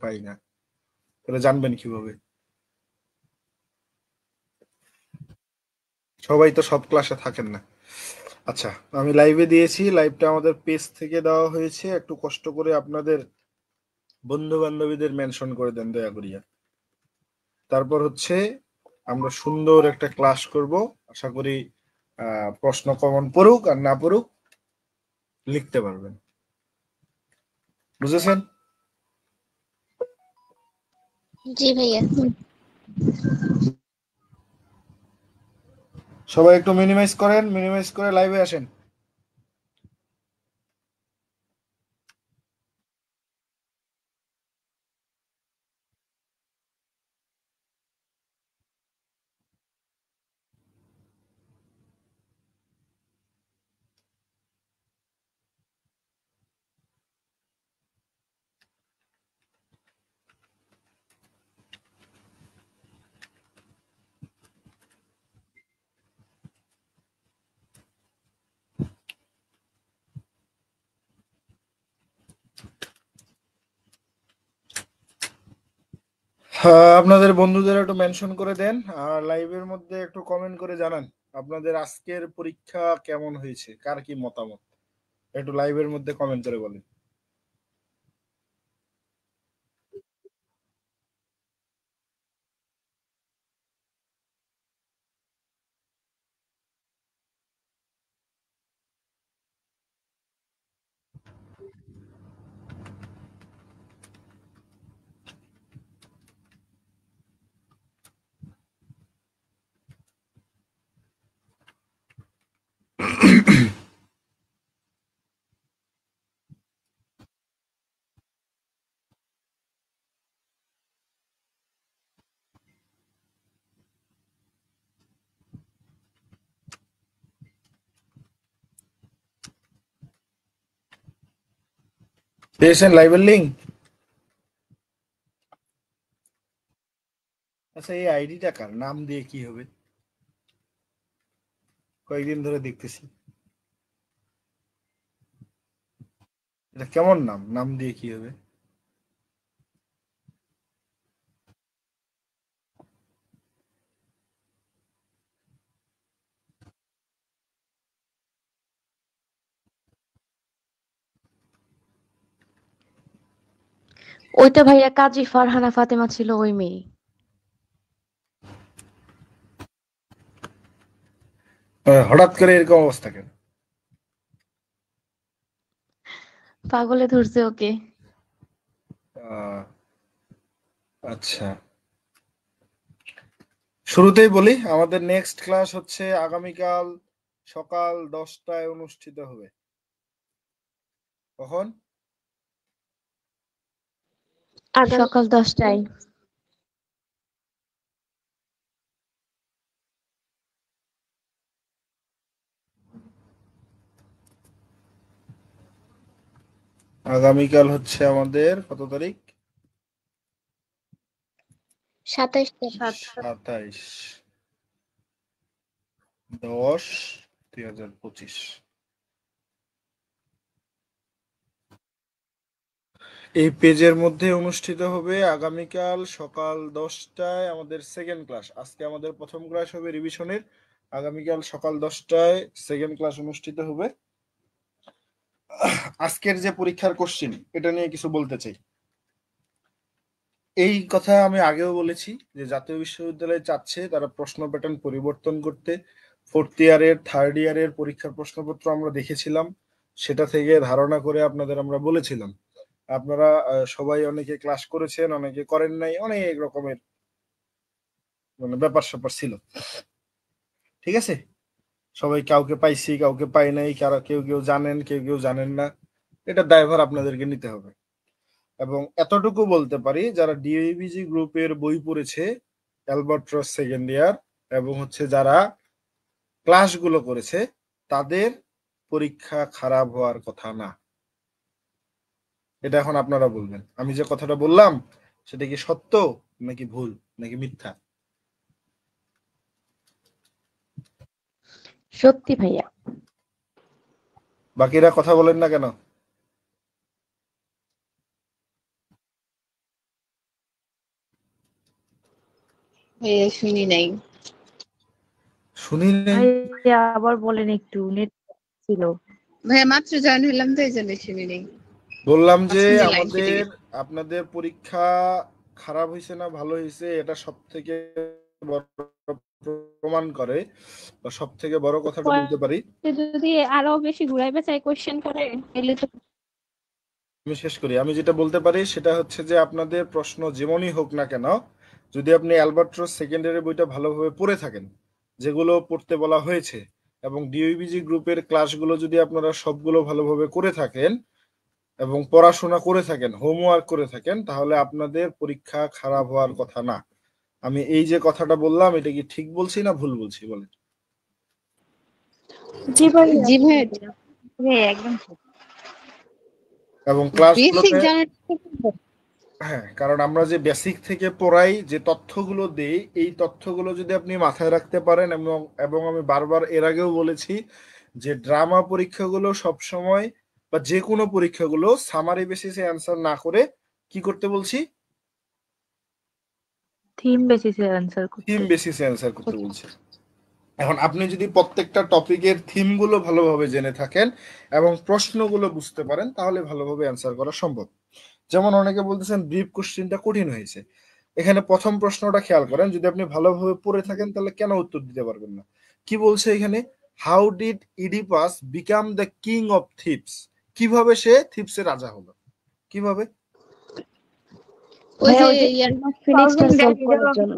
পাই না, তাহলে জানবেন কিভাবে? সবাই তো সব ক্লাসে থাকেন না। আচ্ছা, আমি লাইভে দিয়েছি, লাইভটা আমাদের পেজ থেকে দেওয়া হয়েছে, একটু কষ্ট করে আপনাদের বন্ধু বান্ধবীদের মেনশন করে দেন দয়া করিয়া। তারপর হচ্ছে আমরা সুন্দর একটা ক্লাস করব। আশা করি প্রশ্ন কমন পড়ুক আর না পড়ুক লিখতে পারবেন। বুঝেছেন? জি ভাইয়া। সবাই একটু মিনিমাইজ করেন, মিনিমাইজ করে লাইভে আসেন। আপনাদের বন্ধুদের একটু মেনশন করে দেন, আর লাইভের মধ্যে একটু কমেন্ট করে জানান আপনাদের আজকের পরীক্ষা কেমন হয়েছে, কার কি মতামত, একটু লাইভের মধ্যে কমেন্ট করে বলেন। পেয়েছেন লাইভের লিঙ্ক? আচ্ছা, এই আইডিটা কার, নাম দিয়ে কি হবে? কয়েকদিন ধরে দেখতেছি, এটা কেমন নাম, নাম দিয়ে কি হবে? ওইটা ভাইয়া কাজী ফারহানা ফাতেমা ছিল, ওই মেয়ে। হঠাৎ করে এরকম অবস্থা কেন? পাগলে ধরছে ওকে। আহ, আচ্ছা, শুরুতেই বলি আমাদের নেক্সট ক্লাস হচ্ছে আগামীকাল সকাল 10টায় অনুষ্ঠিত হবে। কখন? সকাল 10টায়। আগামীকাল হচ্ছে আমাদের কত তারিখ? 27 27 10/2025। এই পেজের মধ্যে অনুষ্ঠিত হবে আগামীকাল সকাল 10টায় আমাদের সেকেন্ড ক্লাস। আজকে আমাদের প্রথম ক্লাস হবে রিভিশনের, আগামীকাল সকাল 10টায় সেকেন্ড ক্লাস অনুষ্ঠিত হবে। আজকের যে পরীক্ষার কোশ্চিন, এটা নিয়ে কিছু বলতে চাই। এই কথা আমি আগেও বলেছি যে জাতীয় বিশ্ববিদ্যালয় চাচ্ছে তারা প্রশ্ন প্যাটার্ন পরিবর্তন করতে। ফোর্থ ইয়ারের, থার্ড ইয়ারের পরীক্ষার প্রশ্নপত্র আমরা দেখেছিলাম, সেটা থেকে ধারণা করে আপনাদের আমরা বলেছিলাম। আপনারা সবাই অনেকে ক্লাস করেছেন, অনেকে করেন নাই, অনেক রকমের মানে ব্যাপার স্যাপার ছিল। ঠিক আছে, সবাই কাউকে পাইছি কাউকে পাই নাই, কারা কেউ কেউ জানেন কেউ কেউ জানেন না, এটা দায়ভার আপনাদেরকে নিতে হবে। এবং এতটুকু বলতে পারি, যারা ডিএভিজি গ্রুপের বই পড়েছে অ্যালবাট্রস সেকেন্ড ইয়ার এবং হচ্ছে যারা ক্লাসগুলো করেছে, তাদের পরীক্ষা খারাপ হওয়ার কথা না। এটা এখন আপনারা বলবেন আমি যে কথাটা বললাম সেটা কি সত্য নাকি ভুল নাকি মিথ্যা? সত্যি ভাইয়া। বাকিরা কথা বলেন না কেন? ভাইয়া শুনি নাই। শুনি নাই? ভাইয়া আবার বলেন একটু, নেট ছিল। ভাইয়া মাত্র জয়েন হলাম তো এই জন্য শুনি নাই। বললাম যে মাঝখানে লাইন কেটে আমাদের গেছে। আপনাদের পরীক্ষা খারাপ হয়েছে না ভালো হয়েছে এটা সব থেকে বড় প্রমাণ করে বা সব থেকে বড় কথাটা বলতে পারি। যদি আরো বেশি ঘুরাইবে চাই কোশ্চেন করে তাহলে তো আমি শেষ করি। আমি যেটা বলতে পারি সেটা হচ্ছে যে আপনাদের প্রশ্ন যেমনই হোক না কেন, যদি আপনি অ্যালবার্ট্রস সেকেন্ডারি বইটা ভালোভাবে পড়ে থাকেন, যেগুলো পড়তে বলা হয়েছে, এবং ডিওইবিজি গ্রুপের ক্লাসগুলো যদি আপনারা সবগুলো ভালোভাবে করে থাকেন এবং পড়াশোনা করে থাকেন, হোমওয়ার্ক করে থাকেন, তাহলে আপনাদের পরীক্ষা খারাপ হওয়ার কথা না। আমি এই যে কথাটা বললাম এটা কি ঠিক বলছি না ভুল বলছি বলেন? জি ভাইয়া জি ভাইয়া, একদম এবং বেসিক ক্লাসগুলোতে জানার হ্যাঁ, কারণ আমরা যে বেসিক থেকে পড়াই, যে তথ্যগুলো দেই, এই তথ্যগুলো যদি আপনি মাথায় রাখতে পারেন, এবং এবং আমি বারবার এর আগেও বলেছি যে ড্রামা পরীক্ষাগুলো সব সময় বা যে কোনো পরীক্ষাগুলো সামারি বেসিসে অ্যান্সার না করে কি করতে বলছি, থিম বেসিসে অ্যান্সার করতে। থিম বেসিসে অ্যান্সার করতে বলছি। এখন আপনি যদি প্রত্যেকটা টপিকের থিমগুলো ভালোভাবে জেনে থাকেন এবং প্রশ্নগুলো বুঝতে পারেন, তাহলে ভালোভাবে অ্যান্সার করা সম্ভব। যেমন অনেকে বলতেছেন ব্রিফ কোশ্চেনটা কঠিন হয়েছে। এখানে প্রথম প্রশ্নটা খেয়াল করেন, যদি আপনি ভালোভাবে পড়ে থাকেন তাহলে কেন উত্তর দিতে পারবেন না? কি বলছে এখানে? How did Oedipus become the king of Thebes? কিভাবে সে থিপসের রাজা হলো? কিভাবে? ওই ভাইয়া যে ওই যে ইয়ার ফিনিক্সটা সলভ করার জন্য।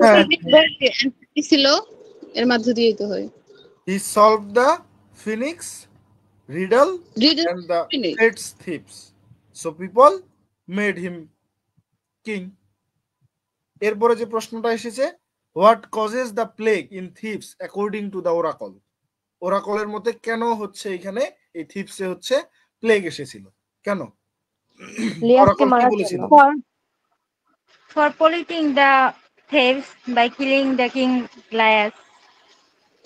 হ্যাঁ, ছিল এর মধ্য দিয়েই তো হয়। হি solve the Phoenix riddle Reader and the finish. fate's thieves. So people made him king. এরপরে যে প্রশ্নটা এসেছে, what causes the plague in Thebes according to the oracle? ওরাকলের মতে কেন হচ্ছে এখানে এই থিপসে হচ্ছে প্লেগ এসেছিল, কেন? লিয়াসকে ওরাকল কি মারার বলেছিল? জন্য। for polluting the Thebes by killing the king Laius.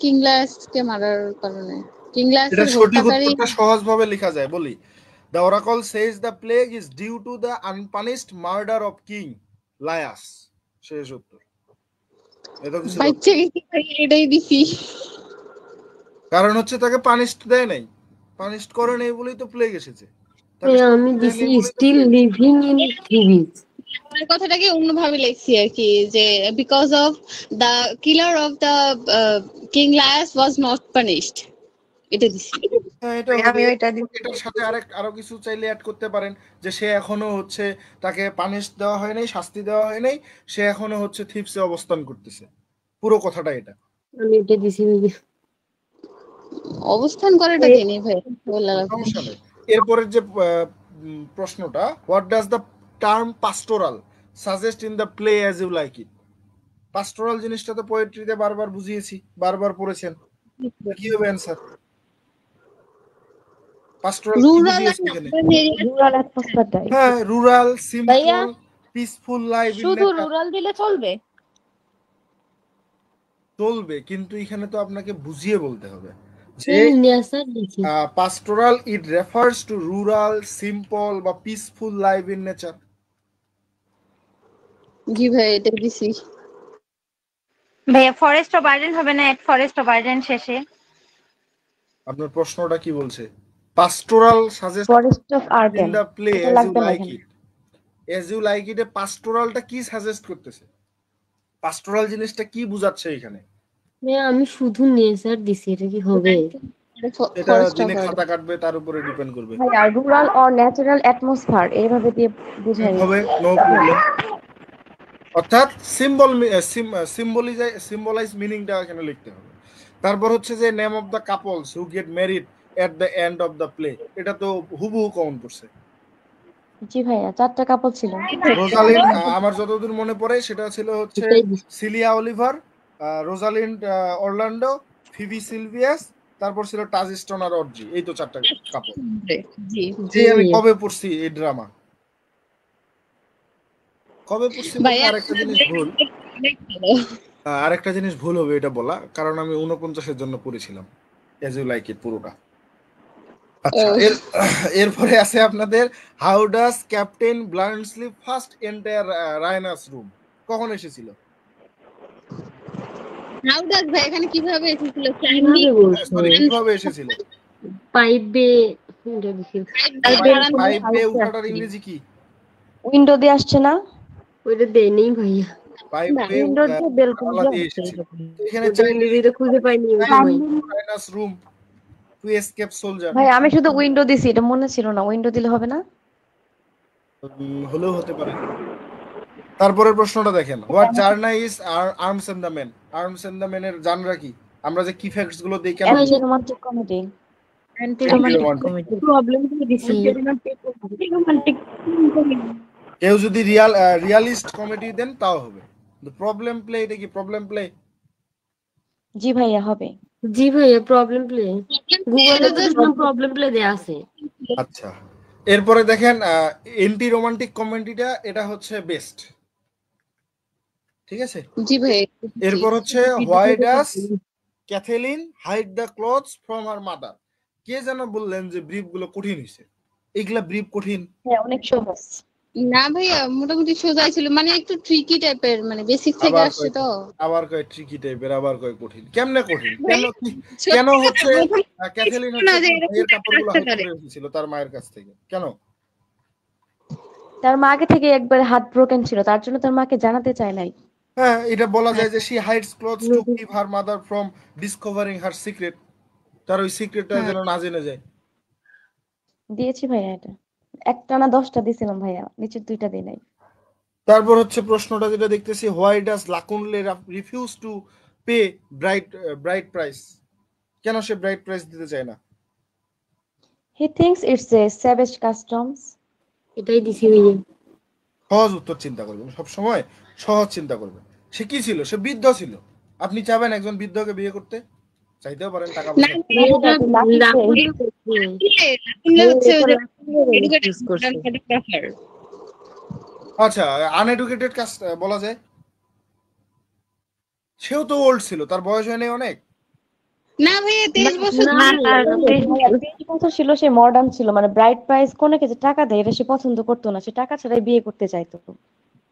কিংলাসকে মারার কারণে এটা কিংলাসের সঠিক হত্যাকারী উত্তরটা সহজভাবে লেখা যায়, বলি। The oracle says the plague is due to the unpunished murder of King Laius. শেষ উত্তর। এটা কিছু বাচ্চা গেছি এটাই দিছি। কারণ হচ্ছে তাকে পানিশড দেয় নাই, পানিশড করে নাই বলেই তো প্লেগ এসেছে। তাকে আমি শাস্তি দেয় দিছি নাই বলেই তো স্টিল plague এসেছে। Living in Thebes. আমার কথাটাকে অন্যভাবে লিখছি আর কি, যে because of the killer of the king Laius was not punished, এটা দিছি। হ্যাঁ, এটা হবে। এটার সাথে আরো কিছু চাইলে অ্যাড করতে পারেন, যে সে এখনো হচ্ছে তাকে পানিশ দেওয়া হয় নাই, শাস্তি দেওয়া হয় নাই, সে এখনো হচ্ছে থিপসে অবস্থান করতেছে। পুরো কথাটা এটা। আমি এটা দিছি অবস্থান করাটা কি নেই ভাই, বললাম সমস্যা নেই। এরপরের যে প্রশ্নটা, what does the term pastoral suggest in the play As You like It? Pastoral জিনিসটা তো পোয়েট্রিতে বারবার বুঝিয়েছি, বারবার পড়েছেন, কি হবে অ্যান্সার? পাস্টোরাল কি রুরাল বুঝিয়েছি এখানে? রুরাল অ্যাটমসফিয়ারটাই। হ্যাঁ, রুরাল, ভাইয়া, সিম্পল, পিসফুল লাইফ ইন শুধু নেচার। রুরাল দিলে চলবে? চলবে, কিন্তু এখানে তো আপনাকে বুঝিয়ে বলতে হবে যে আমি নেশা দিছি। Pastoral it refers to rural, simple বা পিসফুল লাইফ ইন নেচার। জি ভাই এটা দিছি। ভাইয়া ফরেস্ট অফ আর্ডেন হবে না? এট ফরেস্ট অফ আর্ডেন শেষে আপনার প্রশ্নটা কি বলছে? Pastoral suggest forest of in Arden the play এটা অ্যাজ ইউ লাগবে না লাইক এখানে। It. As You like It এ পাস্টোরালটা কি সাজেস্ট করতেছে? পাস্টোরাল জিনিসটা কি বোঝাচ্ছে এখানে? আমি শুধু নেশার দিছি, এটা কি হবে? এটা যিনি খাতা কাটবে তার উপরে ডিপেন্ড করবে। ভাইয়া রুরাল অর ন্যাচারাল অ্যাটমসফিয়ার এইভাবে দিয়ে বুঝাই হবে, নো প্রবলেম। অর্থাৎ সিম্বলাইজ মিনিংটা এখানে লিখতে হবে। তারপর হচ্ছে যে name of the couples who get married at the end of the play, এটা তো হুবহু কমন করছে। জি ভাইয়া 4টা কাপল ছিল। রোজালিন, আমার যতদূর মনে পড়ে সেটা ছিল হচ্ছে এটাই দিছি। Celia Oliver, Rosalind Orlando, Phoebe Silvius, তারপর ছিল টাজিস্টন আর অড্রি। এই তো 4টা কাপল। জি যে আমি কবে পড়ছি এই ড্রামা, কবে পড়ছি বলতে ভাইয়া আরেকটা জিনিস ভুল, আরেকটা জিনিস ভুল হবে এটা বলা, কারণ আমি 49-এর জন্য পড়েছিলাম এজ ইউ লাইক ইট পুরোটা। আচ্ছা, এরপরে আছে আপনাদের how does Captain Bluntschli first enter Raina's room? কখন এসেছিল? হাউ ডাজ ভাই এখানে কিভাবে এসেছিল? কিভাবে বলছো? সরি, কিভাবে এসেছিল? পাইপ বে এটা দিছি। পাইপ বে উঠাটার ইংরেজি কি? উইন্ডো দিয়ে আসছে না? ওইটা দেয় নেই ভাইয়া। পাইপ বে উইন্ডো দিয়ে বেলকনি বাংলা দিয়ে দিয়ে এসেছিল। এখানে ওটা ইংরেজিতে খুঁজে পাইনি ওই সময়। China's room to escape soldier ভাই আমি শুধু উইন্ডো দিছি, এটা মনে ছিল না। উইন্ডো দিলে হবে না? হলেও হতে পারে। তারপরের প্রশ্নটা দেখেন, হোয়াট জার্না is Arms and the Man. Arms and the মেনের জানরা কি? আমরা যে কি ফ্যাক্টস গুলো দেখি কেন অ্যান্টি রোমান্টিক কমেডি। প্রবলেম করে দিছি। কেউ যদি রিয়ালিস্ট কমেডি দেন তাও হবে। প্রবলেম প্লে, এটা কি প্রবলেম প্লে? জি ভাইয়া হবে। জি ভাইয়া প্রবলেম প্লে। গুগলে তো দেখলাম প্রবলেম প্লে দেয়া আছে। আচ্ছা, এরপরে দেখেন এন্টি রোমান্টিক কমেডিটা, এটা হচ্ছে বেস্ট, ঠিক আছে। জি ভাই। এরপর হচ্ছে why does Catherine hide the clothes from her mother. কে যেন বললেন যে ব্রিফ গুলো কঠিন হয়েছে? এগুলা ব্রিফ কঠিন হ্যাঁ অনেক সহজ। না ভাইয়া, মোটামুটি সোজাই ছিল, মানে একটু ট্রিকি টাইপের, মানে বেসিক থেকে আসছে তো। আবার কয় ট্রিকি টাইপের, আবার কয় কঠিন। কেমনে কঠিন? কেন হচ্ছে ক্যাথেলিন হচ্ছে ভাইয়ের কাপড়গুলো হাইড করে রেখেছিল তার মায়ের কাছ থেকে, কেন? তার মা আগে থেকে একবার হাত ব্রোকেন ছিল, তার জন্য তার মাকে জানাতে চায় নাই। হ্যাঁ, এটা বলা যায় যে she hides clothes to keep her mother from discovering her secret, তার ওই সিক্রেটটা যেন না জেনে যায়। দিয়েছি ভাইয়া, এটা একটা না 10টা দিছিলাম ভাইয়া, নিচের 2টা দিই নাই। তারপর হচ্ছে প্রশ্নটা যেটা দেখতেছি, why does লাকুনলে refuse to pay bride price? কেন সে ব্রাইড প্রাইস দিতে চায় না? He thinks it's a savage customs. এটাই দিছি ভাইয়া। সহজ উত্তর চিন্তা করবেন, সব সময় সহজ চিন্তা করবেন। সে কি ছিল? সে বৃদ্ধ ছিল। আপনি চাবেন একজন বৃদ্ধকে বিয়ে করতে? চাইতেও পারেন, টাকা পয়সা। আচ্ছা, আনএডুকেটেড কাস্ট বলা যায়। সেও তো ওল্ড ছিল, তার বয়স হয় নাই অনেক। না ভাইয়া 23 বছর। 23 বছর ছিল, সে মডার্ন ছিল, মানে ব্রাইড প্রাইস কোনকে যে টাকা দেয় এটা সে পছন্দ করতো না, সে টাকা ছাড়াই বিয়ে করতে চাইতো।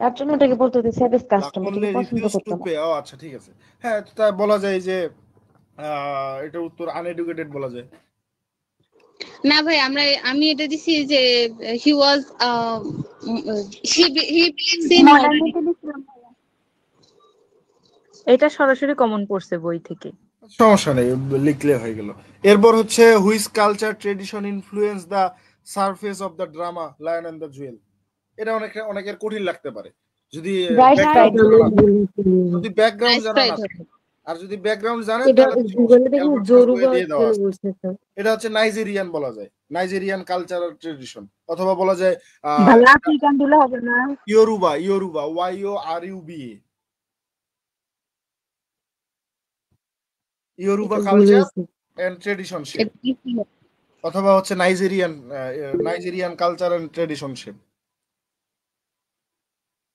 তার জন্য এটাকে বলতো যে সেভেজ কাস্টম, এটাকে পছন্দ করতো না। ও আচ্ছা, ঠিক আছে। হ্যাঁ, তা বলা যায় যে এটা উত্তর আনএডুকেটেড বলা যায়। না ভাই, আমি এটা দিছি যে হি ওয়াজ হি বিলিভস ইন এটা সরাসরি কমন পড়ছে বই থেকে। সমস্যা নেই, লিখলে হয়ে গেল। এরপর হচ্ছে which culture tradition influence the surface of the drama lion and the jewel. এটা অনেকের কঠিন লাগতে পারে যদি ব্যাকগ্রাউন্ড জানা না থাকে। আর যদি ব্যাকগ্রাউন্ড জানেন তাহলে এটা হচ্ছে নাইজেরিয়ান বলা যায়, নাইজেরিয়ান কালচারাল ট্রেডিশন, অথবা বলা যায় আফ্রিকান দিলে হবে না। Yoruba YORUBA Yoruba culture and tradition shape, অথবা হচ্ছে Nigerian culture and tradition shape.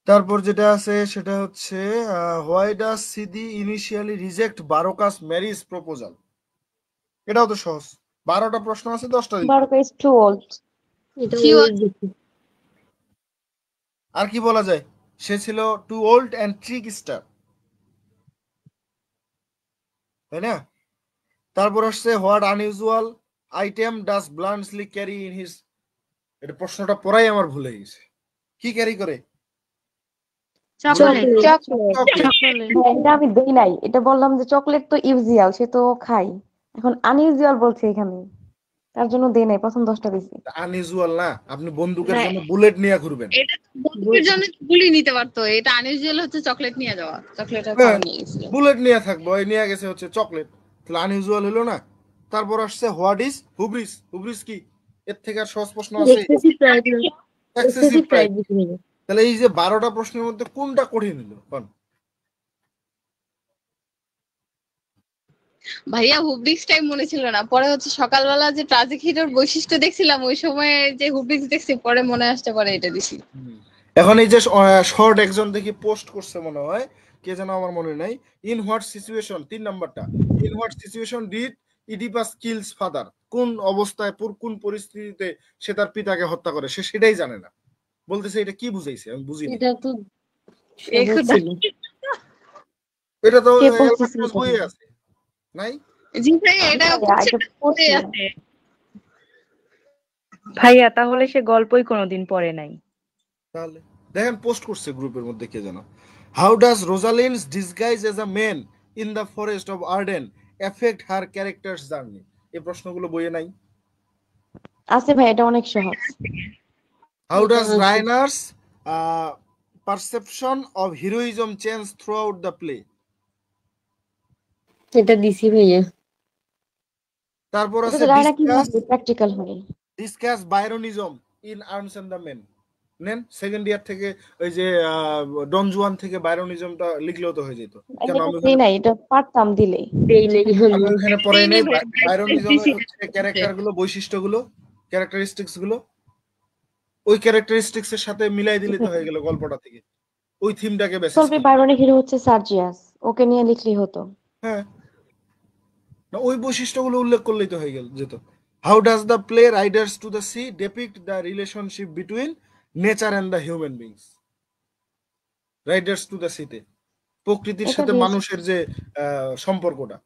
তারপর যেটা আছে সেটা হচ্ছে why does Sidi initially reject Baroka's marriage proposal. এটাও তো সহজ, 12টা প্রশ্ন আছে, 10টা দিতে। Baroka is too old. আর কি বলা যায়? সে ছিল টু ওল্ড এন্ড ট্রিকস্টার, তাই না? তারপর আসছে what unusual item does Bluntschli carry in his. এটা প্রশ্নটা পড়াই আমার ভুলে গেছে। কি ক্যারি করে? এটা আমি দেই নাই, এটা বললাম যে চকলেট তো ইউজুয়াল, সে তো খাই। এখন আনইউজুয়াল বলছে এখানে, তার জন্য দেই নাই, প্রথম 10টা দিছি। আনইউজুয়াল না, আপনি বন্দুকের জন্য বুলেট নিয়ে ঘুরবেন। এটা বন্দুকের জন্য গুলি নিতে পারতো, এটা আনইউজুয়াল হচ্ছে চকলেট নিয়ে যাওয়া। চকলেট আর খাওয়া নিয়ে গেছিল। বুলেট নিয়ে থাকবো, এই নিয়ে গেছে হচ্ছে চকলেট, তাহলে আনইউজুয়াল হলো না? তারপর আসছে হোয়াট ইজ হুব্রিস। হুব্রিস কি? এর থেকে আর সহজ প্রশ্ন আছে? Excessive pride. তাহলে এই যে 12টা প্রশ্নের মধ্যে কোনটা কঠিন হলো? ভাইয়া হুব্রিক্স টাইম মনে ছিল না, পরে হচ্ছে সকালবেলা যে ট্রাজিক হিরোর বৈশিষ্ট্য দেখছিলাম, ওই সময় যে হুব্রিক্স দেখছি, পরে মনে আসতে পারে এটা দিছি। এখন এই যে শর্ট একজন দেখি পোস্ট করছে, মনে হয় কে যেন, আমার মনে নাই। ইন হোয়াট সিচুয়েশন, 3 নাম্বারটা, in what situation did Oedipus kills father. কোন অবস্থায়, কোন পরিস্থিতিতে সে তার পিতাকে হত্যা করে, সে সেটাই জানে না। বলতেছে এটা কি বুঝাইছে, আমি বুঝিনি। এটা তো এটা তো কে পড়তেছে অ্যালবার্টাস এটা? বইয়ে আছে, নাই? জি ভাইয়া, জি এটা ভাইয়া, হচ্ছে এটা বইতে পড়ছি। আছে। ভাইয়া তাহলে সে গল্পই কোনোদিন পড়ে নাই। তাহলে দেখেন পোস্ট করছে গ্রুপের মধ্যে কে যেন, how does Rosalind's disguise as a man in the forest of Arden affect her character's journey? এই প্রশ্নগুলো বইয়ে নাই? আছে ভাই, এটা অনেক সহজ। হাউ এটা does Raina's perception of heroism change throughout the play? এটা দিছি ভাইয়া। তারপর এটা আছে তো রায়না ডিসকাস কিভাবে প্র্যাকটিক্যাল হয়? Byronism in Arms and the Man. নেন সেকেন্ড ইয়ার থেকে ওই যে ডন জুয়ান থেকে বাইরনিজমটা লিখলেও তো হয়ে যেত। কেন এটা আমি দেই নাই, এটা পারতাম দিলেই। দেই নাই আমি আমি। ওখানে পড়াই এই নাই? নেই ভাইয়া, বাইরনিজমের দিছি। হচ্ছে ক্যারেক্টার গুলো, বৈশিষ্ট্যগুলো, ক্যারেক্টারিস্টিক্স গুলো, ওই ক্যারেক্টারিস্টিক্স এর সাথে মিলাই দিলে তো হয়ে গেল গল্পটা থেকে, ওই থিমটাকে বেসিস আসল করে। বাইরনিক হিরো হচ্ছে সার্জিয়াস, ওকে নিয়ে লিখলেই হতো। হ্যাঁ, না ওই বৈশিষ্ট্যগুলো উল্লেখ করলেই তো হয়ে গেল যেত। How does the play Riders to the sea depict the relationship between nature and the human beings? Riders to the সিতে প্রকৃতির এটা সাথে দিয়েছে। মানুষের যে সম্পর্কটা,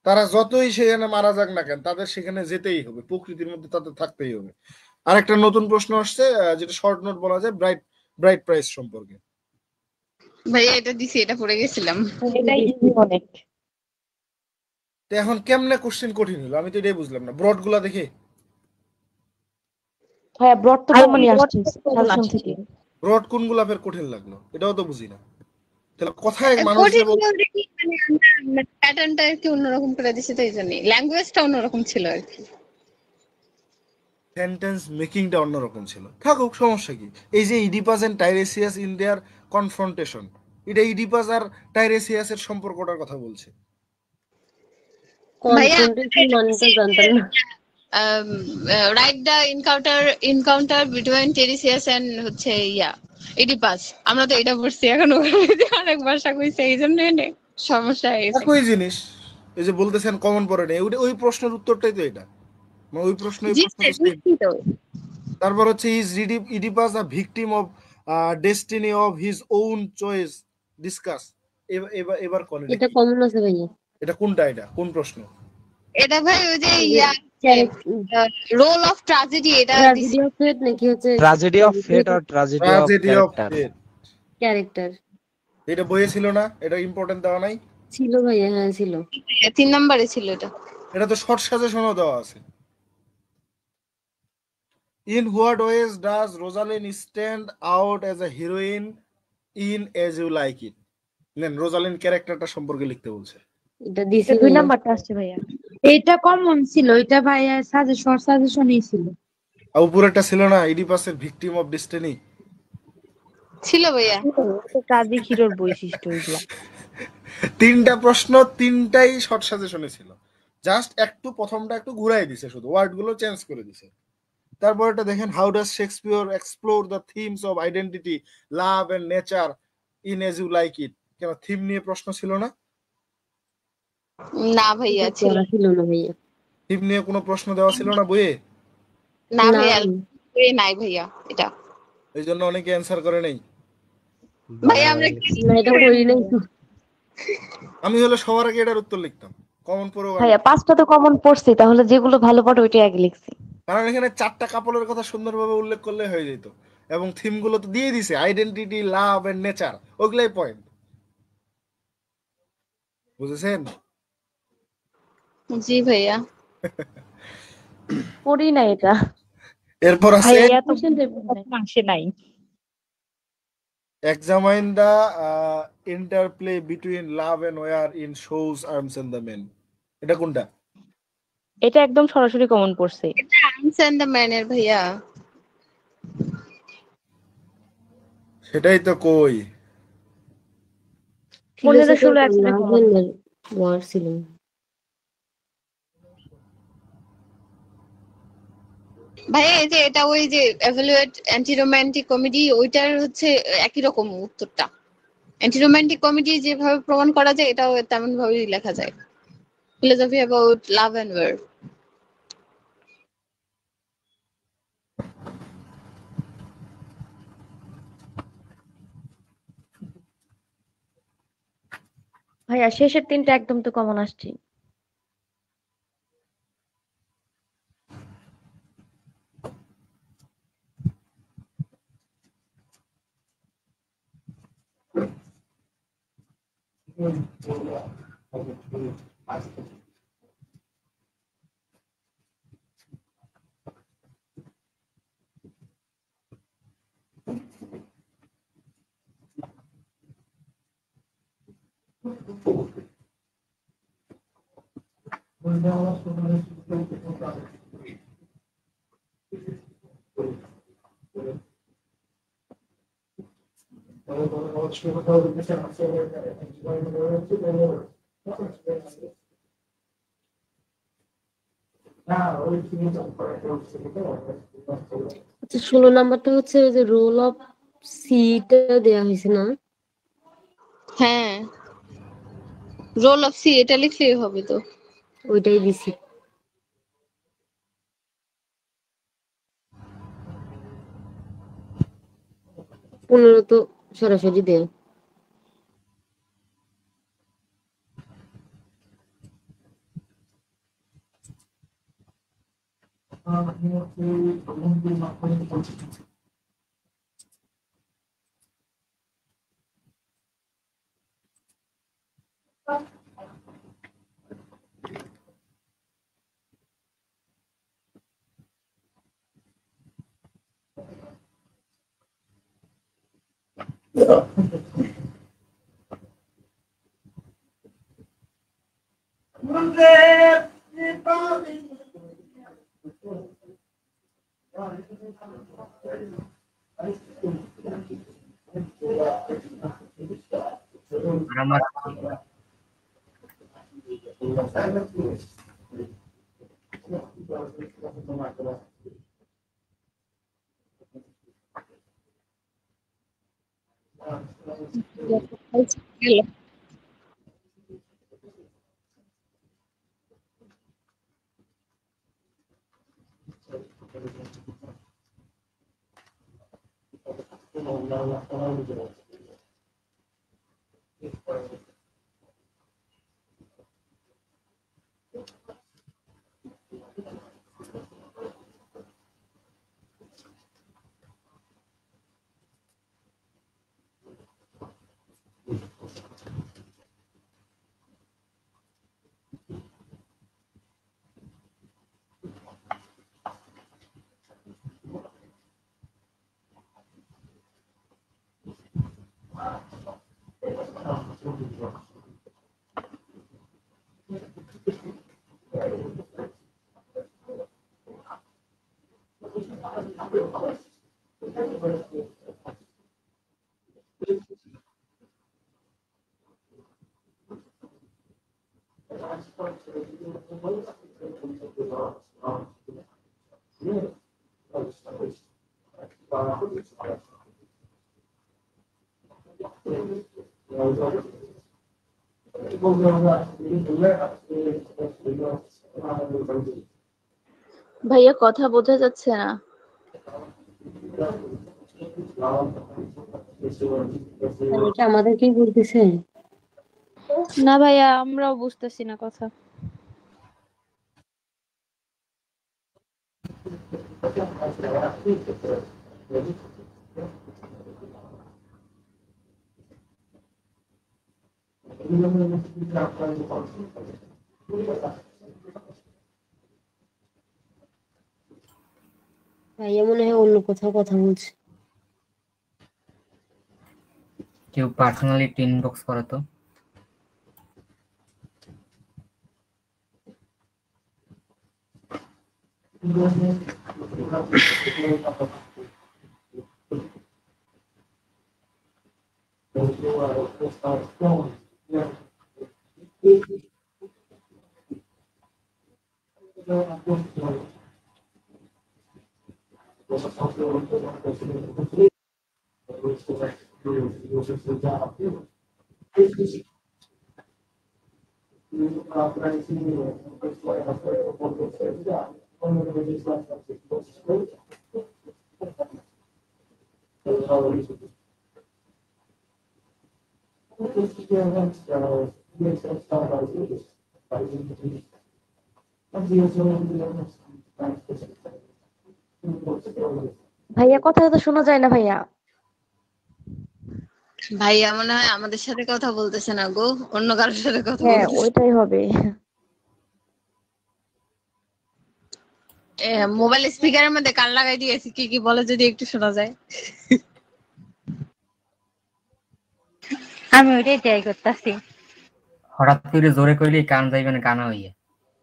তারা যতই সেখানে মারা যাক না কেন তাদের সেখানে যেতেই হবে, প্রকৃতির মধ্যে তাদের থাকতেই হবে। আরেকটা নতুন প্রশ্ন আসছে, যেটা শর্ট নোট বলা যায়, ব্রাইট ব্রাইট প্রাইস সম্পর্কে। ভাইয়া এটা দিছি, এটা পড়ে গেছিলাম। এটা ইজি অনেক। তো এখন কেমনে কোশ্চেন কঠিন হলো আমি তো এটাই বুঝলাম না, ব্রড গুলা দেখে। ভাইয়া ব্রড তো আর কমনই ব্রড আসছে তো common সাজেশন আসছে। থেকে। ব্রড কোনগুলা ফের কঠিন লাগলো এটাও তো বুঝি না। তাহলে কথায় মানুষ যে কঠিন বলতে কি, মানে আমরা প্যাটার্নটা আর কি অন্যরকম করে দিছি, তাই জন্য ল্যাঙ্গুয়েজটা অন্যরকম ছিল আর কি। সেন্টেন্স মেকিংটা অন্যরকম ছিল, থাকুক সমস্যা কি। এই যে Oedipus and Tiresias in their confrontation, এটা ইডিপাস আর টাইরেসিয়াসের সম্পর্কটার কথা বলছে। ভাইয়া কনফ্রন্টেশন মানেটা জানতাম না। Right the encounter between Tiresias and হচ্ছে ইডিপাস। আমরা তো এটা পড়ছি, এখন ওখানে অনেক ভাষা কইছে, এই জন্য সমস্যা হয়ে গেছে। একই জিনিস, এই যে বলতেছেন কমন পড়ে নেই, ওই প্রশ্নের উত্তরটাই তো এটা, মানে ওই প্রশ্ন এই জি প্রশ্ন তো same। বুঝছি তো। তারপর হচ্ছে is Oedipus a victim of destiny of his own choice, discuss. এবার এবার কোন এটা এটা কি? কমন আছে ভাইয়া। এটা কোনটা, এটা কোন প্রশ্ন? এটা ভাই ওই যে ক্যারেক্টার রোল অফ ট্রাজেডি, এটা দিছি। ট্র্যাজেডি অফ ফেট নাকি হচ্ছে Tragedy of fate or tragedy of tragedy of character? Fate. Character? এটা বইয়ে ছিল না? এটা ইম্পর্টেন্ট দেওয়া নাই? ছিল ভাইয়া, হ্যাঁ ছিল। 3 নম্বরে ছিল এটা। এটা তো শর্ট সাজেশনও দেওয়া আছে। In what ways does Rosalind stand out as a heroine in as you like it? নেন, রোজালিন ক্যারেক্টারটা সম্পর্কে লিখতে বলছে। এটা দিছি এটা 2 ভাইয়া। নাম্বারটা আসছে ভাইয়া। এটা কমন ছিল, এটা ভাইয়া সাজেশনই ছিল। আর উপরেরটা ছিল না, ইডিপাসের ভিকটিম অফ ডেস্টিনি? ছিল ভাইয়া। ট্রাজিক হিরোর বৈশিষ্ট্য এগুলা। তিনটা প্রশ্ন, তিনটাই শর্ট সাজেশনে ছিল, জাস্ট একটু প্রথমটা একটু ঘুরাই দিছে, শুধু ওয়ার্ড গুলো চেঞ্জ করে দিছে। তারপর এটা দেখেন, how does Shakespeare explore the themes of identity, love and nature in as you like it? কেন থিম নিয়ে প্রশ্ন ছিল না? না ভাইয়া এটা ছিল। পড়া ছিল না ভাইয়া। থিম নিয়ে কোনো প্রশ্ন দেওয়া ছিল না বইয়ে, না না ভাইয়া, ভাইয়া। নাই ভাইয়া এটা। এই জন্য অনেকে অ্যান্সার করে নেই। ভাইয়া আমরা না, এটা পড়ি নাই তো। আমি হলে সবার আগে এটার উত্তর লিখতাম, কমন পড়েও ভাইয়া 5টা তো কমন পড়ছি, তাহলে যেগুলো ভালো পড়ে ওইটাই আগে লিখছি। কারণ এখানে চারটা কাপড়ের কথা সুন্দরভাবে উল্লেখ করলে হয়ে যেত, এবং থিম গুলো তো দিয়ে দিছে, আইডেন্টিটি, লাভ এন্ড নেচার, ওগুলাই পয়েন্ট। বুঝেছেন? জি ভাইয়া। পড়ি না এটা। এরপর আছে ভাইয়া তো Question paper নাই। আসে নাই। Examine the interplay between love and war in Shaw's arms and the man. এটা কোনটা? এটা একদম সরাসরি কমন পড়ছে। এটা আর্মস এন্ড দ্য ম্যানের ভাইয়া। সেটাই তো কই। 15-16 একসাথে লাভ common। এন্ড ওয়ার ছিল। ভাইয়া এই যে এটা ওই যে এভালুয়েট অ্যান্টি রোমান্টিক কমেডি, ওইটার হচ্ছে একই রকম উত্তরটা। অ্যান্টি রোমান্টিক কমেডি যেভাবে প্রমাণ করা যায়, এটাও তেমন ভাবেই লেখা যায়। Philosophy about love and war. ভাইয়া শেষের 3টা একদম তো কমন আসছে। আচ্ছা 16 নাম্বারটা হচ্ছে ওই যে রোল অফ সিটা দেয়া হয়েছে না? হ্যাঁ, রোল অফ সি এটা লিখলেই হবে তো। ওইটাই দিছি। 15 তো সরাসরি দেয়। আর আমার গেল। ভাইয়া কথা বোঝা যাচ্ছে না। এটা আমাদেরকেই বলতেছে। না ভাইয়া, আমরাও বুঝতেছি না কথা। ভাইয়া মনে হয় অন্য কোথাও কথা বলছে। কেউ পার্সোনালি একটু ইনবক্স করো তো। ভাইয়া কথা তো শোনা যায় না ভাইয়া। ভাইয়া মনে হয় আমাদের সাথে কথা বলতেছে না গো, অন্য কারোর সাথে কথা হ্যাঁ বলতেছে। ওইটাই হবে। মোবাইল স্পিকারের মধ্যে কান লাগাই দিয়েছি, কি কি বলে যদি একটু শোনা যায়। আমি ওইটাই ট্রাই করতেছি। হঠাৎ করে জোরে কইলে কান যাইবেন কানা হইয়া,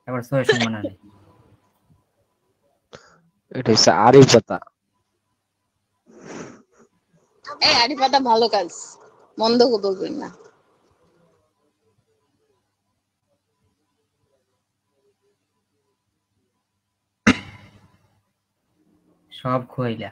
এবার সয়ে শুনবো না রে। এটা হচ্ছে আরি পাতা। এই আড়ি পাতা ভালো কাজ, মন্দ বলবেন না। সব খুয়াইলা।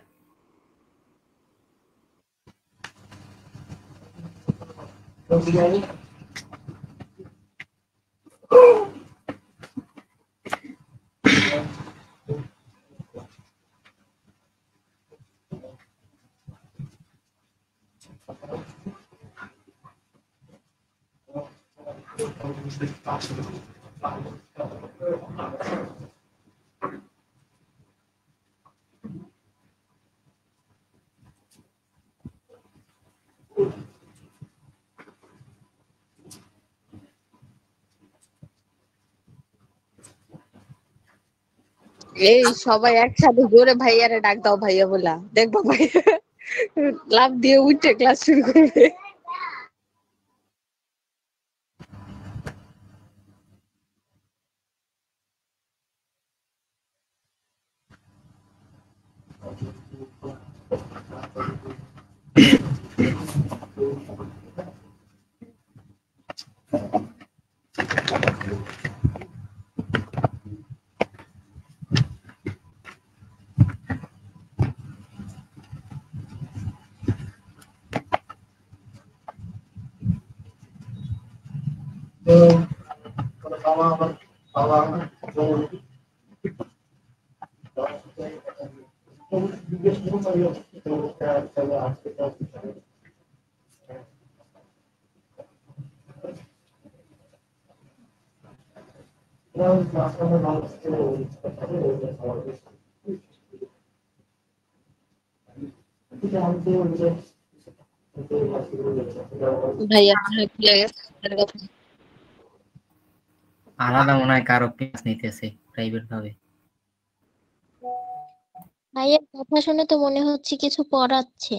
এই সবাই একসাথে জোরে ভাইয়ারে ডাক দাও ভাইয়া বলা, দেখবো ভাইয়া লাফ দিয়ে উঠে ক্লাস শুরু করবে। ভাইয়া মনে হয় ভুলে গেছে আপনার কথা। আলাদা মনে হয় কারো ক্লাস নিতেছে প্রাইভেট ভাবে। ভাইয়ের কথা শুনে তো মনে হচ্ছে কিছু পড়াচ্ছে।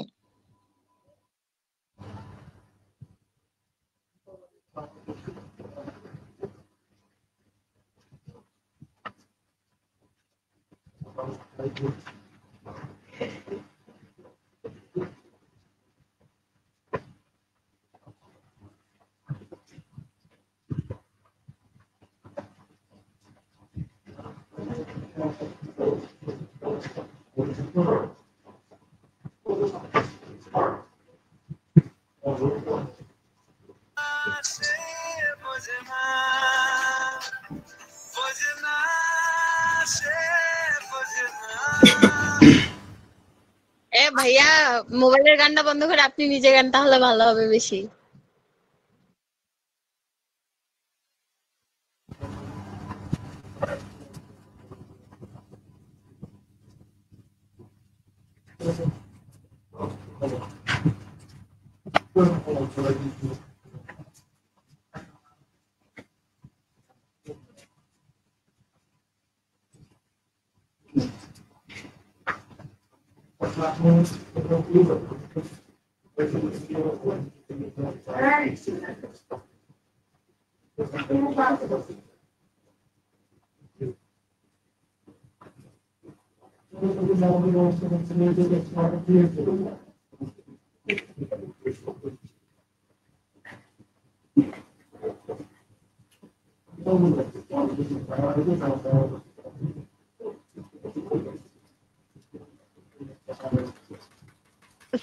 ভাইয়া মোবাইলের গানটা বন্ধ করে আপনি নিজে গান, তাহলে ভালো হবে বেশি।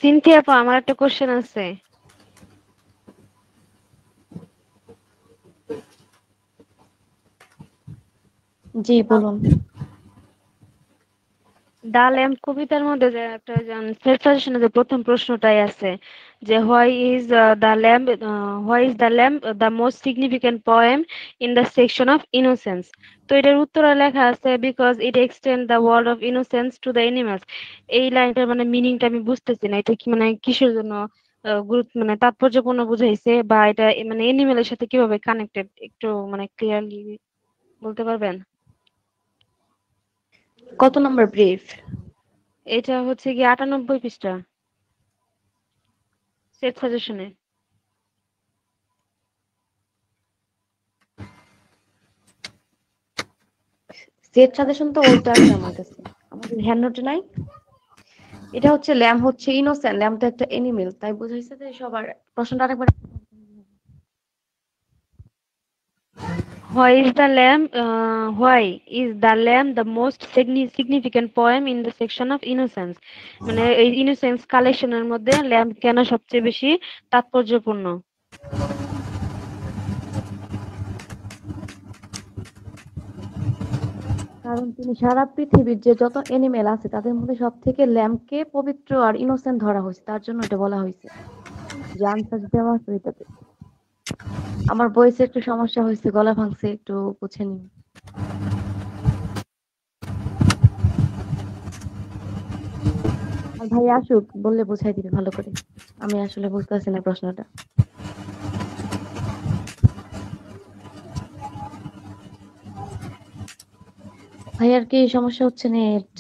সিনথিয়া আপা, আমার একটা কোশ্চেন আছে। জি বলুন। দা ল্যাম্প কবিতার মধ্যে যে একটা সেলফ সাজেশনে যে প্রথম প্রশ্নটাই আছে যে why is the lamp the most significant poem in the section of innocence. তো এটার উত্তরে লেখা আছে because it extend the world of innocence to the animals. এই লাইনটার মানে মিনিংটা আমি বুঝতেছি না, এটা কি মানে কিসের জন্য গুরুত্ব মানে তাৎপর্যপূর্ণ বুঝাইছে, বা এটা মানে এনিমেলের সাথে কিভাবে কানেক্টেড, একটু মানে ক্লিয়ারলি বলতে পারবেন? কত নম্বর ব্রিফ? এটা হচ্ছে কি 98 পৃষ্ঠা সেট সাজেশনে। সেট সাজেশন তো ওইটা আছে আমার কাছে, আমাদের হ্যান্ড নোটে নাই। এটা হচ্ছে ল্যাম্প হচ্ছে ইনোসেন্ট, ল্যাম্প তো একটা এনিমেল, তাই বুঝাইছে যে সবার প্রশ্নটা আরেকবার। Why is the lamb the most significant poem in the section of innocence? মানে এই ইনোসেন্স কালেকশনের মধ্যে ল্যাম্প কেন সবচেয়ে বেশি তাৎপর্যপূর্ণ? কারণ তিনি সারা পৃথিবীর যে যত এনিমেল আছে তাদের মধ্যে সব থেকে ল্যাম্পকে পবিত্র আর ইনোসেন্ট ধরা হয়েছে, তার জন্য এটা বলা হয়েছে। যে আনসার দেওয়া আছে এটাতে। আমার ভয়েসে একটু সমস্যা হয়েছে, গলা ভাঙছে, একটু বুঝে নিন। আর ভাই আসুক, বললে বোঝাই দিবে ভালো করে, আমি আসলে বুঝতে পারছি না প্রশ্নটা। ভাই আর কি সমস্যা হচ্ছে নেট?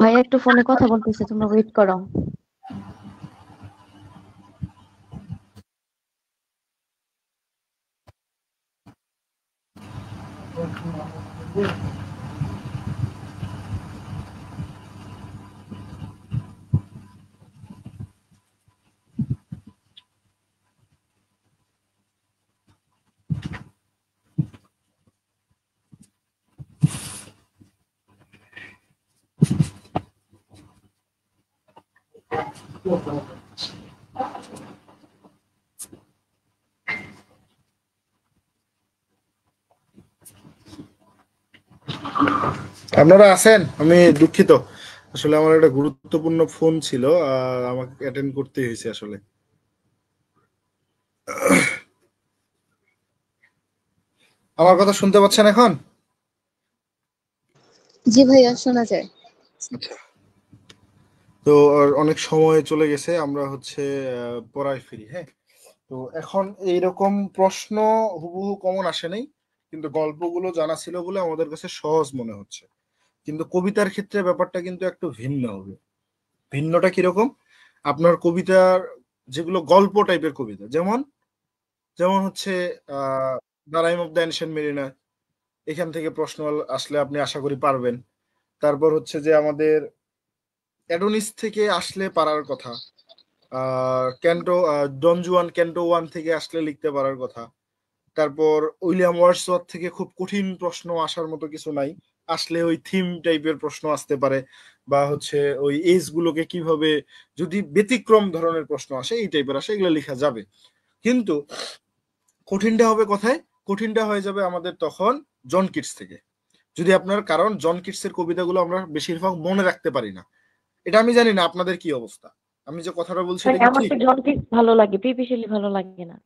ভাই একটু ফোনে কথা বলতেছে, তোমরা ওয়েট করো। আপনারা আছেন? আমি দুঃখিত, আসলে আমার একটা গুরুত্বপূর্ণ ফোন ছিল, আমাকে অ্যাটেন্ড করতে হয়েছে আসলে। আমার কথা শুনতে পাচ্ছেন এখন? জি ভাইয়া, শোনা যায়। আচ্ছা, তো অনেক সময় চলে গেছে, আমরা হচ্ছে পড়ায় ফিরি। হ্যাঁ, তো এখন এইরকম প্রশ্ন হুবহু কমন আসে নাই, কিন্তু গল্পগুলো জানা ছিল বলে আমাদের কাছে সহজ মনে হচ্ছে। কিন্তু কবিতার ক্ষেত্রে ব্যাপারটা কিন্তু একটু ভিন্ন হবে। ভিন্নটা কিরকম? আপনার কবিতার যেগুলো গল্প টাইপের কবিতা, যেমন যেমন হচ্ছে the rime of the ancient mariner, এখান থেকে প্রশ্ন আসলে আপনি আশা করি পারবেন। তারপর হচ্ছে যে আমাদের অ্যাডোনিস থেকে আসলে পারার কথা, ক্যান্টো ডন জুয়ান ক্যান্টো 1 থেকে আসলে লিখতে পারার কথা। তারপর উইলিয়াম ওয়ার্ডসওয়ার্থ থেকে খুব কঠিন প্রশ্ন আসার মতো কিছু নাই, আসলে ওই থিম টাইপের প্রশ্ন আসতে পারে, বা হচ্ছে ওই এজ গুলোকে কিভাবে, যদি ব্যতিক্রম ধরনের প্রশ্ন আসে এই টাইপের আসে, এগুলো লেখা যাবে। কিন্তু কঠিনটা হবে কোথায়? কঠিনটা হয়ে যাবে আমাদের তখন জন কিটস থেকে। যদি আপনার, কারণ জন কিটসের কবিতাগুলো আমরা বেশিরভাগ মনে রাখতে পারি না। এটা আমি জানি না আপনাদের কি অবস্থা, আমি যে কথাটা বলছি এটা কি আমার ঠিক? তো জন কিটস ভালো লাগে, পিপি শেলি ভালো লাগে না।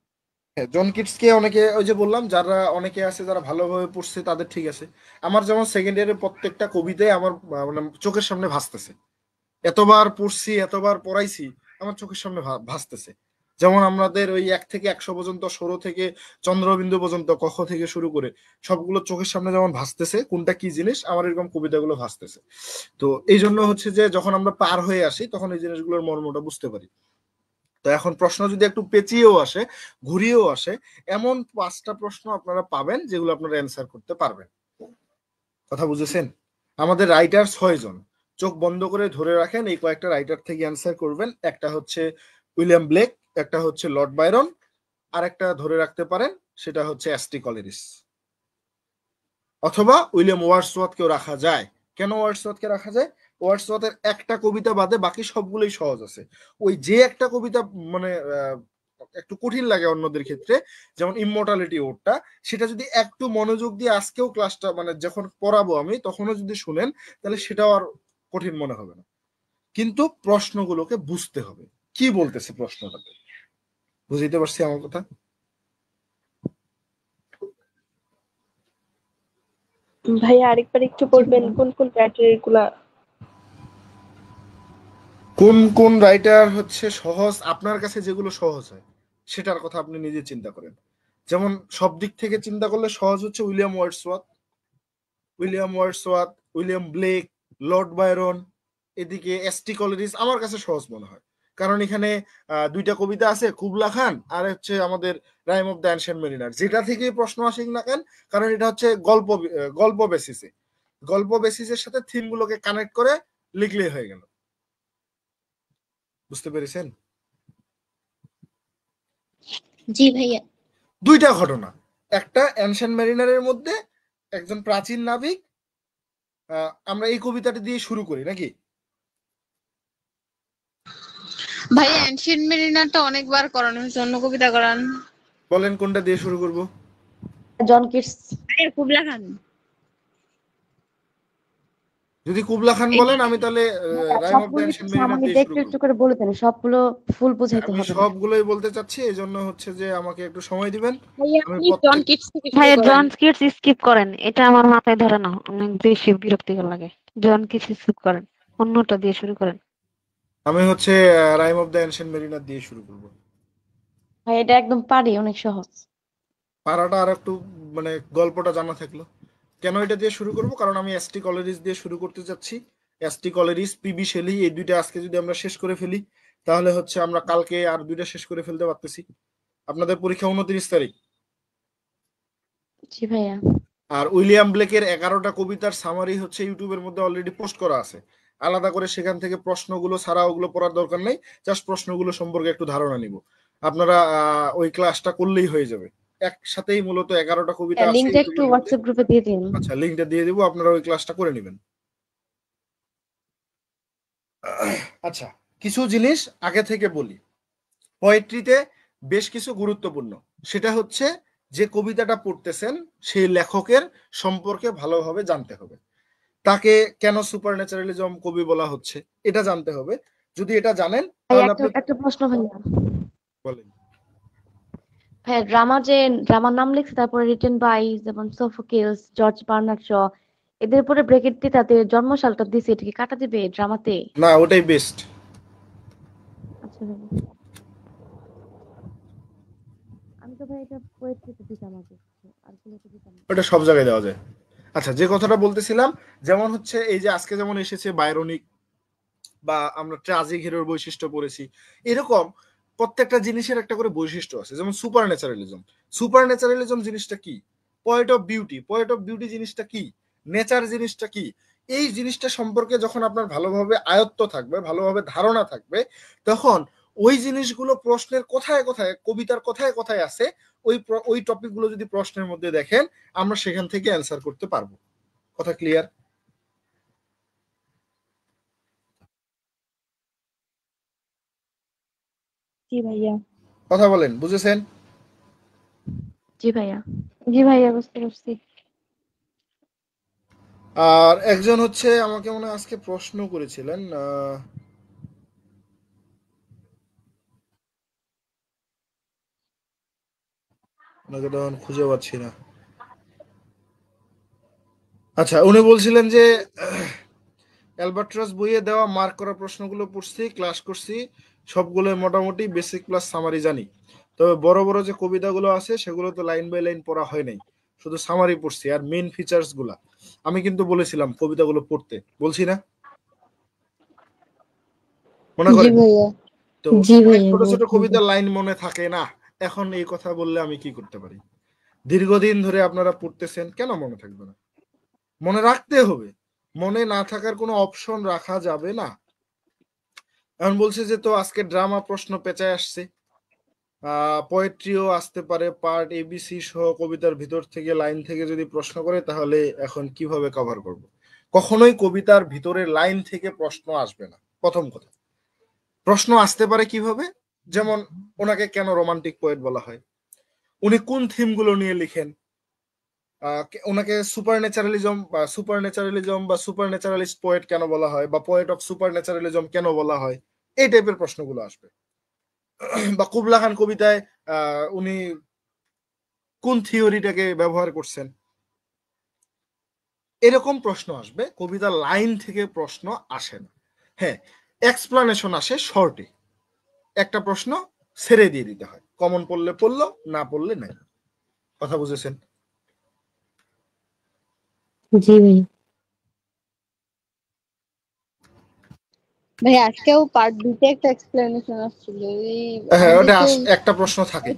হ্যাঁ, জন কিটসকে অনেকে, ওই যে বললাম, যারা অনেকে আছে যারা ভালোভাবে পড়ছে তাদের ঠিক আছে। আমার যেমন সেকেন্ড ইয়ারের প্রত্যেকটা কবিতায় আমার মানে চোখের সামনে ভাসতেছে, এতবার পড়ছি এতবার পড়াইছি, আমার চোখের সামনে ভাসতেছে। যেমন আমাদের ওই 1 থেকে 100 পর্যন্ত, সৌর থেকে চন্দ্রবিন্দু পর্যন্ত, কক্ষ থেকে শুরু করে সবগুলো চোখের সামনে যেমন ভাসতেছে কোনটা কি জিনিস, আমার এরকম কবিতাগুলো ভাসতেছে। তো এই জন্য হচ্ছে যে যখন আমরা পার হয়ে আসি তখন এই জিনিসগুলোর মর্মটা বুঝতে পারি। তো এখন প্রশ্ন যদি একটু পেঁচিয়েও আসে, ঘুরিয়েও আসে, এমন 5টা প্রশ্ন আপনারা পাবেন যেগুলো আপনারা অ্যান্সার করতে পারবেন। কথা বুঝেছেন? আমাদের রাইটার 6 জন। চোখ বন্ধ করে ধরে রাখেন, এই কয়েকটা রাইটার থেকে অ্যান্সার করবেন। একটা হচ্ছে উইলিয়াম ব্লেক, একটা হচ্ছে লর্ড বাইরন, আর একটা ধরে রাখতে পারেন সেটা হচ্ছে এসটি কলেরিস, অথবা উইলিয়াম ওয়ার্ডসওয়ার্থকেও রাখা যায়। কেন ওয়ার্ডসওয়ার্থকে রাখা যায়? ওয়ার্ডসওয়ার্থের একটা কবিতা বাদে বাকি সবগুলোই সহজ আছে। ওই যে একটা কবিতা মানে একটু কঠিন লাগে অন্যদের ক্ষেত্রে, যেমন ইমমর্টালিটি ওরটা, সেটা যদি একটু মনোযোগ দিয়ে আজকেও ক্লাসটা মানে যখন পড়াবো আমি তখনও যদি শুনেন তাহলে সেটাও আর কঠিন মনে হবে না। কিন্তু প্রশ্নগুলোকে বুঝতে হবে কি বলতেছে প্রশ্নটাতে। বুঝতে পারছি আমার কথা? ভাইয়া আরেকবার একটু বলবেন কোন কোন রাইটার গুলা? কোন কোন রাইটার হচ্ছে সহজ, আপনার কাছে যেগুলো সহজ হয় সেটার কথা আপনি নিজে চিন্তা করেন। যেমন সব দিক থেকে চিন্তা করলে সহজ হচ্ছে William Wordsworth, William Blake, Lord Byron, এদিকে এসটি কলেরিস আমার কাছে সহজ মনে হয়। কারণ এখানে 2টা কবিতা আছে, কুবলা খান আর হচ্ছে আমাদের rime of the ancient mariner, যেটা থেকে প্রশ্ন আসেন না কেন, কারণ এটা হচ্ছে গল্প বেসিসের সাথে থিম গুলোকে কানেক্ট করে লিখলেই হয়ে গেল। বুঝতে পেরেছেন? জি ভাইয়া। 2টা ঘটনা, একটা অ্যানশিয়েন্ট মেরিনারের মধ্যে একজন প্রাচীন নাবিক, আমরা এই কবিতাটা দিয়ে শুরু করি নাকি? ভাইয়া অ্যানশিয়েন্ট মেরিনারটা অনেকবার করানো হয়েছে, অন্য কবিতা করান। বলেন কোনটা দিয়ে শুরু করব? John Keats. ভাইয়া কুবলা খান। যদি কুবলা খান বলেন আমি তাহলে rime of the ancient mariner দিয়ে শুরু একটু করব। একটু করে বলে দেন, সবগুলো ফুল বুঝাইতে আমি হবে না। সবগুলোই বলতে চাচ্ছি, এজন্য হচ্ছে যে আমাকে একটু সময় দিবেন। ভাইয়া আমি আপনি জন কিটস থেকে শুরু ভাইয়া করেন। জন কিটস স্কিপ করেন, এটা আমার মাথায় ধরে না, অনেক বেশি বিরক্তিকর লাগে। জন কিটস স্কিপ করেন, অন্যটা দিয়ে শুরু করেন। আমি হচ্ছে rime of the ancient mariner দিয়ে শুরু করব। ভাই এটা একদম পারি, অনেক সহজ। পারাটা আর একটু মানে গল্পটা জানা থাকলো। কেন এটা দিয়ে শুরু করব? কারণ আমি এসটি কলেরিজ দিয়ে শুরু করতে চাচ্ছি। এসটি কলেরিজ, পিবি শেলি, এই 2টা আজকে যদি আমরা শেষ করে ফেলি তাহলে হচ্ছে আমরা কালকে আর 2টা শেষ করে ফেলতে পারতেছি। আপনাদের পরীক্ষা 29 তারিখ। জি ভাইয়া। আর উইলিয়াম ব্লেকের 11টা কবিতার সামারি হচ্ছে ইউটিউবের মধ্যে অলরেডি পোস্ট করা আছে। আলাদা করে সেখান থেকে প্রশ্নগুলো ছাড়া ওগুলো পড়ার দরকার নেই, জাস্ট প্রশ্নগুলো সম্পর্কে একটু ধারণা নিব। আপনারা ওই ক্লাসটা করলেই হয়ে যাবে। একসাথেই মূলত 11টা কবিতা আছে লিংকটা একটু ইউটিউবের মধ্যে। হোয়াটসঅ্যাপ গ্রুপে দিয়ে দিন। আচ্ছা, লিংকটা দিয়ে দিব, আপনারা ওই ক্লাসটা করে নেবেন। আচ্ছা, কিছু জিনিস আগে থেকে বলি। পোয়েট্রিতে বেশ কিছু গুরুত্বপূর্ণ, সেটা হচ্ছে যে কবিতাটা পড়তেছেন সেই লেখকের সম্পর্কে ভালোভাবে জানতে হবে। তাকে কেন সুপারন্যাচারালিজম কবি বলা হচ্ছে এটা জানতে হবে। যদি এটা জানেন তাহলে আপনি একটা প্রশ্ন ভাইয়া। বলেন। ভাইয়া ড্রামার নাম লিখছে, তারপরে রিটেন বাই, যেমন সোফোক্লেস, জর্জ বার্নার্ড শ, এদের উপরে ব্র্যাকেট দিয়ে তাদের জন্মসালটা দিছে, এটা কি কাটা দিবে ড্রামাতে? না, ওটাই বেস্ট। আচ্ছা ভাই, আমি তো ভাই এটা পোয়েট্রিতে দিতাম আগে, আর গুলোতে দিতাম না। ওটা সব জায়গায় দেওয়া যায়। আচ্ছা, যে কথাটা বলতেছিলাম, যেমন হচ্ছে এই যে আজকে যেমন এসেছে বায়রনিক বা আমরা ট্রাজিক হিরোর বৈশিষ্ট্য পড়েছি, এরকম প্রত্যেকটা জিনিসের একটা করে বৈশিষ্ট্য আছে। যেমন সুপারন্যাচারালিজম জিনিসটা কি, পয়েট অফ বিউটি জিনিসটা কি, নেচার জিনিসটা কি, এই জিনিসটা সম্পর্কে যখন আপনার ভালোভাবে আয়ত্ত থাকবে, ভালোভাবে ধারণা থাকবে, তখন ওই জিনিসগুলো প্রশ্নের কোথায় কোথায়, কবিতার কোথায় কোথায় আছে, ওই টপিকগুলো যদি প্রশ্নের মধ্যে দেখেন আমরা সেখান থেকে অ্যান্সার করতে পারবো। কথা ক্লিয়ার? জি ভাইয়া। কথা বলেন, বুঝেছেন? জি ভাইয়া। জি ভাইয়া, বুঝতে পারছি। আর একজন হচ্ছে আমাকে মনে হয় আজকে প্রশ্ন করেছিলেন, ওনাকে তখন খুঁজে পাচ্ছি না। আচ্ছা, উনি বলছিলেন যে অ্যালবাট্রাস বইয়ে দেওয়া মার্ক করা প্রশ্নগুলো পড়ছি, ক্লাস করছি, সবগুলো মোটামুটি বেসিক প্লাস সামারি জানি। তবে বড় বড় যে কবিতাগুলো আছে সেগুলো তো লাইন বাই লাইন পড়া হয় নাই, শুধু সামারি পড়ছি। আর মেইন ফিচার্স গুলা আমি কিন্তু বলেছিলাম কবিতাগুলো পড়তে, বলছি না? মনে জি করেন ভাইয়া। তো জি অনেক ভাইয়া ছোট ছোট বলছেন। কবিতার লাইন মনে থাকে না। এখন এই কথা বললে আমি কি করতে পারি? দীর্ঘদিন ধরে আপনারা পড়তেছেন, কেন মনে থাকবে না? মনে রাখতে হবে, মনে না থাকার কোনো অপশন রাখা যাবে না। এখন বলছে যে তো আজকে ড্রামা প্রশ্ন পেঁচায় আসছে, পোয়েট্রিও আসতে পারে, পার্ট এবিসি সহ কবিতার ভিতর থেকে লাইন থেকে যদি প্রশ্ন করে তাহলে এখন কিভাবে কভার করব? কখনোই কবিতার ভিতরে লাইন থেকে প্রশ্ন আসবে না। প্রথম কথা, প্রশ্ন আসতে পারে কিভাবে? যেমন ওনাকে কেন রোমান্টিক পোয়েট বলা হয়, উনি কোন থিমগুলো নিয়ে লিখেন, ওনাকে সুপার ন্যাচারালিজম বা সুপার ন্যাচারালিস্ট পোয়েট কেন বলা হয়, বা পোয়েট অফ সুপার ন্যাচারালিজম কেন বলা হয়, এই টাইপের প্রশ্নগুলো আসবে। বা কুবলা খান কবিতায় উনি কোন থিওরিটাকে ব্যবহার করছেন, এরকম প্রশ্ন আসবে। কবিতার লাইন থেকে প্রশ্ন আসে না। হ্যাঁ, এক্সপ্লানেশন আসে শর্টে, একটা প্রশ্ন ছেড়ে দিয়ে দিতে হয়, কমন পড়লে পড়লো, না পড়লে নাই। কথা বুঝেছেন? জি ভাইয়া। ভাই আজকেও পার্ট 2 তে একটা এক্সপ্লেনেশন আসছিল। এই হ্যাঁ, আমাদের ওটা তো একটা প্রশ্ন থাকে।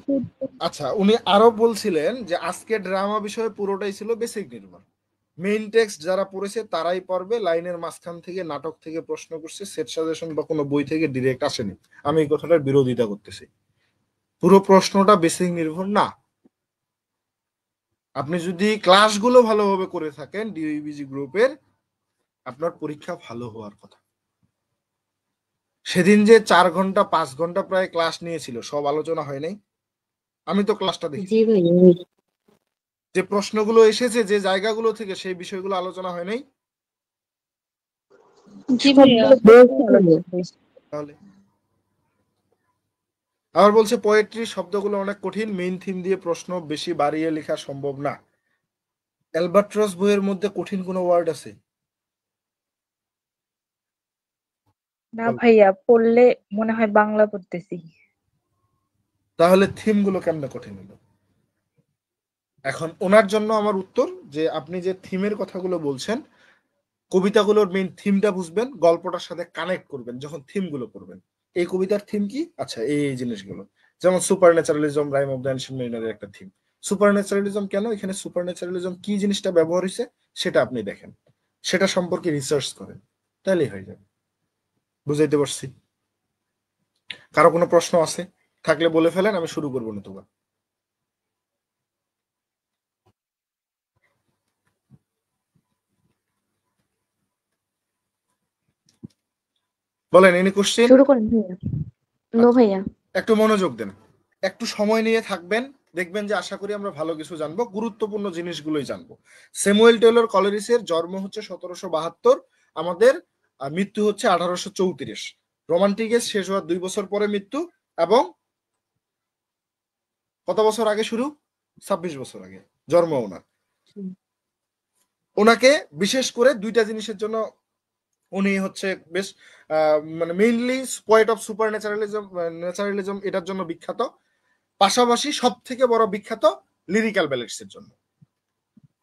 আচ্ছা, উনি আরো বলছিলেন যে আজকে ড্রামা বিষয়ে পুরোটাই ছিল বেসিক নির্ভর, মেইন টেক্সট যারা পড়েছে তারাই পারবে, লাইনের মাঝখান থেকে নাটক থেকে প্রশ্ন করছে, সেট সাজেশন বা কোনো বই থেকে ডিরেক্ট আসেনি। আমি এই কথাটার বিরোধিতা করতেছি। পুরো প্রশ্নটা বেসিক নির্ভর না। আপনি যদি ক্লাসগুলো ভালোভাবে করে থাকেন ডিইবিজি গ্রুপের, আপনার পরীক্ষা ভালো হওয়ার কথা। সেদিন যে 4 ঘন্টা 5 ঘন্টা প্রায় ক্লাস নিয়েছিল, সব আলোচনা হয় নাই? আমি তো ক্লাসটা দেখি, জি ভাইয়া। যে প্রশ্নগুলো এসেছে যে জায়গাগুলো থেকে, সেই বিষয়গুলো আলোচনা হয় নাই? জি ভাইয়া। তাহলে আবার বলছে পোয়েট্রি শব্দগুলো অনেক কঠিন, মেইন থিম দিয়ে প্রশ্ন বেশি বাড়িয়ে লেখা সম্ভব না। অ্যালবাট্রস বইয়ের মধ্যে কঠিন কোনো ওয়ার্ড আছে? না ভাইয়া, পড়লে মনে হয় বাংলা পড়তেছি। তাহলে থিমগুলো কেমনে কঠিন হলো? এখন ওনার জন্য আমার উত্তর যে আপনি যে থিমের কথাগুলো বলছেন, কবিতাগুলোর মেইন থিমটা বুঝবেন, গল্পটার সাথে কানেক্ট করবেন যখন থিমগুলো পড়বেন। এই কবিতার থিম কি? আচ্ছা, এই জিনিসগুলো, যেমন supernaturalism Rime of the Ancient মেরিনারের একটা থিম। সুপার ন্যাচারালিজম কেন, এখানে সুপার ন্যাচারালিজম কি জিনিসটা ব্যবহার হয়েছে সেটা আপনি দেখেন, সেটা সম্পর্কে রিসার্চ করেন, তাহলেই হয়ে যাবে। বুঝাইতে পারছি? কারো কোনো প্রশ্ন আছে থাকলে বলে ফেলেন, আমি শুরু করবো নতুবা। বলেন, এনি কোশ্চেন? শুরু করেন ভাইয়া। নো ভাইয়া। একটু মনোযোগ দেন, একটু সময় নিয়ে থাকবেন, দেখবেন যে আশা করি আমরা ভালো কিছু জানবো, গুরুত্বপূর্ণ জিনিসগুলোই জানবো। স্যামুয়েল টেলর কলেরিসের জন্ম হচ্ছে 1772, আমাদের মৃত্যু হচ্ছে 1834। রোমান্টিকের শেষ হওয়ার 2 বছর পরে মৃত্যু, এবং কত বছর আগে শুরু? 26 বছর আগে জন্ম ওনার। ওনাকে বিশেষ করে দুইটা জিনিসের জন্য উনি হচ্ছে বেশ মানে mainly poet of super naturalism এটার জন্য বিখ্যাত, পাশাপাশি সব থেকে বড় বিখ্যাত লিরিক্যাল ব্যালেডস এর জন্য।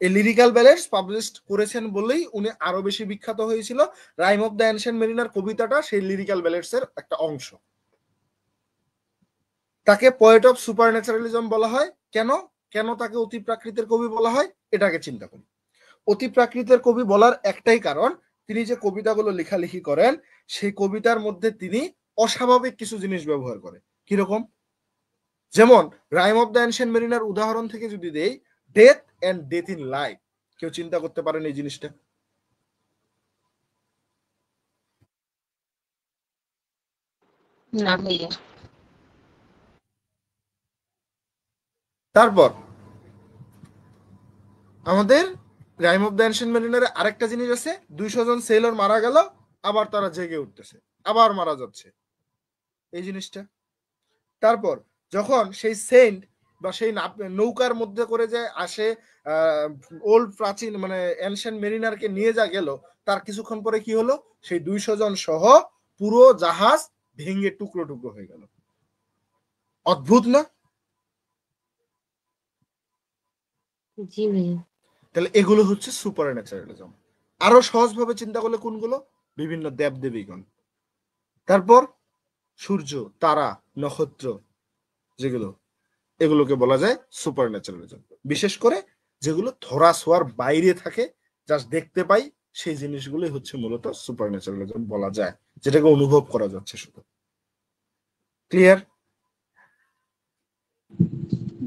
এই লিরিক্যাল ব্যালেডস পাবলিশড করেছেন বলেই উনি আরো বেশি বিখ্যাত হয়েছিল। Rime of the ancient mariner কবিতাটা সেই লিরিক্যাল ব্যালেডস এর একটা অংশ। তাকে পোয়েট অফ সুপার ন্যাচারালিজম বলা হয় কেন? কেন তাকে অতি প্রাকৃতের কবি বলা হয়? এটাকে চিন্তা করি। অতি প্রাকৃতের কবি বলার একটাই কারণ, তিনি যে কবিতাগুলো লেখালেখি করেন সেই কবিতার মধ্যে তিনি অস্বাভাবিক কিছু জিনিস ব্যবহার করেন। কিরকম? যেমন rime of the ancient mariner উদাহরণ থেকে যদি দেই, death and death in life, কেউ চিন্তা করতে পারেন এই জিনিসটা? না ভাইয়া। তারপর আমাদের রাইম অফ দ্য অ্যানশিয়েন্ট মেরিনারে আরেকটা জিনিস আছে, 200 জন সেলর মারা গেল, আবার তারা জেগে উঠতেছে, আবার মারা যাচ্ছে, এই জিনিসটা। তারপর যখন সেই সেন্ট বা সেই নৌকার মধ্যে করে যে আসে ওল্ড প্রাচীন মানে এনশিয়েন্ট মেরিনারকে নিয়ে যা গেল, তার কিছুক্ষণ পরে কি হলো? সেই 200 জন সহ পুরো জাহাজ ভেঙে টুকরো টুকরো হয়ে গেল। অদ্ভুত না? জি ভাইয়া। তাহলে এগুলো হচ্ছে সুপার ন্যাচারালিজম। আরো সহজভাবে চিন্তা করলে কোনগুলো? বিভিন্ন দেবদেবীগণ, তারপর সূর্য, তারা, নক্ষত্র, যেগুলো এগুলোকে বলা যায় সুপার ন্যাচারালিজম। বিশেষ করে যেগুলো ধরা ছোঁয়ার বাইরে থাকে, জাস্ট দেখতে পাই, সেই জিনিসগুলোই হচ্ছে মূলত সুপার ন্যাচারালিজম বলা যায়, যেটাকে অনুভব করা যাচ্ছে শুধু। ক্লিয়ার?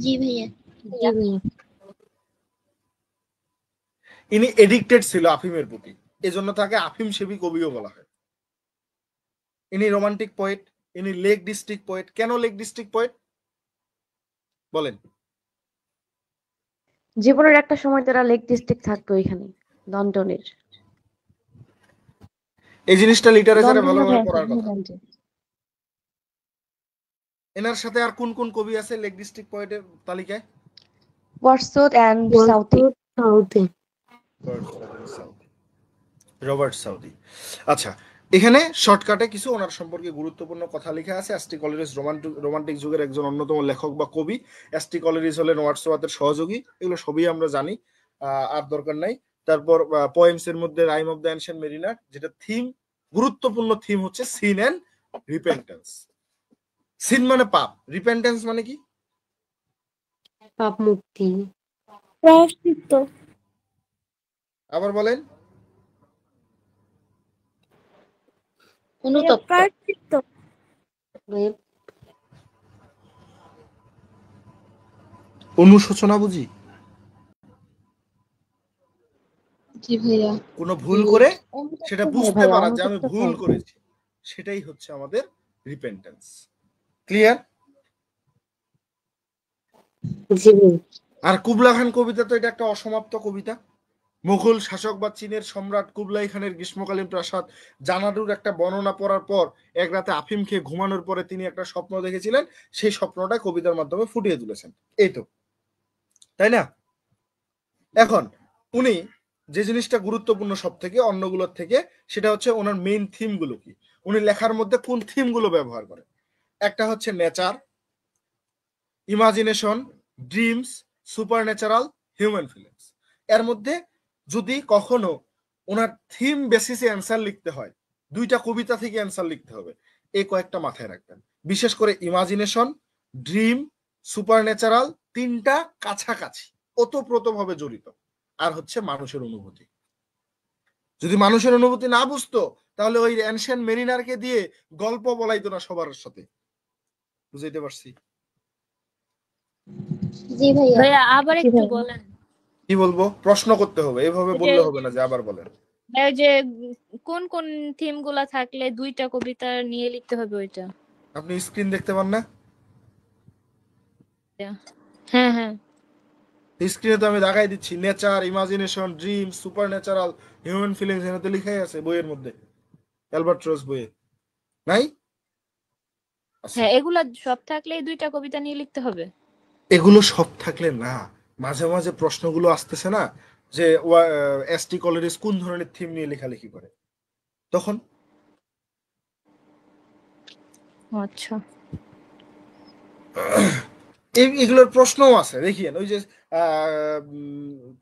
জি ভাইয়া। জি ভাইয়া। ইনি এডিক্টেড ছিল আফিমের প্রতি, এজন্য তাকে আফিম সেবী কবিও বলা হয়। ইনি রোমান্টিক পোয়েট, ইনি লেক ডিস্ট্রিক্ট পোয়েট। কেন লেক ডিস্ট্রিক্ট পোয়েট বলেন? জীবনের একটা সময় তারা লেক ডিস্ট্রিক্ট থাকতো এখানে, লন্ডনের। এই জিনিসটা লিটারেচারে লন্ডন না ভালোভাবে ভাইয়া, পড়ার কথা। ইংল্যান্ডে। এনার সাথে আর কোন কোন কবি আছে লেক ডিস্ট্রিক্ট পোয়েটের তালিকায়? Wordsworth and Southey. Southey. Robert Southey. আচ্ছা, এখানে শর্টকাটে কিছু ওনার সম্পর্কে গুরুত্বপূর্ণ কথা লেখা আছে। এস টি কলেরিজ রোমান্টিক যুগের একজন অন্যতম লেখক বা কবি। এস টি কলেরিজ হলেন ওয়ার্ডসওয়ার্থের সহযোগী। এগুলো সবই আমরা জানি, আর দরকার নাই। তারপর পোয়েমস এর মধ্যে rime of the ancient mariner, যেটা থিম, গুরুত্বপূর্ণ থিম হচ্ছে সিন এন্ড রিপেন্টেন্স। সিন মানে পাপ, রিপেন্টেন্স মানে কি? পাপ মুক্তি। প্রায়শ্চিত্ত। আবার বলেন। অনুতপ্ত। প্রায়শ্চিত্ত। ভাইয়া অনুশোচনা বুঝি? জি ভাইয়া। কোনো ভুল করে সেটা অনুতপ্ত বুঝতে ভাইয়া, পারা যে আমি অনুতপ্ত ভুল হয়। করেছি, সেটাই হচ্ছে আমাদের রিপেন্টেন্স। ক্লিয়ার? জি ভাইয়া। আর কুবলা খান কবিতা তো এটা একটা অসমাপ্ত কবিতা। মুঘল শাসক বা চীনের সম্রাট কুবলাই খানের গ্রীষ্মকালীন প্রাসাদ জানাডুর একটা বর্ণনা পড়ার পর এক রাতে আফিম খেয়ে ঘুমানোর পরে তিনি একটা স্বপ্ন দেখেছিলেন, সেই স্বপ্নটা কবিতার মাধ্যমে ফুটিয়ে তুলেছেন। এই তো, তাই না? এখন উনি যে জিনিসটা গুরুত্বপূর্ণ সব থেকে অন্যগুলোর থেকে, সেটা হচ্ছে ওনার মেইন থিম গুলো কি, উনি লেখার মধ্যে কোন থিম গুলো ব্যবহার করেন। একটা হচ্ছে nature, imagination, dreams, super natural, human feelings. এর মধ্যে যদি কখনো ওনার থিম বেসিসে অ্যান্সার লিখতে হয়, দুইটা কবিতা থেকে অ্যান্সার লিখতে হবে, এই কয়েকটা মাথায় রাখবেন। বিশেষ করে ইমাজিনেশন, ড্রিম, সুপার ন্যাচারাল, তিনটা কাছাকাছি ওতপ্রোতভাবে জড়িত। আর হচ্ছে মানুষের অনুভূতি। যদি মানুষের অনুভূতি না বুঝতো, তাহলে ওই এনশিয়েন্ট মেরিনারকে দিয়ে গল্প বলাইতো না সবার সাথে। বুঝাইতে পারছি? জি ভাইয়া। ভাইয়া আবার একটু বলেন। কি বলবো? প্রশ্ন করতে হবে, এভাবে বললে হবে না যে আবার বলেন। এই যে কোন কোন থিম গুলা থাকলে দুইটা কবিতা নিয়ে লিখতে হবে ওইটা? আপনি স্ক্রিন দেখতে পান না? হ্যাঁ হ্যাঁ, স্ক্রিনে তো আমি দেখাই দিচ্ছি, nature, imagination, dream, super natural, human feelings, এখানে তো লেখাই আছে বইয়ের মধ্যে, অ্যালবার্ট্রস বইয়ে নাই? হ্যাঁ এগুলা সব থাকলে এই দুইটা কবিতা নিয়ে লিখতে হবে। এগুলো সব থাকলে না, মাঝে মাঝে প্রশ্নগুলো আসতেছে না যে এস টি কলেরিজ কোন ধরনের থিম নিয়ে লেখালেখি করে, তখন আচ্ছা এগুলোর প্রশ্নও আছে। দেখিয়েন ওই যে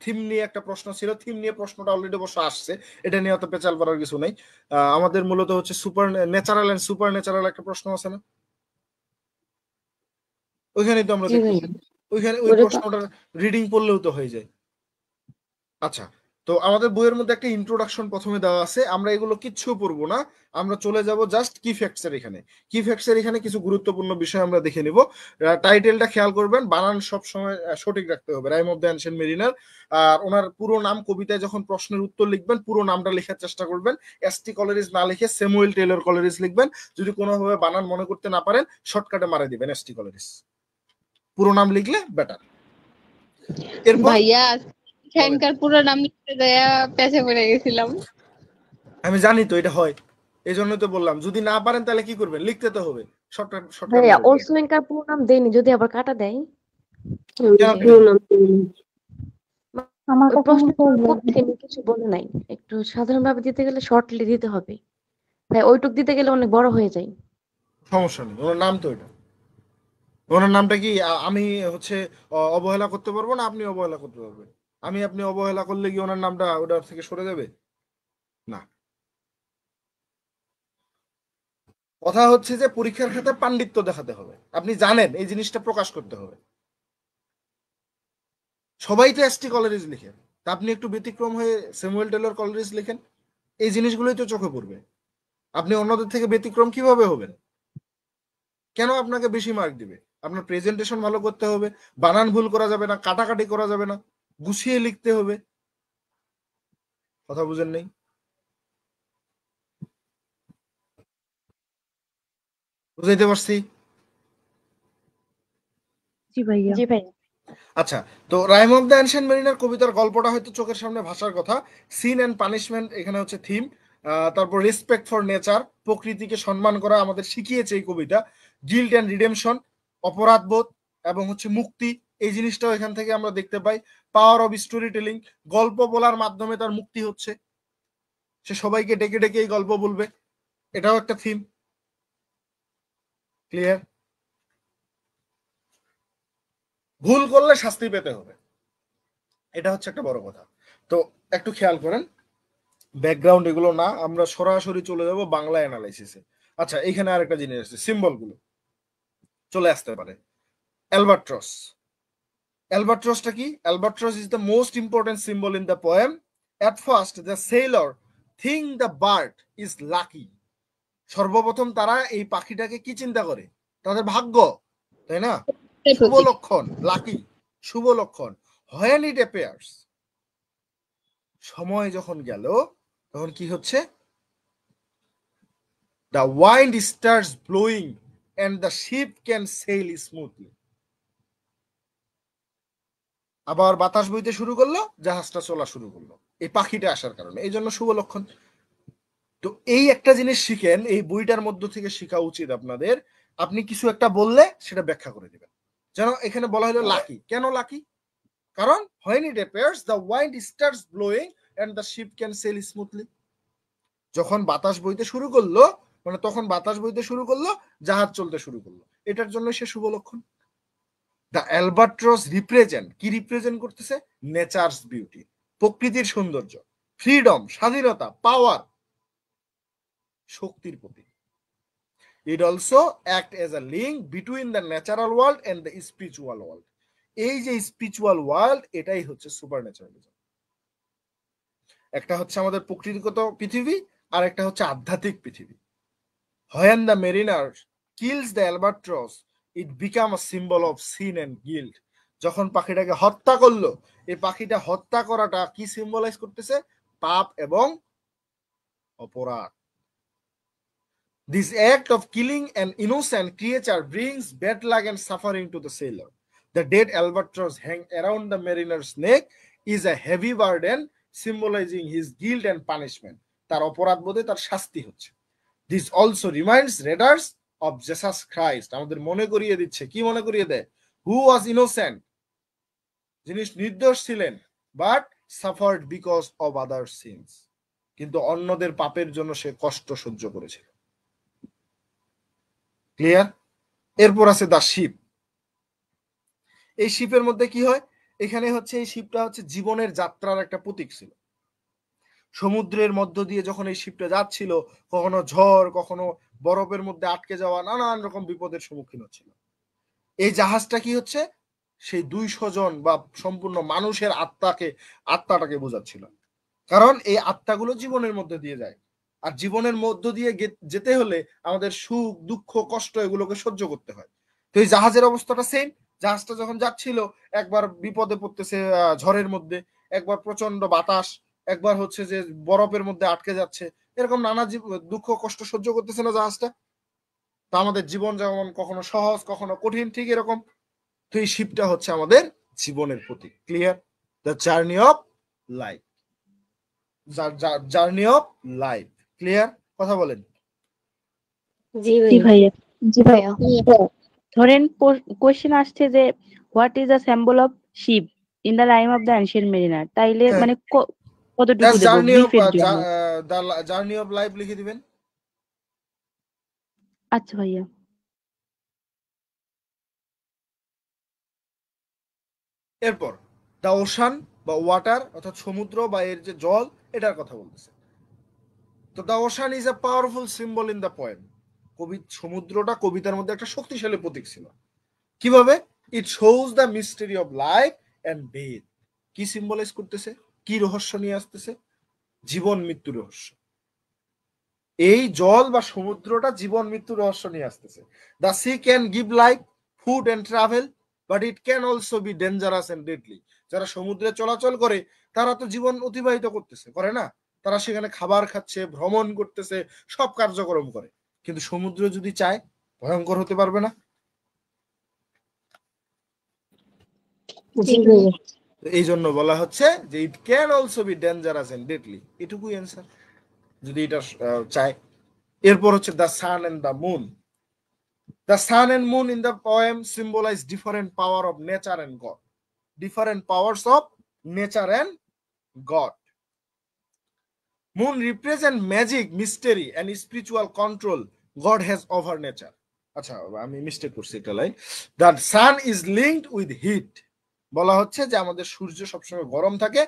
থিম নিয়ে একটা প্রশ্ন ছিল, থিম নিয়ে প্রশ্নটা অলরেডি অবশ্য আসছে, এটা নিয়ে অত পেঁচাল করার কিছু নেই। আমাদের মূলত হচ্ছে supernatural and supernatural একটা প্রশ্ন আছে না, ওইখানেই তো আমরা দেখতে, ওইখানে ওই প্রশ্নটার রিডিং পড়লেও তো হয়ে যায়। আচ্ছা, তো আমাদের বইয়ের মধ্যে একটা ইন্ট্রোডাকশন প্রথমে দেওয়া আছে, আমরা এগুলো কিচ্ছু পড়বো না, আমরা চলে যাব জাস্ট কি ফ্যাক্টস এর এখানে। কি ফ্যাক্টস এর এখানে কিছু গুরুত্বপূর্ণ বিষয় আমরা দেখে নিব। টাইটেলটা খেয়াল করবেন, বানান সব সময় সঠিক রাখতে হবে, Rime of the ancient Mariner. আর ওনার পুরো নাম, কবিতায় যখন প্রশ্নের উত্তর লিখবেন পুরো নামটা লেখার চেষ্টা করবেন, এস টি কলেরিজ না লিখে স্যামুয়েল টেইলর কলেরিজ লিখবেন। যদি কোনোভাবে বানান মনে করতে না পারেন, শর্টকাটে মারা দিবেন এস টি কলেরিজ, পুরো নাম লিখলে বেটার। এরপর ভাইয়া এখানকার পুরো নাম লিখতে দেয়া পেছে পড়ে গেছিলাম। আমি জানি তো এটা হয়, এই জন্য তো বললাম যদি না পারেন তাহলে কি করবেন, লিখতে তো হবে শর্টকাট। ভাইয়া ওরসুলিনকার পুরো নাম দেয়নি, যদি আবার কাটা দেয়। আমার ওই কাছে প্রশ্ন কিছু বলে নাই, একটু সাধারণভাবে দিতে গেলে শর্টলি দিতে হবে ভাই, ওইটুক দিতে গেলে অনেক বড় হয়ে যায়। সমস্যা নেই, ওনার নাম তো এটা। ওনার নামটা কি আমি হচ্ছে অবহেলা করতে পারবো না আপনি অবহেলা করতে পারবেন? আমি আপনি অবহেলা করলে কি ওনার নামটা ওটার থেকে সরে যাবে? না। কথা হচ্ছে যে পরীক্ষার খাতে পাণ্ডিত্য দেখাতে হবে, আপনি জানেন এই জিনিসটা প্রকাশ করতে হবে। সবাই তো এসটি কলেরিজ লিখেন, তা আপনি একটু ব্যতিক্রম হয়ে স্যামুয়েল টেলর কলেরিজ লিখেন, এই জিনিসগুলোই তো চোখে পড়বে। আপনি অন্যদের থেকে ব্যতিক্রম কিভাবে হবেন? কেন আপনাকে বেশি মার্ক দিবে? আপনার প্রেজেন্টেশন ভালো করতে হবে, বানান ভুল করা যাবে না, কাটাকাটি করা যাবে না, গুছিয়ে লিখতে হবে। কথা বুঝেন নেই? বুঝাইতে পারছি? জি ভাইয়া। জি ভাইয়া। আচ্ছা, তো rime of the ancient mariner কবিতার গল্পটা হয়তো চোখের সামনে ভাসার কথা। সিন অ্যান্ড পানিশমেন্ট এখানে হচ্ছে থিম। তারপর রেসপেক্ট ফর নেচার, প্রকৃতিকে সম্মান করা আমাদের শিখিয়েছে এই কবিতা। গিল্ট অ্যান্ড রিডেমশন, অপরাধবোধ এবং হচ্ছে মুক্তি, এই জিনিসটাও এখান থেকে আমরা দেখতে পাই। পাওয়ার অফ স্টোরি টেলিং, গল্প বলার মাধ্যমে তার মুক্তি হচ্ছে, সে সবাইকে ডেকে ডেকে এই গল্প বলবে, এটাও একটা থিম। ক্লিয়ার? ভুল করলে শাস্তি পেতে হবে, এটা হচ্ছে একটা বড় কথা। তো একটু খেয়াল করেন, ব্যাকগ্রাউন্ড এগুলো না, আমরা সরাসরি চলে যাব বাংলা অ্যানালাইসিসে। আচ্ছা, এখানে আরেকটা জিনিস আছে, সিম্বল গুলো চলে আসতে পারে। অ্যালবাট্রস, অ্যালবাট্রসটা কি? Albatross is the most important symbol in the poem. At first the sailor think the bird is lucky. সর্বপ্রথম তারা এই পাখিটাকে কি চিন্তা করে? তাদের ভাগ্য, তাই না? শুভ লক্ষণ, লাকি, শুভ লক্ষণ। হোয়েন ইট অ্যাপিয়ার্স, সময় যখন গেল তখন কি হচ্ছে? The wind starts blowing and the ship can sail smoothly. আবার বাতাস বইতে শুরু করলো, জাহাজটা চলা শুরু করলো, এই পাখিটা আসার কারণে, এই জন্য শুভ লক্ষণ। তো এই একটা জিনিস শিখেন, এই বইটার মধ্য থেকে শেখা উচিত আপনাদের। আপনি কিছু একটা বললে সেটা ব্যাখ্যা করে দিবেন। যেন এখানে বলা হলো লাকি, কেন লাকি? কারণ when it appears the wind starts blowing and the ship can sail smoothly. যখন বাতাস বইতে শুরু করলো, মানে তখন বাতাস বইতে শুরু করলো, জাহাজ চলতে শুরু করলো, এটার জন্য সে শুভ লক্ষণ। দ্য অ্যালবাট্রস রিপ্রেজেন্ট, কি রিপ্রেজেন্ট করতেছে? নেচারস বিউটি, প্রকৃতির সৌন্দর্য, ফ্রিডম, স্বাধীনতা, পাওয়ার, শক্তির প্রতীক। It also act as a link between the natural world and the spiritual world. এই যে স্পিরিচুয়াল ওয়ার্ল্ড, এটাই হচ্ছে সুপার ন্যাচারালিজম। একটা হচ্ছে আমাদের প্রকৃতিগত পৃথিবী, আর একটা হচ্ছে আধ্যাত্মিক পৃথিবী। When the mariner kills the albatross, it becomes a symbol of sin and guilt. যখন পাখিটাকে হত্যা করলো, এই পাখিটা হত্যা করাটা কি সিম্বলাইজ করতেছে? পাপ এবং অপরাধ। This act of killing an innocent creature brings bad luck and suffering to the sailor. The dead albatross hang around the mariner's neck is a heavy burden, symbolizing his guilt and punishment. তার অপরাধ বোধে তার শাস্তি হচ্ছে। This also reminds readers of Jesus Christ. আমাদের মনে করিয়ে দিচ্ছে, কি মনে করিয়ে দেয়? Who was innocent, যিনি নির্দোষ ছিলেন, but suffered because of other sins. কিন্তু অন্যদের পাপের জন্য সে কষ্ট সহ্য করেছিল। ক্লিয়ার? এরপর আছে দা শিপ। এই শিপের মধ্যে কি হয়? এখানে হচ্ছে এই শিপটা হচ্ছে জীবনের যাত্রার একটা প্রতীক ছিল। সমুদ্রের মধ্য দিয়ে যখন এই শিপটা যাচ্ছিল, কখনো ঝড়, কখনো বরফের মধ্যে আটকে যাওয়া, নানান রকম বিপদের সম্মুখীন হচ্ছিল। এই জাহাজটা কি হচ্ছে? সেই 200 জন বা সম্পূর্ণ মানুষের আত্মাটাকে বোঝাচ্ছিল। কারণ এই আত্মাগুলো জীবনের মধ্যে দিয়ে যায়, আর জীবনের মধ্য দিয়ে যেতে হলে আমাদের সুখ, দুঃখ, কষ্ট এগুলোকে সহ্য করতে হয়। তো এই জাহাজের অবস্থাটা সেম। জাহাজটা যখন যাচ্ছিল, একবার বিপদে পড়তেছে ঝড়ের মধ্যে, একবার প্রচন্ড বাতাস, একবার হচ্ছে যে বরফের মধ্যে আটকে যাচ্ছে, এরকম নানা দুঃখ কষ্ট সহ্য করতেছে না জাহাজটা? তা আমাদের জীবন যেমন কখনো সহজ, কখনো কঠিন, ঠিক এরকম। তো এই শিপটা হচ্ছে আমাদের জীবনের প্রতীক। Clear? The journey of life, journey of life. Clear? কথা বলেন। জি জি ভাইয়া। ভাইয়া। জি ভাইয়া। ধরেন কোশ্চেন আসছে যে what is the symbol of ship in the rime of the ancient mariner, তাইলে মানে কতটুকু দেব ব্রিফের জন্য? জার্নি অফ লাইফ লিখে দিবেন। আচ্ছা ভাইয়া। এরপর দ্য ওশান বা ওয়াটার অর্থাৎ সমুদ্র বা এর যে জল এটার কথা বলতেছে। তো the ocean is a powerful symbol in the poem. সমুদ্রটা কবিতার মধ্যে একটা শক্তিশালী প্রতীক ছিল। কিভাবে? It shows the mystery of life and death. কি সিম্বলাইজ করতেছে, কি রহস্য নিয়ে আসতেছে? জীবন মৃত্যু রহস্য। এই জল বা সমুদ্রটা জীবন মৃত্যু রহস্য নিয়ে আসতেছে। The sea can give life, food and travel, but it can also be dangerous and deadly. যারা সমুদ্রে চলাচল করে তারা তো জীবন অতিবাহিত করতেছে, করে না? তারা সেখানে খাবার খাচ্ছে, ভ্রমণ করতেছে, সব কার্যক্রম করে। কিন্তু সমুদ্র যদি চায় ভয়ঙ্কর হতে পারবে না? এই জন্য বলা হচ্ছে যে it can also be dangerous and deadly. এটুকুই অ্যান্সার যদি এটা চায়। এরপর হচ্ছে the sun and the moon. The sun and moon in the poem symbolize different power of nature and God. Different powers of nature and God. Moon represent magic, mystery and spiritual control God has over nature. আচ্ছা, আমি mistake করছি একটা line. That sun is linked with heat. বলা হচ্ছে যে আমাদের সূর্য সবসময় গরম থাকে,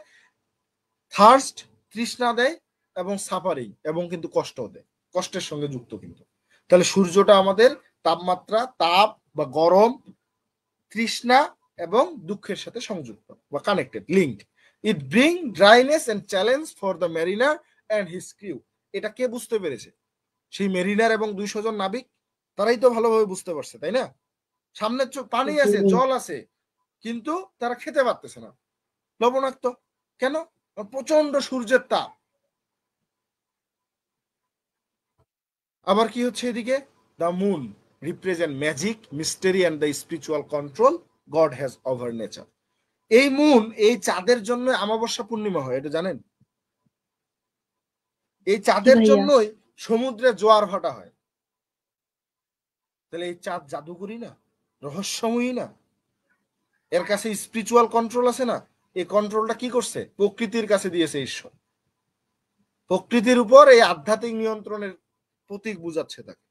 থার্স্ট তৃষ্ণা দেয়, এবং সাফারিং এবং কিন্তু কষ্ট দেয়, কষ্টের সঙ্গে যুক্ত কিন্তু। তাহলে সূর্যটা আমাদের তাপমাত্রা, তাপ বা গরম, তৃষ্ণা এবং দুঃখের সাথে সংযুক্ত বা connected, linked. It bring dryness and challenge for the mariner and his crew. এটা কে বুঝতে পেরেছে? সেই মেরিনার এবং 200 জন নাবিক, তারাই তো ভালোভাবে বুঝতে পারছে, তাই না? সামনে পানি আছে, জল আছে, কিন্তু তারা খেতে পারতেছে না, লবণাক্ত। কেন? প্রচন্ড সূর্যের তাপ। আবার কি হচ্ছে এদিকে? The moon represent magic, mystery and the spiritual control God has over nature. এই মুন, এই চাঁদের জন্য অমাবস্যা পূর্ণিমা হয়, এটা জানেন? এই চাঁদের জন্যই সমুদ্রে জোয়ার ভাটা হয়। তাহলে এই চাঁদ জাদুকরি না, রহস্যময়ী না? এর কাছে স্পিরিচুয়াল কন্ট্রোল আছে না? এই কন্ট্রোলটা কি করছে? প্রকৃতির কাছে দিয়েছে ঈশ্বর। প্রকৃতির উপর এই আধ্যাত্মিক নিয়ন্ত্রণের প্রতীক বুঝাচ্ছে তাকে।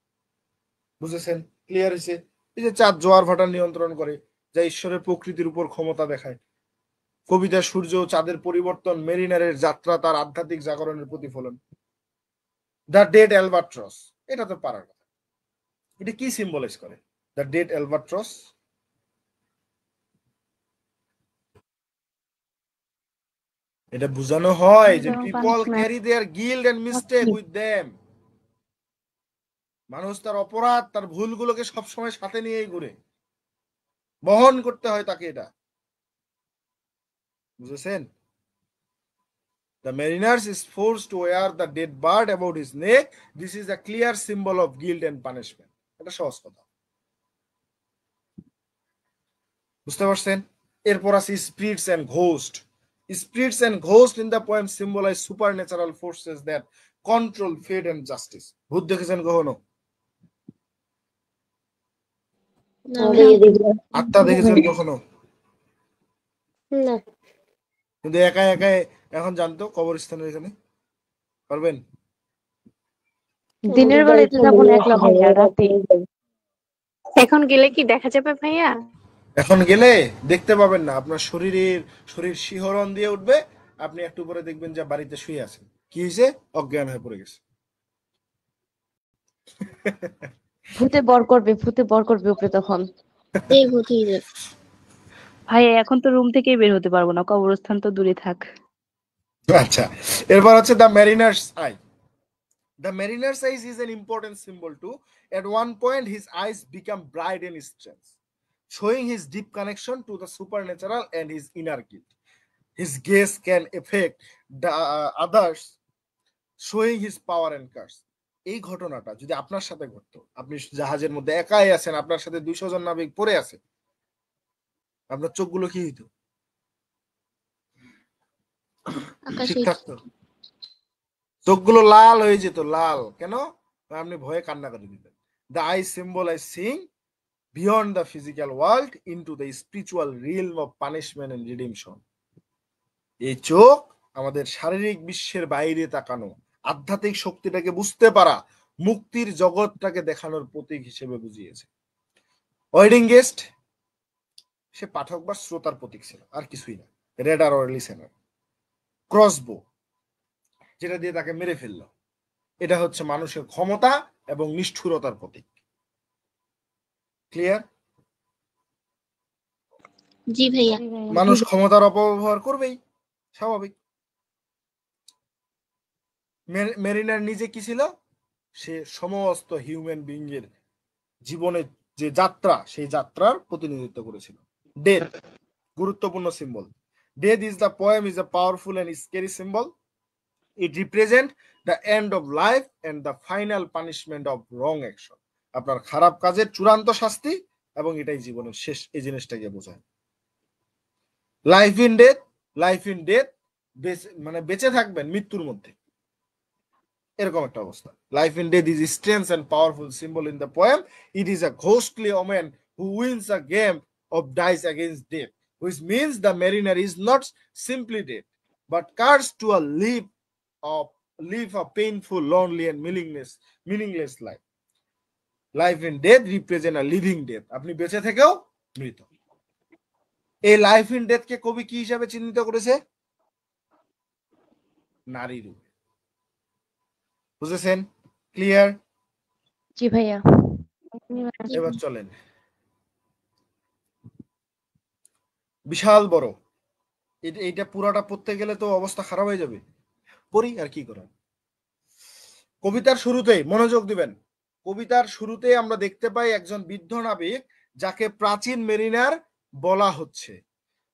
বুঝেছেন? ক্লিয়ার হয়েছে? এই যে চাঁদ জোয়ার ভাটা নিয়ন্ত্রণ করে, যা ঈশ্বরের প্রকৃতির উপর ক্ষমতা দেখায়। কবিতা সূর্য চাঁদের পরিবর্তন, মেরিনারের যাত্রা তার আধ্যাত্মিক জাগরণের প্রতিফলন। দ্য ডেড অ্যালবাট্রস, এটা তো পারার কথা। এটা কি সিম্বলাইজ করে? দ্য ডেড অ্যালবাট্রস, এটা বোঝানো হয় যে people carry their guilt and mistake with them. মানুষ তার অপরাধ, তার ভুলগুলোকে সবসময় সাথে নিয়েই ঘুরে, বহন করতে হয় তাকে। এটা বুঝেছেন? The mariner is forced to wear the dead bird about his neck. This is a clear symbol of guilt and punishment. এটা সহজ কথা, বুঝতে পারছেন? এরপর আছে spirits and ghosts. Spirits and ghosts in the poem symbolize supernatural forces that control fate and justice. ভূত দেখেছেন কখনো? আত্মা দেখেছেন কখনো? না। কিন্তু একা একা এখন জানতো কবরস্থানের এখানে পারবেন? দিনের বেলা এটা যেমন একলা ভাইয়া, রাতে এখন গেলে কি দেখা যাবে ভাইয়া? এখন গেলে দেখতে পাবেন না, আপনার শরীর শিহরণ দিয়ে উঠবে। আপনি একটু পরে দেখবেন যে বাড়িতে শুয়ে আছেন। কি হয়েছে? অজ্ঞান হয়ে পড়ে গেছে। ভূতে বর করবে উপরে তখন। এই ভূতই রে। ভাই এখন তো রুম থেকেই বের হতে পারবো না, কবরস্থান তো দূরে থাক। আচ্ছা, এরপর হচ্ছে the Mariners I. The mariner's eyes is an important symbol too. At one point, his eyes become bright and strange, showing his deep connection to the supernatural and his inner guilt. His gaze can affect the others, showing his power and curse. এই ঘটনাটা যদি আপনার সাথে ঘটতো, আপনি জাহাজের মধ্যে একাই আছেন, আপনার সাথে 200 জন নাবিক পড়ে আছে, আপনার চোখগুলো কি হইতো? ঠিক থাকতো? চোখগুলো লাল হয়ে যেত। লাল কেন? আপনি ভয়ে কান্না করে দিতেন। The eye symbolize seeing beyond the physical world into the spiritual realm of punishment and redemption. এই চোখ আমাদের শারীরিক বিশ্বের বাইরে তাকানো, আধ্যাত্মিক শক্তিটাকে বুঝতে পারা, মুক্তির জগৎটাকে দেখানোর প্রতীক হিসেবে বুঝিয়েছে। ওয়েডিং গেস্ট, সে পাঠক বা শ্রোতার প্রতীক ছিল, আর কিছুই না। Radar or listener. ক্রসবো, যেটা দিয়ে তাকে মেরে ফেললো, এটা হচ্ছে মানুষের ক্ষমতা এবং নিষ্ঠুরতার প্রতীক। ক্লিয়ার? জি ভাইয়া। মানুষ ক্ষমতার অপব্যবহার করবেই, স্বাভাবিক। মেরিনার নিজে কি ছিল? সে সমস্ত হিউম্যান বিং এর জীবনের যে যাত্রা, সেই যাত্রার প্রতিনিধিত্ব করেছিল। ডেথ, গুরুত্বপূর্ণ symbol. Death is the poem is a powerful and scary symbol. It represents the end of life and the final punishment of wrong action. আপনার খারাপ কাজের চূড়ান্ত শাস্তি, এবং এটাই জীবনের শেষ, এই জিনিসটাকে বোঝায়। Life in death, life in death, মানে বেঁচে থাকবেন মৃত্যুর মধ্যে, এরকম একটা অবস্থা। Life in death is strength and powerful symbol in the poem. It is a ghostly omen who wins a game of dice against death, which means the mariner is not simply dead, but cursed to live a painful, lonely and meaningless life. Life in death represent a living death. আপনি বেঁচে থেকেও মৃত। এই life in death কে কবি কি হিসাবে চিহ্নিত করেছে? নারী রূপে। বুঝেছেন? ক্লিয়ার? জি ভাইয়া। এবার চলেন, বিশাল বড়, এইটা পুরাটা পড়তে গেলে তো অবস্থা খারাপ হয়ে যাবে। পড়ি, আর কি করার। কবিতার শুরুতেই মনোযোগ দিবেন। কবিতার শুরুতে আমরা দেখতে পাই একজন বৃদ্ধ নাবিক, যাকে প্রাচীন মেরিনার বলা হচ্ছে,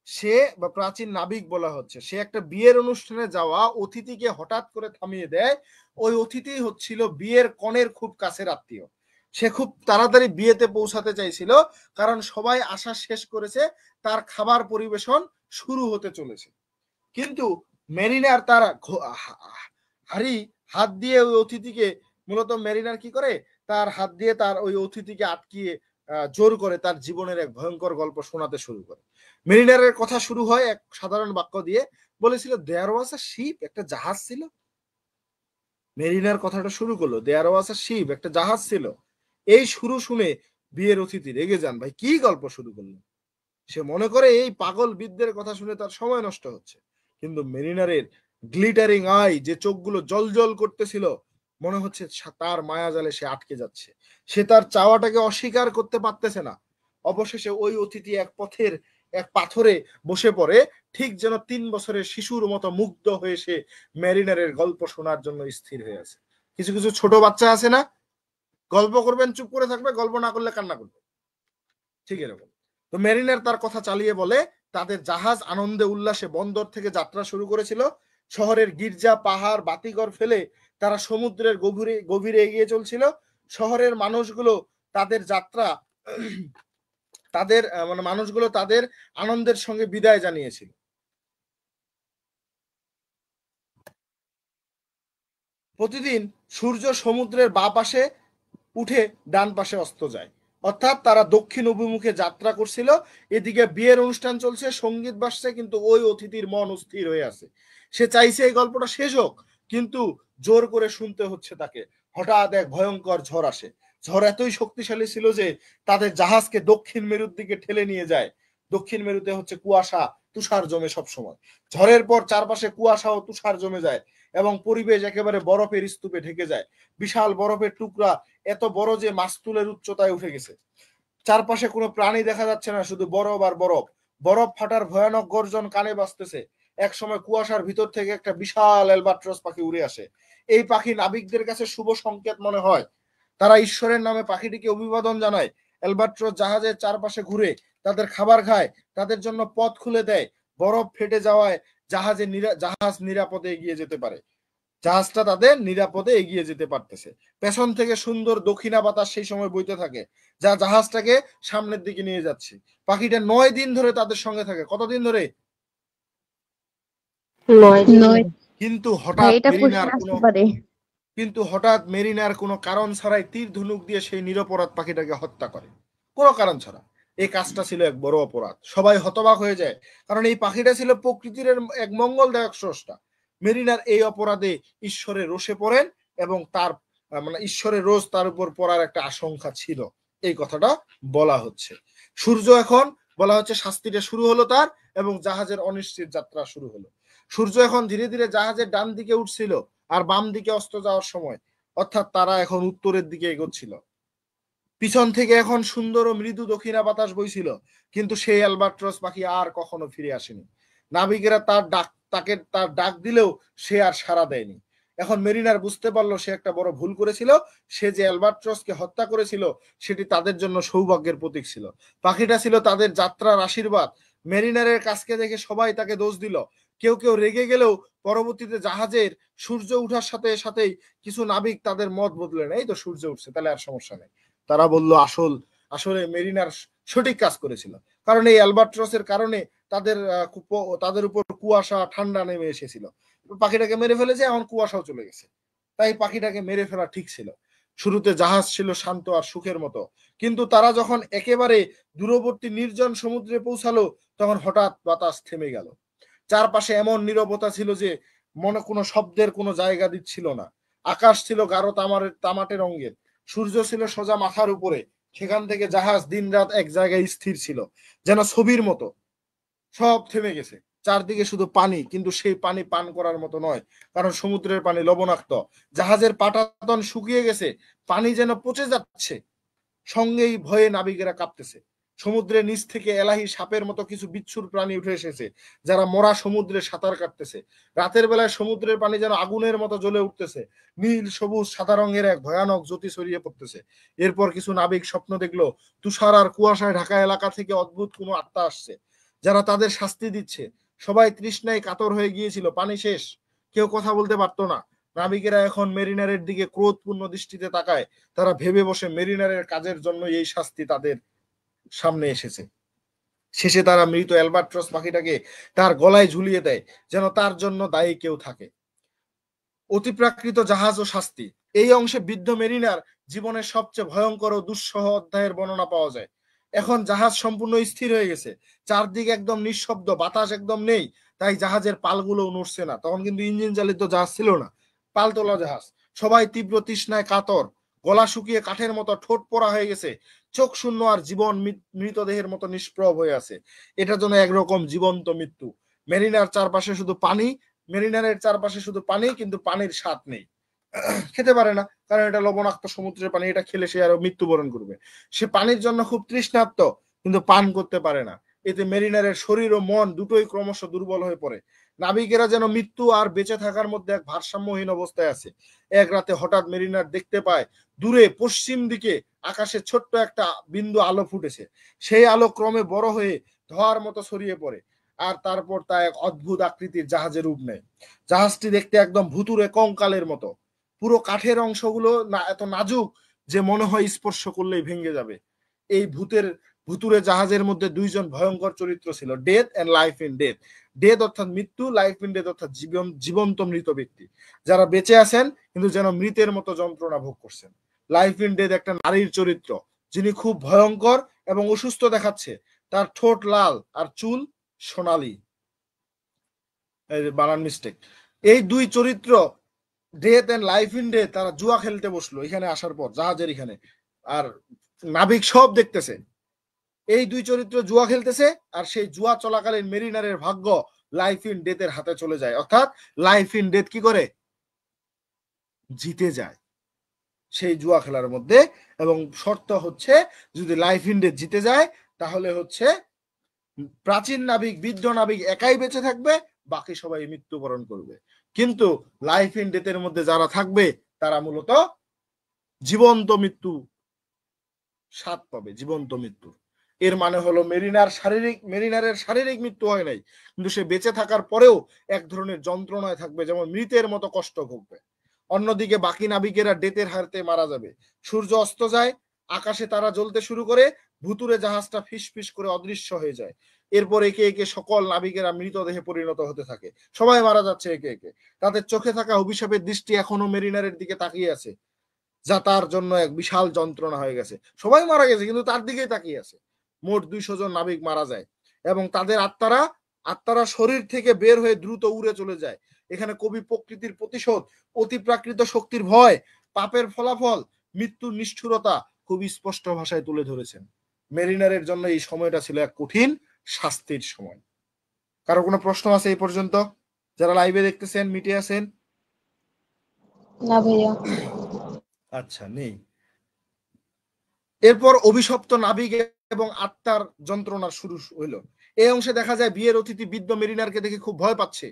সে বা প্রাচীন নাবিক বলা হচ্ছে, সে একটা বিয়ের অনুষ্ঠানে যাওয়া অতিথিকে হঠাৎ করে থামিয়ে দেয়। ওই অতিথি হচ্ছিল বিয়ের কনের খুব কাছের আত্মীয়। সে খুব তাড়াতাড়ি বিয়েতে পৌঁছাতে চাইছিল, কারণ সবাই আসা শেষ করেছে, তার খাবার পরিবেশন শুরু হতে চলেছে। কিন্তু মেরিনার তার হাত দিয়ে ওই অতিথিকে, মূলত মেরিনার কি করে, তার হাত দিয়ে তার ওই অতিথিকে আটকিয়ে জোর করে তার জীবনের এক ভয়ঙ্কর গল্প শোনাতে শুরু করে। মেরিনারের কথা শুরু হয় এক সাধারণ বাক্য দিয়ে, বলেছিল দেয়ার ওয়াজ আ শিপ, একটা জাহাজ ছিল। মেরিনার কথাটা শুরু করলো, দেয়ার ওয়াজ আ শিপ, একটা জাহাজ ছিল। এই শুরু শুনে বিয়ের অতিথি রেগে যান, ভাই কি গল্প শুরু করলো। সে মনে করে এই পাগল বিদ্যের কথা শুনে তার সময় নষ্ট হচ্ছে। কিন্তু মেরিনারের গ্লিটারিং আই, যে চোখগুলো জলজল করতেছিল, মনে হচ্ছে তার মায়াজালে সে আটকে যাচ্ছে। সে তার চাওয়াটাকে অস্বীকার করতে পারতেছে না। অবশেষে ওই অতিথি এক পাথরে বসে পড়ে, ঠিক যেন 3 বছরের শিশুর মতো মুগ্ধ হয়ে সে মেরিনারের গল্প শোনার জন্য স্থির হয়ে আছে। কিছু কিছু ছোট বাচ্চা আছে না, গল্প করবেন চুপ করে থাকবে, গল্প না করলে কান্না করবে, ঠিক এরকম। তো মেরিনার তার কথা চালিয়ে বলে, তাদের জাহাজ আনন্দে উল্লাসে বন্দর থেকে যাত্রা শুরু করেছিল। শহরের গির্জা, পাহাড়, বাতিঘর ফেলে তারা সমুদ্রের গভীরে এগিয়ে চলছিল। শহরের মানুষগুলো তাদের যাত্রা, তাদের আনন্দের সঙ্গে বিদায় জানিয়েছিল। প্রতিদিন সূর্য সমুদ্রের বাঁ পাশে উঠে ডান পাশে অস্ত যায়, অর্থাৎ তারা দক্ষিণ অভিমুখে যাত্রা করছিল। এদিকে বিয়ের অনুষ্ঠান চলছে, সঙ্গীত বাজছে, কিন্তু ওই অতিথির মন অস্থির হয়ে আছে। সে চাইছে এই গল্পটা শেষ হোক, কিন্তু জোর করে শুনতে হচ্ছে তাকে। হঠাৎ এক ভয়ঙ্কর ঝড় আসে। ঝড় এতই শক্তিশালী ছিল যে তাদের জাহাজকে দক্ষিণ মেরুর দিকে ঠেলে নিয়ে যায়। দক্ষিণ মেরুতে হচ্ছে কুয়াশা, তুষার জমে সব সময়। ঝড়ের পর চারপাশে কুয়াশা ও তুষার জমে যায় এবং পরিবেশ একেবারে বরফের স্তূপে ঢেকে যায়। বিশাল বরফের টুকরা এত বড় যে মাস্তুলের উচ্চতায় উঠে গেছে। চারপাশে কোনো প্রাণী দেখা যাচ্ছে না, শুধু বরফ আর বরফ। বরফ ফাটার ভয়ানক গর্জন কানে বাজতেছে। এক সময় কুয়াশার ভিতর থেকে একটা বিশাল অ্যালবাট্রস পাখি উড়ে আসে। এই পাখি নাবিকদের কাছে শুভ সংকেত মনে হয়। তারা ঈশ্বরের নামে পাখিটিকে অভিবাদন জানায়। অ্যালবাট্রস জাহাজের চারপাশে ঘুরে তাদের খাবার খায়, তাদের জন্য পথ খুলে দেয়। বরফ ফেটে যাওয়ায় জাহাজ নিরাপদে এগিয়ে যেতে পারে। জাহাজটা তাদের নিরাপদে এগিয়ে যেতে পারতেছে। পেছন থেকে সুন্দর দক্ষিণা বাতাস সেই সময় বইতে থাকে, যা জাহাজটাকে সামনের দিকে নিয়ে যাচ্ছে। পাখিটা 9 দিন ধরে তাদের সঙ্গে থাকে। কতদিন ধরে? 9 কিন্তু হঠাৎ মেরিনার কোনো কারণ ছাড়াই তীর ধনুক দিয়ে সেই নিরপরাধ পাখিটাকে হত্যা করে, কোনো কারণ ছাড়া। এই কাজটা ছিল এক বড় অপরাধ। সবাই হতবাক হয়ে যায়, কারণ এই পাখিটা ছিল প্রকৃতির এক মঙ্গলদায়ক স্রষ্টা। মেরিনার এই অপরাধে ঈশ্বরের রোষে পড়েন এবং তার ঈশ্বরের রোষ তার উপর পড়ার একটা আশঙ্কা ছিল, এই কথাটা বলা হচ্ছে। সূর্য এখন বলা হচ্ছে শাস্তিটা শুরু হলো তার, এবং জাহাজের অনিশ্চিত যাত্রা শুরু হলো। সূর্য এখন ধীরে ধীরে জাহাজের ডান দিকে উঠছিল আর বাম দিকে অস্ত যাওয়ার সময়, অর্থাৎ তারা এখন উত্তরের দিকে এগোচ্ছিল। পিছন থেকে এখন সুন্দর ও মৃদু দক্ষিণা বাতাস বইছিল, কিন্তু সেই অ্যালবাট্রস পাখি আর কখনো ফিরে আসেনি। নাবিকেরা তার ডাক দিলেও সে আর সাড়া দেয়নি। এখন মেরিনার বুঝতে পারলো সে একটা বড় ভুল করেছিল। সে যে অ্যালবাট্রসকে হত্যা করেছিল সেটি তাদের জন্য সৌভাগ্যের প্রতীক ছিল। পাখিটা ছিল তাদের যাত্রার আশীর্বাদ। মেরিনারের কাছকে দেখে সবাই তাকে দোষ দিল। কেউ কেউ রেগে গেলেও পরবর্তীতে জাহাজের সূর্য উঠার সাথে সাথেই কিছু নাবিক তাদের মত বদলেন, এই তো সূর্য উঠছে, তাহলে আর সমস্যা নেই। তারা বলল আসলে মেরিনার সঠিক কাজ করেছিল, কারণ এই অ্যালবাট্রসের কারণে তাদের উপর কুয়াশা ঠান্ডা নেমে এসেছিল। পাখিটাকে মেরে ফেলেছে, এখন কুয়াশাও চলে গেছে, তাই পাখিটাকে মেরে ফেলা ঠিক ছিল। শুরুতে জাহাজ ছিল শান্ত আর সুখের মতো, কিন্তু তারা যখন একেবারে দূরবর্তী নির্জন সমুদ্রে পৌঁছালো তখন হঠাৎ বাতাস থেমে গেল। চারপাশে এমন নীরবতা ছিল যে মনে কোনো শব্দের কোনো জায়গা দিচ্ছিল না। আকাশ ছিল গাঢ় তামাটে রঙের, সূর্য ছিল সোজা মাথার উপরে। সেখান থেকে জাহাজ দিনরাত এক জায়গায় স্থির ছিল, যেন ছবির মতো। সব থেমে গেছে, চারদিকে শুধু পানি, কিন্তু সেই পানি পান করার মতো নয়, কারণ সমুদ্রের পানি লবণাক্ত। জাহাজের পাটাতন শুকিয়ে গেছে, পানি যেন পচে যাচ্ছে। সঙ্গেই ভয়ে নাবিকেরা কাঁপতেছে। সমুদ্রের নিচ থেকে এলাহি সাপের মতো কিছু বিচ্ছুর প্রাণী উঠে এসেছে, যারা মরা সমুদ্রে সাঁতার কাটতেছে। রাতের বেলায় সমুদ্রের পানি যেন আগুনের মতো জ্বলে উঠতেছে, নীল সবুজ সাদা রঙের এক ভয়ানক জ্যোতি ছড়িয়ে পড়তেছে। এরপর কিছু নাবিক স্বপ্ন দেখলো তুষার আর কুয়াশায় ঢাকা এলাকা থেকে অদ্ভুত কোনো আত্মা আসছে, যারা তাদের শাস্তি দিচ্ছে। সবাই তৃষ্ণায় কাতর হয়ে গিয়েছিল, পানি শেষ, কেউ কথা বলতে পারতো না। নাবিকেরা এখন মেরিনারের দিকে ক্রোধপূর্ণ দৃষ্টিতে তাকায়। তারা ভেবে বসে মেরিনারের কাজের জন্য এই শাস্তি তাদের সামনে এসেছে। শেষে তারা মৃত অ্যালবাট্রস পাখিটাকে তার গলায় ঝুলিয়ে দেয়, যেন তার জন্য দায়ী কেউ থাকে। অতিপ্রাকৃত জাহাজ ও শাস্তি, এই অংশে বৃদ্ধ মেরিনার জীবনের সবচেয়ে ভয়ঙ্কর ও দুঃসহ অধ্যায়ের বর্ণনা পাওয়া যায়। এখন জাহাজ সম্পূর্ণ স্থির হয়ে গেছে, চারদিকে একদম নিঃশব্দ, বাতাস একদম নেই, তাই জাহাজের পালগুলো নড়ছে না। তখন কিন্তু ইঞ্জিন চালিত জাহাজ ছিল না, পালতোলা জাহাজ। সবাই তীব্র তৃষ্ণায় কাতর, গলা শুকিয়ে কাঠের মতো, ঠোঁট পোড়া হয়ে গেছে, চোখ শূন্য আর জীবন মৃতদেহের মতো নিষ্প্রভ হয়ে আছে। এটা যেন একরকম জীবন্ত মৃত্যু। মেরিনারের চারপাশে শুধু পানি, কিন্তু পানির স্বাদ নেই। খেতে পারে না, কারণ এটা লবণাক্ত সমুদ্রের পানি, এটা খেলে সে আরো মৃত্যুবরণ করবে। সে পানির জন্য খুব তৃষ্ণার্ত, কিন্তু পান করতে পারে না। এতে মেরিনারের শরীর ও মন দুটোই ক্রমশ দুর্বল হয়ে পড়ে। নাবিকেরা যেন মৃত্যু আর বেঁচে থাকার মধ্যে এক ভারসাম্যহীন অবস্থায় আছে। এক রাতে হঠাৎ মেরিনার দেখতে পায় দূরে পশ্চিম দিকে আকাশে ছোট্ট একটা বিন্দু আলো ফুটেছে। সেই আলো ক্রমে বড় হয়ে ধোঁয়ার মতো ছড়িয়ে পড়ে, আর তারপর তা এক অদ্ভুত আকৃতির জাহাজের রূপ নেয়। জাহাজটি দেখতে একদম ভুতুড়ে কঙ্কালের মতো। পুরো কাঠের অংশগুলো এত নাজুক যে মনে হয় স্পর্শ করলেই ভেঙে যাবে। এই ভুতুরে জাহাজের মধ্যে দুইজন ভয়ঙ্কর চরিত্র ছিল, death and life in death. Death অর্থাৎ মৃত্যু, লাইফ ইন ডেথ অর্থাৎ জীবন্ত মৃত ব্যক্তি, যারা বেঁচে আছেন কিন্তু যেন মৃতের মতো যন্ত্রণা ভোগ করছেন। লাইফ ইন ডেথ একটা নারীর চরিত্র, যিনি খুব ভয়ঙ্কর এবং অসুস্থ দেখাচ্ছে। তার ঠোঁট লাল আর চুল সোনালী। বানান মিস্টেক। এই দুই চরিত্র, death and life in death, তারা জুয়া খেলতে বসলো এখানে আসার পর, জাহাজের এখানে। আর নাবিক সব দেখতেছে, এই দুই চরিত্র জুয়া খেলতেছে, আর সেই জুয়া চলাকালীন মেরিনারের ভাগ্য লাইফ ইন ডেথের হাতে চলে যায়। অর্থাৎ লাইফ ইন ডেথ কি করে? জিতে যায় সেই জুয়া খেলার মধ্যে। এবং শর্ত হচ্ছে, যদি লাইফ ইন ডেথ জিতে যায় তাহলে হচ্ছে প্রাচীন নাবিক, বৃদ্ধ নাবিক একাই বেঁচে থাকবে, বাকি সবাই মৃত্যুবরণ করবে। কিন্তু লাইফ ইন ডেথের মধ্যে যারা থাকবে তারা মূলত জীবন্ত মৃত্যু স্বাদ পাবে, জীবন্ত মৃত্যু। এর মানে হলো মেরিনারের শারীরিক মৃত্যু হয় নাই, কিন্তু সে বেঁচে থাকার পরেও এক ধরনের যন্ত্রণায় থাকবে, যেমন মৃতের মতো কষ্ট ভোগবে। অন্যদিকে বাকি নাবিকেরা ডেথের হাতে মারা যাবে। সূর্য অস্ত যায়, আকাশে তারা জ্বলতে শুরু করে, ভুতুরে জাহাজটা ফিসফিস করে অদৃশ্য হয়ে যায়। এরপর একে একে সকল নাবিকেরা মৃতদেহে পরিণত হতে থাকে। সবাই মারা যাচ্ছে একে একে। তাদের চোখে থাকা অভিশাপের দৃষ্টি এখনো মেরিনারের দিকে তাকিয়ে আছে, যা তার জন্য এক বিশাল যন্ত্রণা হয়ে গেছে। সবাই মারা গেছে, কিন্তু তার দিকেই তাকিয়ে আছে। মোট 200 জন নাবিক মারা যায়, এবং তাদের আত্মারা শরীর থেকে বের হয়ে দ্রুত উড়ে চলে যায়। এখানে কবি প্রকৃতির প্রতিশোধ, অতিপ্রাকৃত শক্তির ভয়, পাপের ফলাফল, মৃত্যুর নিষ্ঠুরতা খুব স্পষ্ট ভাষায় তুলে ধরেছেন। মেরিনারের জন্য এই সময়টা ছিল এক কঠিন শাস্তির সময়। কারো কোনো প্রশ্ন আছে এই পর্যন্ত, যারা লাইভে দেখতেছেন, মিটে আছেন? না ভাইয়া। আচ্ছা, নেই। এরপর অভিশপ্ত নাবিক এবং আত্মার যন্ত্রণার শুরু হইল। এই অংশে দেখা যায় বিয়ের অতিথি বৃদ্ধ মেরিনারকে দেখে খুব ভয় পাচ্ছে।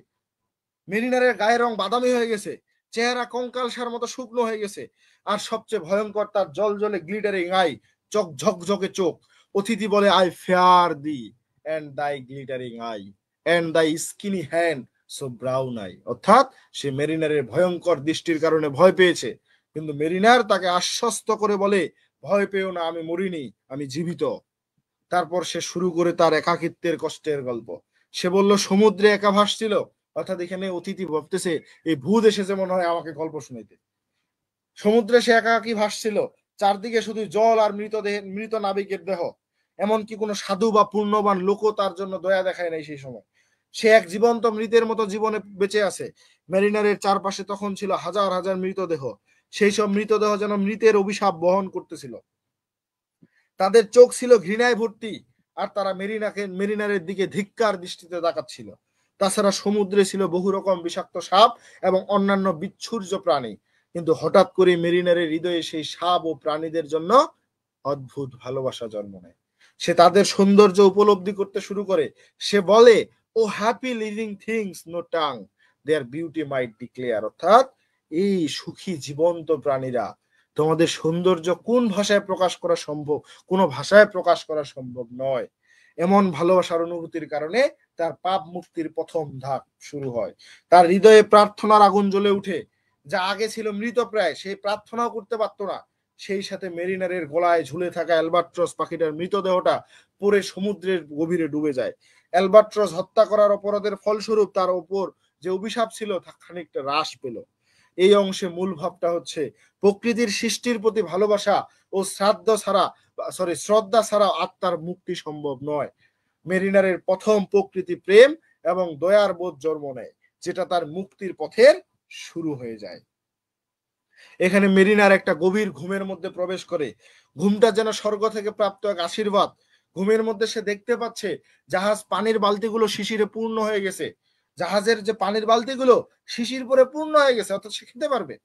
মেরিনারের গায়ের রং বাদামি হয়ে গেছে, চেহারা কঙ্কালসার মতো শুকনো হয়ে গেছে, আর সবচেয়ে ভয়ঙ্কর তার জল জলে গ্লিটারিং আই, চোখ ঝকঝকে চোখ। অতিথি বলে, আই ফেয়ার দি এন্ড দাই গ্লিটারিং আই এন্ড দাই skinny hand so brown I. অর্থাৎ সে মেরিনারের ভয়ঙ্কর দৃষ্টির কারণে ভয় পেয়েছে, কিন্তু মেরিনার তাকে আশ্বস্ত করে বলে, ভয় পেও না, আমি মরিনি, আমি জীবিত। তারপর সে শুরু করে তার একাকিত্বের কষ্টের গল্প। সে বলল, সমুদ্রে একা ভাসছিল। অর্থাৎ এখানে অতিথি ভাবতেছে এই ভূত এসেছে মনে হয় আমাকে গল্প শুনাইতে। সমুদ্রে সে একাকি ভাসছিল, চারদিকে শুধু জল আর মৃত নাবিকের দেহ। এমনকি কোনো সাধু বা পূর্ণবান লোকও তার জন্য দয়া দেখায় নাই সেই সময়। সে এক জীবন্ত মৃতের মতো জীবনে বেঁচে আছে। মেরিনারের চারপাশে তখন ছিল হাজার হাজার মৃতদেহ। সেই সব মৃতদেহ যেন মৃতের অভিশাপ বহন করতেছিল। তাদের চোখ ছিল ঘৃণায় ভর্তি, আর তারা মেরিনারের দিকে ধিক্কার দৃষ্টিতে তাকাচ্ছিল। তাছাড়া সমুদ্রে ছিল বহু রকম বিষাক্ত সাপ এবং অন্যান্য বিচ্ছুর্য প্রাণী। কিন্তু হঠাৎ করে মেরিনারের হৃদয়ে সেই সাপ ও প্রাণীদের জন্য অদ্ভুত ভালোবাসা জন্ম নেয়। সে তাদের সৌন্দর্য উপলব্ধি করতে শুরু করে। সে বলে, O happy living things no tongue, their beauty might declare. অর্থাৎ এই সুখী জীবন্ত প্রাণীরা, তোমাদের সৌন্দর্য কোন ভাষায় প্রকাশ করা সম্ভব? কোনো ভাষায় প্রকাশ করা সম্ভব নয়। এমন ভালোবাসার অনুভূতির কারণে তার পাপ মুক্তির প্রথম ধাপ শুরু হয়। তার হৃদয়ে প্রার্থনার আগুন জ্বলে উঠে। যা আগে ছিল মৃতপ্রায়, সেই প্রার্থনাও করতে পারত না। সেই সাথে মেরিনারের গলায় ঝুলে থাকা অ্যালবাট্রস পাখিটার মৃতদেহটা পরে সমুদ্রের গভীরে ডুবে যায়। অ্যালবাট্রস হত্যা করার অপরাধের ফলস্বরূপ তার উপর যে অভিশাপ ছিল তা খানিকটা হ্রাস পেল। এই অংশে মূল ভাবটা হচ্ছে, প্রকৃতির সৃষ্টির প্রতি ভালোবাসা ও শ্রদ্ধা ছাড়া আত্মার মুক্তি সম্ভব নয়। মেরিনারের প্রথম প্রকৃতি প্রেম এবং দয়ার বোধ জন্ম নেয়, যেটা তার মুক্তির পথের শুরু হয়ে যায়। এখানে মেরিনার একটা গভীর ঘুমের মধ্যে প্রবেশ করে। ঘুমটা যেন স্বর্গ থেকে প্রাপ্ত এক আশীর্বাদ। ঘুমের মধ্যে সে দেখতে পাচ্ছে জাহাজ পানির বালতিগুলো শিশিরে পূর্ণ হয়ে গেছে। জাহাজের যে পানির বালতিগুলো শিশির পরে পূর্ণ হয়ে গেছে, অর্থাৎ সে খেতে পারবে।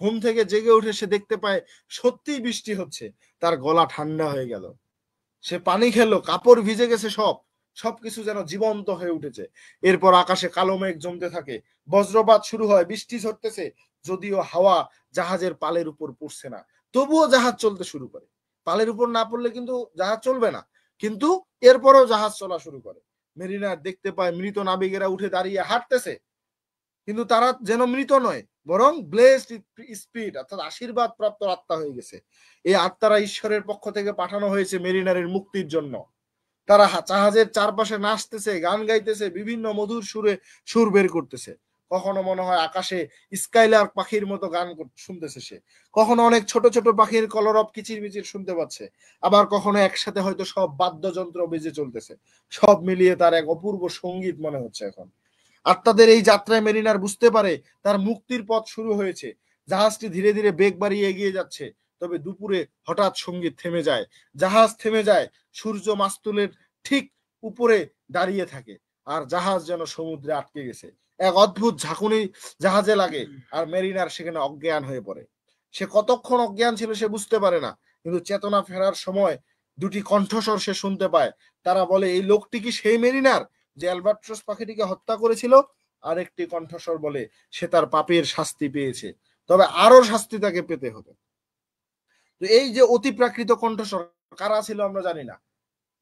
ঘুম থেকে জেগে উঠে সে দেখতে পায় সত্যিই বৃষ্টি হচ্ছে। তার গলা ঠান্ডা হয়ে গেল। সে পানি খেলো, কাপড় ভিজে গেছে, সবকিছু যেন জীবন্ত হয়ে উঠেছে। এরপর আকাশে কালো মেঘ জমতে থাকে, বজ্রপাত শুরু হয়, বৃষ্টি ঝরতেছে। যদিও হাওয়া জাহাজের পালের উপর পড়ছে না, তবুও জাহাজ চলতে শুরু করে। পালের উপর না পড়লে কিন্তু জাহাজ চলবে না, কিন্তু এরপরও জাহাজ চলা শুরু করে। মেরিনার দেখতে পায় মৃত নাবিকেরা উঠে দাঁড়িয়ে হাঁটতেছে, কিন্তু তারা যেন মৃত নয়, বরং ব্লেসড স্পিরিট, অর্থাৎ আশীর্বাদ প্রাপ্ত আত্মা হয়ে গেছে। এই আত্মারা ঈশ্বরের পক্ষ থেকে পাঠানো হয়েছে মেরিনারের মুক্তির জন্য। তারা জাহাজের চারপাশে নাচতেছে, গান গাইতেছে, বিভিন্ন মধুর সুর বের করতেছে। কখনো মনে হয় আকাশে স্কাইলার পাখির মতো গান শুনতেছে সে, কখনো অনেক ছোট ছোট পাখির কলরব কিচির মিচির শুনতে পাচ্ছে, আবার কখনো একসাথে হয়তো সব বাদ্যযন্ত্র বেজে চলতেছে। সব মিলিয়ে তার এক অপূর্ব সঙ্গীত মনে হচ্ছে এখন। আত্মাদের এই যাত্রায় মেরিনার বুঝতে পারে তার মুক্তির পথ শুরু হয়েছে। জাহাজটি ধীরে ধীরে বেগ বাড়িয়ে এগিয়ে যাচ্ছে। তবে দুপুরে হঠাৎ সঙ্গীত থেমে যায়, জাহাজ থেমে যায়। সূর্য মাস্তুলের ঠিক উপরে দাঁড়িয়ে থাকে, আর জাহাজ যেন সমুদ্রে আটকে গেছে। এক অদ্ভুত ঝাঁকুনি জাহাজে লাগে, আর মেরিনার সেখানে অজ্ঞান হয়ে পড়ে। সে কতক্ষণ অজ্ঞান ছিল সে বুঝতে পারে না, কিন্তু চেতনা ফেরার সময় দুটি কণ্ঠস্বর সে শুনতে পায়। তারা বলে, এই লোকটি কি সেই মেরিনার যে অ্যালবাট্রস পাখিটিকে হত্যা করেছিল? আরেকটি কণ্ঠস্বর বলে, সে তার পাপের শাস্তি পেয়েছে, তবে আরো শাস্তি তাকে পেতে হবে। তো এই যে অতিপ্রাকৃত কণ্ঠস্বর কারা ছিল আমরা জানি না,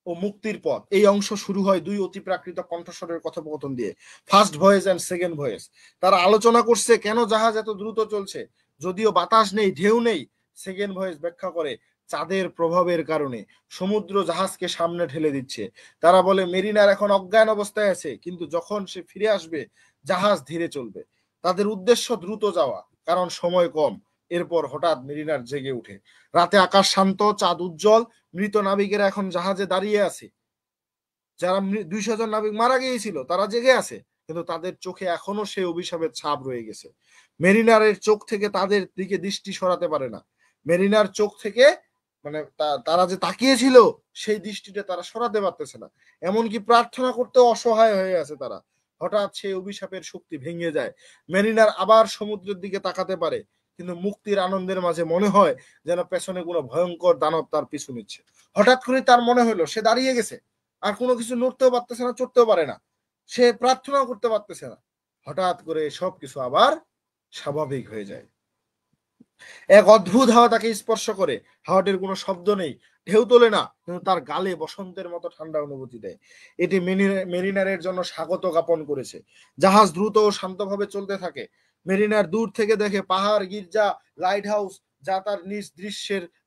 ও মুক্তির পথ, এই অংশ শুরু হয় দুই অতিপ্রাকৃত কণ্ঠস্বরের কথোপকথন দিয়ে। First voice and second voice. তারা আলোচনা করছে কেন জাহাজ এত দ্রুত চলছে, যদিও বাতাস নেই, ঢেউ নেই। সেকেন্ড ভয়েস ব্যাখ্যা করে, চাঁদের প্রভাবের কারণে সমুদ্র জাহাজকে সামনে ঠেলে দিচ্ছে। তারা বলে, মেরিনার এখন অজ্ঞান অবস্থায় আছে, কিন্তু যখন সে ফিরে আসবে জাহাজ ধীরে চলবে। তাদের উদ্দেশ্য দ্রুত যাওয়া, কারণ সময় কম। এরপর হঠাৎ মেরিনার জেগে উঠে। রাতে আকাশ শান্ত, চাঁদ উজ্জ্বল। মৃত নাবিকেরা এখন জাহাজে দাঁড়িয়ে আছে। যারা 200 জন নাবিক মারা গিয়েছিল তারা জেগে আছে, কিন্তু তাদের চোখে এখনো সেই অভিশাপের ছাপ রয়ে গেছে। মেরিনারের চোখ থেকে তাদের দিকে দৃষ্টি সরাতে পারে না। মেরিনার চোখ থেকে মানে তারা যে তাকিয়েছিল সেই দৃষ্টিটা তারা সরাতে পারতেছে না, এমনকি প্রার্থনা করতে অসহায় হয়ে আছে তারা। হঠাৎ সেই অভিশাপের শক্তি ভেঙে যায়, মেরিনার আবার সমুদ্রের দিকে তাকাতে পারে, কিন্তু মুক্তির আনন্দের মাঝে মনে হয় যেন পেছনে কোনো ভয়ঙ্কর দানব তার পিছু নিচ্ছে। হঠাৎ করে তার মনে হলো সে দাঁড়িয়ে গেছে, আর কোনো কিছু নড়তেও পারতেছে না, চড়তেও পারে না, সে প্রার্থনাও করতে পারতেছে না। হঠাৎ করে সবকিছু আবার স্বাভাবিক হয়ে যায়। এক অদ্ভুত হাওয়া তাকে স্পর্শ করে, হাওয়াটির কোনো শব্দ নেই, ঢেউ তোলে না, কিন্তু তার গালে বসন্তের মতো ঠান্ডা অনুভূতি দেয়। এটি মেরিনারের জন্য স্বাগত জ্ঞাপন করেছে। জাহাজ দ্রুত ও শান্তভাবে চলতে থাকে। মেরিনার দূর থেকে দেখে পাহাড়, গির্জা, লাইট হাউস, যা তার নিজ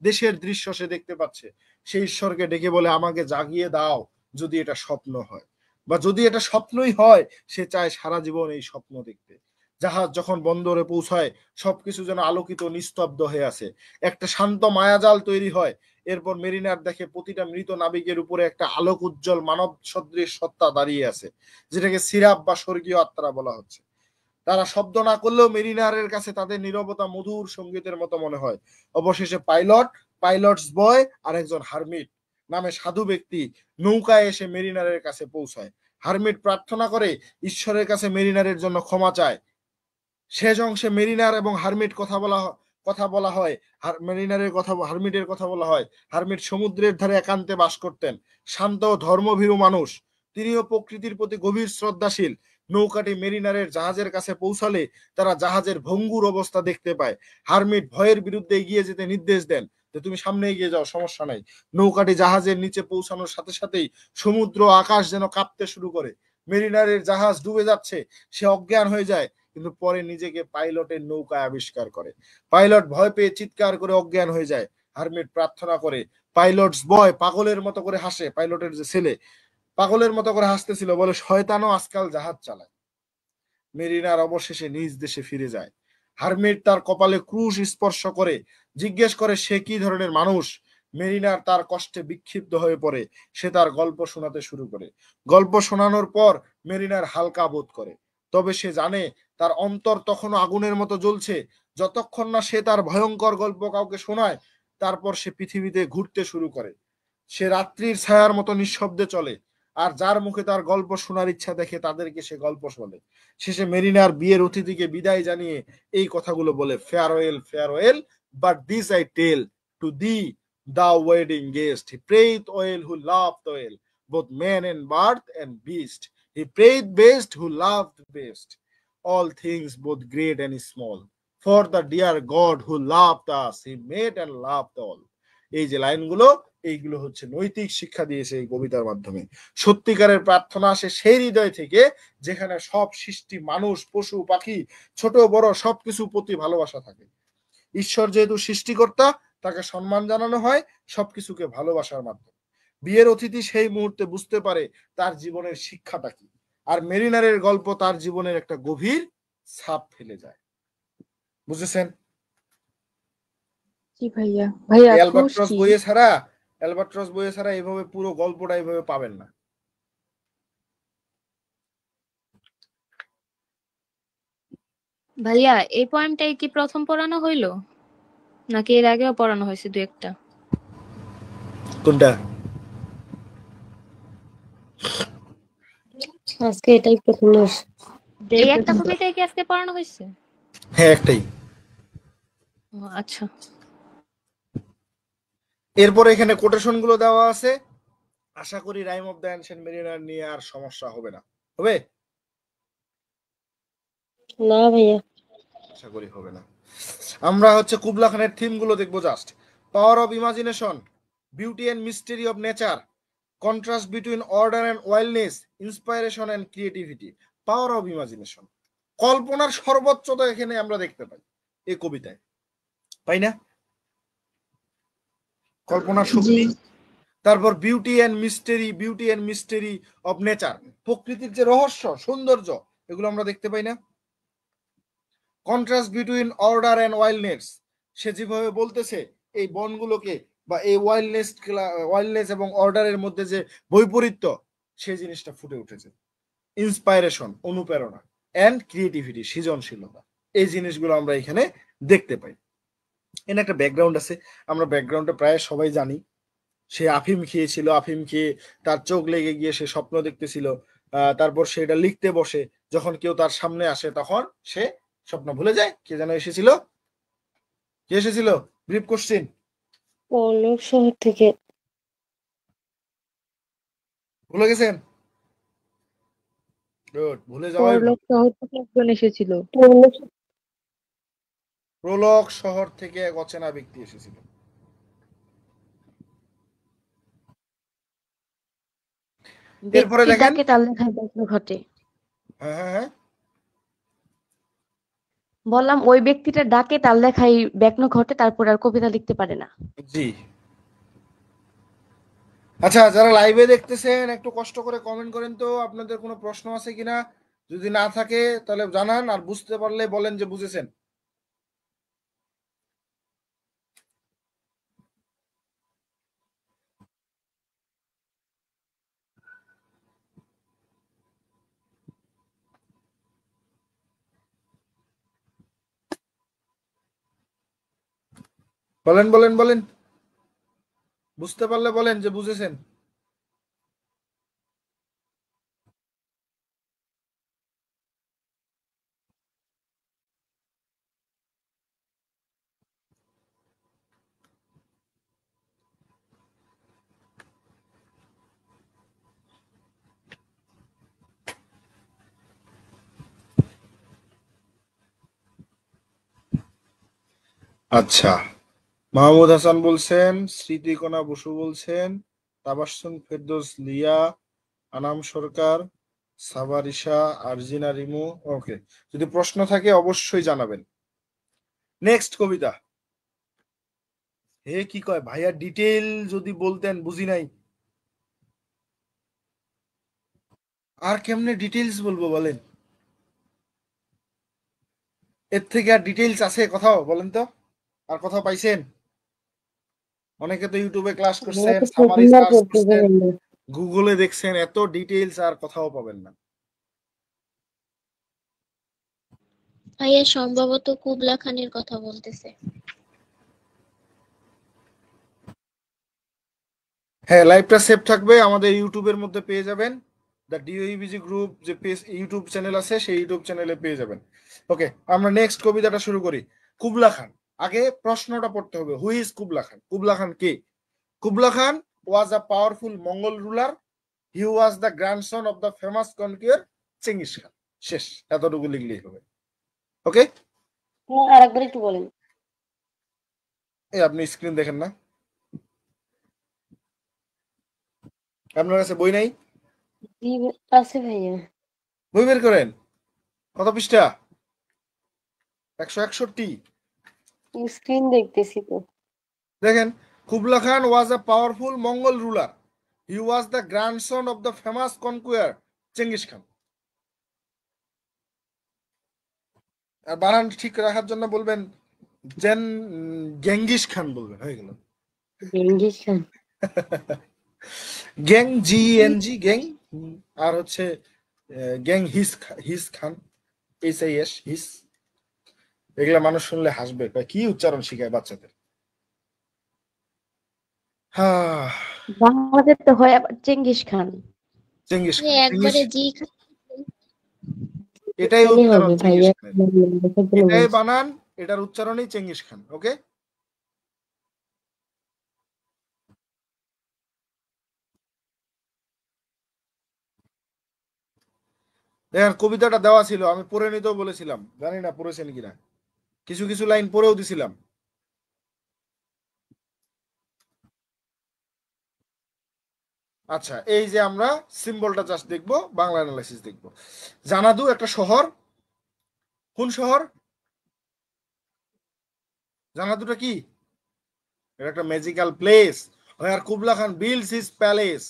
দেশের দৃশ্য সে দেখতে পাচ্ছে। সে ঈশ্বরকে ডেকে বলে, আমাকে জাগিয়ে দাও যদি এটা স্বপ্ন হয়, বা যদি এটা স্বপ্নই হয় সে চায় সারা জীবন এই স্বপ্ন দেখতে। জাহাজ যখন বন্দরে পৌঁছায় সবকিছু যেন আলোকিত, নিস্তব্ধ হয়ে আছে। একটা শান্ত মায়াজাল তৈরি হয়। এরপর মেরিনার দেখে প্রতিটা মৃত নাবিকের উপরে একটা আলোক উজ্জ্বল মানব সদৃশ সত্তা দাঁড়িয়ে আছে, যেটাকে সিরাপ বা স্বর্গীয় আত্মা বলা হচ্ছে। তারা শব্দ না করলেও মেরিনারের কাছে তাদের নীরবতা মধুর সঙ্গীতের মতো মনে হয়। অবশেষে পাইলটস বয় আর একজন হারমিট নামে সাধু ব্যক্তি নৌকায় এসে মেরিনারের কাছে পৌঁছায়। হারমিট প্রার্থনা করে, ঈশ্বরের কাছে মেরিনারের জন্য ক্ষমা চায়। শেষ অংশে মেরিনার এবং হারমিট কথা বলা হয়। হারমিটের কথা বলা হয়। হারমিট সমুদ্রের ধারে একান্তে বাস করতেন, শান্ত ধর্মভীরু মানুষ। তিনিও প্রকৃতির প্রতি গভীর শ্রদ্ধাশীল। নৌকাটি মেরিনারের জাহাজের কাছে পৌঁছালে তারা জাহাজের ভঙ্গুর অবস্থা দেখতে পায়। হারমিট ভয়ের বিরুদ্ধে এগিয়ে যেতে নির্দেশ দেন, যে তুমি সামনে এগিয়ে যাও, সমস্যা নাই। নৌকাটি জাহাজের নিচে পৌঁছানোর সাথে সাথেই সমুদ্র আকাশ যেন কাঁপতে শুরু করে। মেরিনারের জাহাজ ডুবে যাচ্ছে, সে অজ্ঞান হয়ে যায়, কিন্তু পরে নিজেকে পাইলটের নৌকায় আবিষ্কার করে। পাইলট ভয় পেয়ে চিৎকার করে অজ্ঞান হয়ে যায়। হারমিট প্রার্থনা করে। পাইলটস বয় পাগলের মতো করে হাসে। পাইলটের যে ছেলে পাগলের মতো করে হাসতেছিল, বলে, শয়তানও আজকাল জাহাজ চালায়। মেরিনার অবশেষে নিজ দেশে ফিরে যায়। হারমিট তার কপালে ক্রুশ স্পর্শ করে, জিজ্ঞেস করে সে কি ধরনের মানুষ। মেরিনার তার কষ্টে বিক্ষিপ্ত হয়ে পড়ে। সে তার গল্প শোনাতে শুরু করে। গল্প শোনানোর পর মেরিনার হালকা বোধ করে, তবে সে জানে তার অন্তর তখনও আগুনের মতো জ্বলছে। যতক্ষণ না সে তার ভয়ঙ্কর গল্প কাউকে শোনায়, তারপর সে পৃথিবীতে ঘুরতে শুরু করে। সে রাত্রির ছায়ার মতো নিঃশব্দে চলে, আর যার মুখে তার গল্প শোনার ইচ্ছা দেখে তাদেরকে সে গল্প শোনে। শেষে মেরিনার বিয়ের অতিথিকে বিদায় জানিয়ে এই কথাগুলো বলে, farewell, farewell, but this I tell to thee the wedding guest. He prayed well who loved well, both man and bird and beast. He prayed best who loved best, all things both great and small. For the dear God who loved us, he made and loved all. এই যে লাইনগুলো, এইগুলো হচ্ছে নৈতিক শিক্ষা দিয়েছে এই কবিতার মাধ্যমে। সত্যিকারের প্রার্থনা আসে সেই হৃদয় থেকে যেখানে সব সৃষ্টি, মানুষ, পশু, পাখি, ছোট বড় সবকিছু প্রতি ভালোবাসা থাকে। ঈশ্বর যেহেতু সৃষ্টিকর্তা, তাকে সম্মান জানানো হয় সবকিছুকে ভালোবাসার মাধ্যমে। বিয়ের অতিথি সেই মুহূর্তে বুঝতে পারে তার জীবনের শিক্ষাটা কি, আর মেরিনারের গল্প তার জীবনের একটা গভীর ছাপ ফেলে যায়। বুঝেছেন? জি ভাইয়া। ভাইয়া অ্যালবাট্রস বইয়ে ছাড়া এইভাবে পুরো গল্পটা এইভাবে পাবেন না। ভাইয়া এই পয়েমটাই কি প্রথম পড়ানো হইলো, নাকি এর আগেও পড়ানো হয়েছে দু একটা? কোনটা? আজকে এটাই প্রথম। এই একটা কবিতায় কি আজকে পড়ানো হয়েছে? হ্যাঁ, একটাই। আচ্ছা। এরপর এখানে কোটেশন গুলো দেওয়া আছে। আশা করি rime of the ancient mariner নিয়ে আর সমস্যা হবে না। হবে? না ভাইয়া, আশা করি হবে না। আমরা হচ্ছে কুবলা খানের থিম গুলো দেখবো just. Power of imagination, beauty and mystery of nature, contrast between order and wildness, inspiration and creativity. Power of imagination, কল্পনার সর্বোচ্চতা এখানে আমরা দেখতে পাই এই কবিতায়, তাই না? কল্পনার শক্তি। তারপর beauty and mystery of nature, প্রকৃতির যে রহস্য, সৌন্দর্য, এগুলো আমরা দেখতে পাই না? Contrast between order and wildness, সে যেভাবে বলতেছে এই বনগুলোকে বা এই ওয়াইল্ডনেস এবং অর্ডারের মধ্যে যে বৈপরীত্য, সেই জিনিসটা ফুটে উঠেছে। ইন্সপাইরেশন, অনুপ্রেরণা, এন্ড ক্রিয়েটিভিটি, সৃজনশীলতা, এই জিনিসগুলো আমরা এখানে দেখতে পাই। এর একটা ব্যাকগ্রাউন্ড আছে, আমরা ব্যাকগ্রাউন্ডে প্রায় সবাই জানি। সে আফিম খেয়েছিল, আফিম খেয়ে তার চোখ লেগে গিয়ে সে স্বপ্ন দেখতেছিল, তারপর সে এটা লিখতে বসে, যখন কেউ তার সামনে আসে তখন সে স্বপ্ন ভুলে যায়। কে যেন এসেছিল, কে এসেছিল? Brief question. পরলোক শহর থেকে। ভুলে গেছেন? গুড, ভুলে যাওয়াই ভালো। পরলোক শহর থেকে একজন এসেছিল। প্রলোক শহর থেকে এক অচেনা ব্যক্তি এসেছিল। এরপরে ব্যক্তির দেখেন, ডাকে তার লেখায় ব্যাঘ্র ঘটে। হ্যাঁ হ্যাঁ হ্যাঁ, বললাম ওই ব্যক্তিটার ডাকে তার লেখায় ব্যাঘ্র ঘটে, তারপর আর কবিতা লিখতে পারে না। জি। আচ্ছা, যারা লাইভে দেখতেছেন একটু কষ্ট করে কমেন্ট করেন তো আপনাদের কোনো প্রশ্ন আছে কিনা। যদি না থাকে তাহলে জানান, আর বুঝতে পারলে বলেন যে বুঝেছেন। বলেন বলেন বলেন, বুঝতে পারলে বলেন যে বুঝেছেন। আচ্ছা, মাহমুদ হাসান বলছেন, স্মৃতিকণা বসু বলছেন, তাবাসসুম ফেরদৌস লিয়া, আনাম সরকার, সাবারিশা, আরজিনা রিমু। ওকে, যদি প্রশ্ন থাকে অবশ্যই জানাবেন। নেক্সট কবিতা। হে কি কয় ভাইয়া, ডিটেইল যদি বলতেন, বুঝি নাই। আর কেমনে ডিটেইলস বলবো বলেন? এর থেকে আর ডিটেইলস আছে কোথাও বলেন তো? আর কোথাও পাইছেন? অনেকে তো ইউটিউবে ক্লাস করছেন, সামারি সার্চ করছেন, গুগলে দেখছেন, এত ডিটেইলস আর কোথাও পাবেন না। ভাইয়া সম্ভবত কুবলা খানের কথা বলতেছে। হ্যাঁ, লাইভটা সেভ থাকবে, আমাদের ইউটিউবের মধ্যে পেয়ে যাবেন। দ্য ডিওইবিজি গ্রুপ যে পেজ ইউটিউব চ্যানেল আছে, সেই ইউটিউব চ্যানেলে পেয়ে যাবেন। ওকে, আমরা নেক্সট কবিতাটা শুরু করি। কুবলা খান। আগে প্রশ্নটা পড়তে হবে, who is Kubla Khan? Kubla Khan K? Kubla Khan was a powerful Mongol ruler. He was the grandson of the famous conquer Genghis Khan. শেষ, এতটুকু লিখলেই হবে। ওকে, আরেকবার একটু বলেন। এই আপনি স্ক্রিন দেখেন না? আপনার কাছে বই নাই? আছে ভাইয়া। বই বের করেন। কত পৃষ্ঠা? 161। স্ক্রিন দেখতেছি তো। দেখেন, Kubla Khan was a powerful Mongol ruler. He was the grandson of the famous conqueror Genghis Khan. আর বানান ঠিক রাখার জন্য বলবেন গেঙ্গিস খান বলবেন, হয়ে গেল। গেঙ্গিস খান। গ্যাং, GENG গ্যাং, আর হচ্ছে গ্যাং হিস খান, HIS হিস। এগুলা মানুষ শুনলে হাসবে, কি উচ্চারণ শিখায় বাচ্চাদের। হ্যাঁ, বাংলাদেশ তো হয় আবার চেঙ্গিস খান। চেঙ্গিস খান, একবারে জি এটাই উচ্চারণ হবে চেঙ্গিস ভাইয়া। খানের, এটাই বানান, এটার উচ্চারণই চেঙ্গিস খান। ওকে, দেখেন কবিতাটা দেওয়া ছিল, আমি পড়ে নিতেও বলেছিলাম, জানি না পড়েছেন কিনা, কিছু কিছু লাইন পড়েও দিছিলাম। আচ্ছা, এই যে আমরা সিম্বলটা জাস্ট দেখবো, বাংলা অ্যানালাইসিস দেখবো। জানাদু একটা শহর। কোন শহর? জানাদুটা কি? এটা একটা magical place where Kubla Khan builds his palace.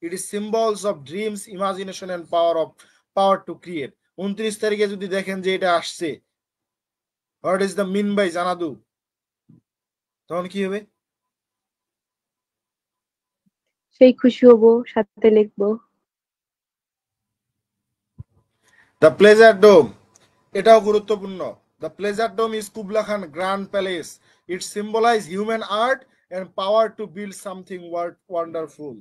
It is symbols of dreams, imagination and power to create. 29 তারিখে যদি দেখেন যে এটা আসছে, what is the mean by জানাদু, তখন কি হবে? সেই খুশি হব, সাথে লিখবো। দ্য প্লেজার ডোম, এটাও গুরুত্বপূর্ণ। The pleasure dome is Kubla Khan Grand Palace. It symbolizes human art and power to build something wonderful.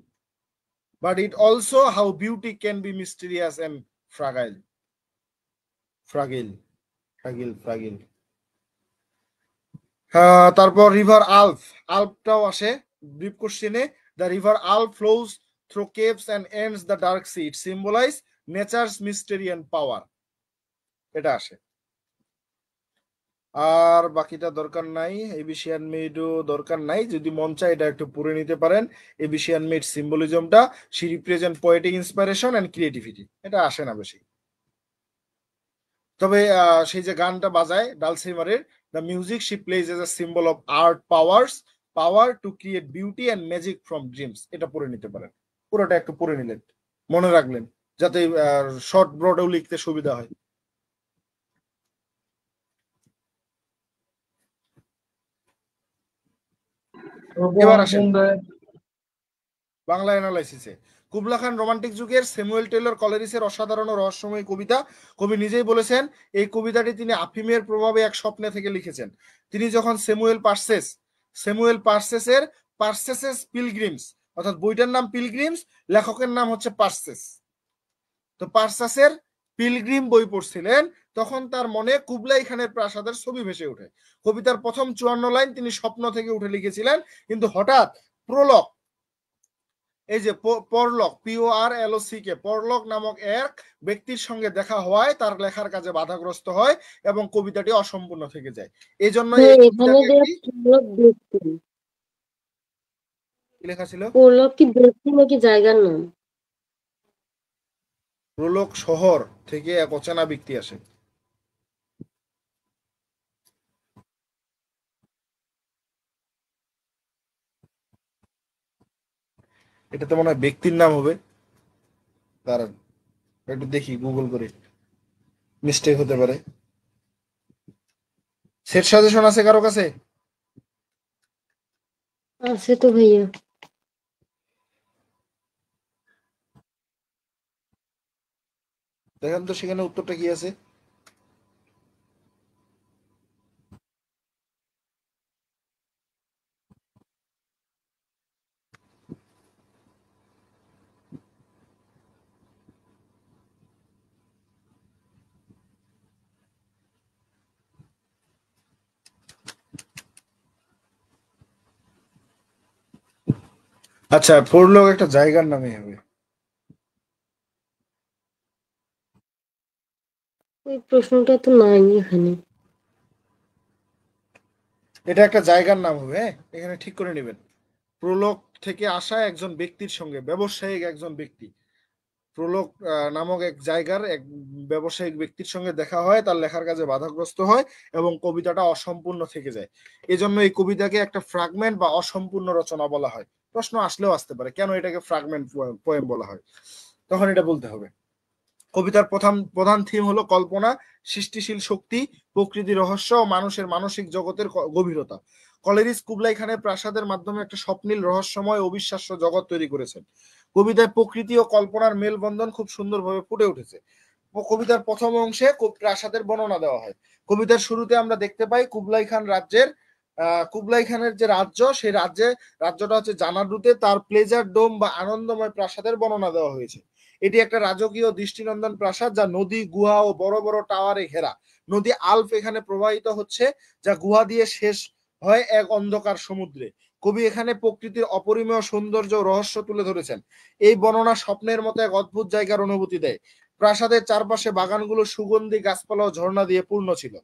But it also how beauty can be mysterious and fragile. তারপর রিভার আল্পটাও আসে brief কোশ্চেনে। The river Alph flows through caves and ends the dark sea. It symbolize nature's mystery and power. এটা আসে। আর বাকিটা দরকার নাই। এবিসিয়ান মেডও দরকার নাই, যদি মন চায় এটা একটু পড়ে নিতে পারেন। এবিসিয়ান মেড সিম্বলিজমটা she represent poetic inspiration and creativity. এটা আসে না বেশি। তবে সেই যে গানটা বাজায় ডালসিমারের, the music she plays as a symbol of art power to create beauty and magic from dreams. এটা পড়ে নিতে পারেন, পুরোটা একটু পড়ে নিলেন, মনে রাখলেন, যাতে শর্ট ব্রডেও লিখতে সুবিধা হয়। এবার আসেন বাংলা অ্যানালাইসিসে। কুবলা খান রোমান্টিক যুগের স্যামুয়েল টেলর কলেরিসের অসাধারণ ও রহস্যময় কবিতা। কবি নিজেই বলেছেন এই কবিতাটি তিনি আফিমের প্রভাবে এক স্বপ্নে থেকে লিখেছেন। তিনি যখন স্যামুয়েল পার্সেসের পিলগ্রিমস, অর্থাৎ বইটার নাম পিলগ্রিমস, লেখকের নাম হচ্ছে পার্সেস, তো পার্সেসের পিলগ্রিম বই পড়ছিলেন, তখন তার মনে কুবলাই খানের প্রাসাদের ছবি ভেসে ওঠে। কবিতার প্রথম 54 লাইন তিনি স্বপ্ন থেকে উঠে লিখেছিলেন, কিন্তু হঠাৎ প্রলক, এই যে পরলক, PORLOC পরলক নামক এক ব্যক্তির সঙ্গে দেখা হওয়ায় তার লেখার কাজে বাধাগ্রস্ত হয় এবং কবিতাটি অসম্পূর্ণ থেকে যায়। এই জন্য লেখা ছিল পরলক কি ব্যক্তি নাকি জায়গার নাম? প্রলক শহর থেকে এক অচেনা ব্যক্তি আসে। এটা তো মনে হয় ব্যক্তির নাম হবে, তার একটু দেখি গুগল করে, মিস্টেক হতে পারে। সেট সাজেশন আছে কারো কাছে? আছে তো ভাইয়া। দেখেন তো সেখানে উত্তরটা কি আছে। আচ্ছা, পড়লো একটা জায়গার নামে হবে। ওই প্রশ্নটা তো নাই এখানে। এটা একটা জায়গার নাম হবে, হ্যাঁ, এখানে ঠিক করে নেবেন। প্রলোক থেকে আসা একজন ব্যক্তির সঙ্গে, ব্যবসায়িক একজন ব্যক্তি, প্রলোক নামক এক জায়গার এক ব্যবসায়িক ব্যক্তির সঙ্গে দেখা হয়, তার লেখার কাজে বাধাগ্রস্ত হয় এবং কবিতাটা অসম্পূর্ণ থেকে যায়। এজন্য এই কবিতাকে একটা ফ্রাগমেন্ট বা অসম্পূর্ণ রচনা বলা হয়। প্রশ্ন আসলেও আসতে পারে কেন এটাকে ফ্রাগমেন্ট পোয়েম বলা হয়, তখন এটা বলতে হবে। কবিতার প্রধান থিম হলো কল্পনা, সৃষ্টিশীল শক্তি, প্রকৃতি রহস্য ও মানুষের মানসিক জগতের গভীরতা। কলেরিস কুবলাই খানের প্রাসাদের মাধ্যমে একটা স্বপ্নীল রহস্যময় অবিশ্বাস্য জগৎ তৈরি করেছেন। কবিতায় প্রকৃতি ও কল্পনার মেলবন্ধন খুব সুন্দরভাবে ফুটে উঠেছে। কবিতার প্রথম অংশে প্রাসাদের বর্ণনা দেওয়া হয়। কবিতার শুরুতে আমরা দেখতে পাই কুবলাই খানের যে রাজ্য, সেই রাজ্যটা হচ্ছে জানাডুতে, তার প্লেজার ডোম বা আনন্দময় প্রাসাদের বর্ণনা দেওয়া হয়েছে। এটি একটা রাজকীয় দৃষ্টিনন্দন প্রাসাদ যা নদী, গুহা ও বড় বড় টাওয়ারে ঘেরা। নদী আল্প এখানে প্রবাহিত হচ্ছে, যা গুহা দিয়ে শেষ হয় এক অন্ধকার সমুদ্রে। কবি এখানে প্রকৃতির অপরিমেয় সৌন্দর্য ও রহস্য তুলে ধরেছেন। এই বর্ণনা স্বপ্নের মতো এক অদ্ভুত জায়গার অনুভূতি দেয়। প্রাসাদের চারপাশে বাগানগুলো সুগন্ধি গাছপালা ও ঝর্ণা দিয়ে পূর্ণ ছিল।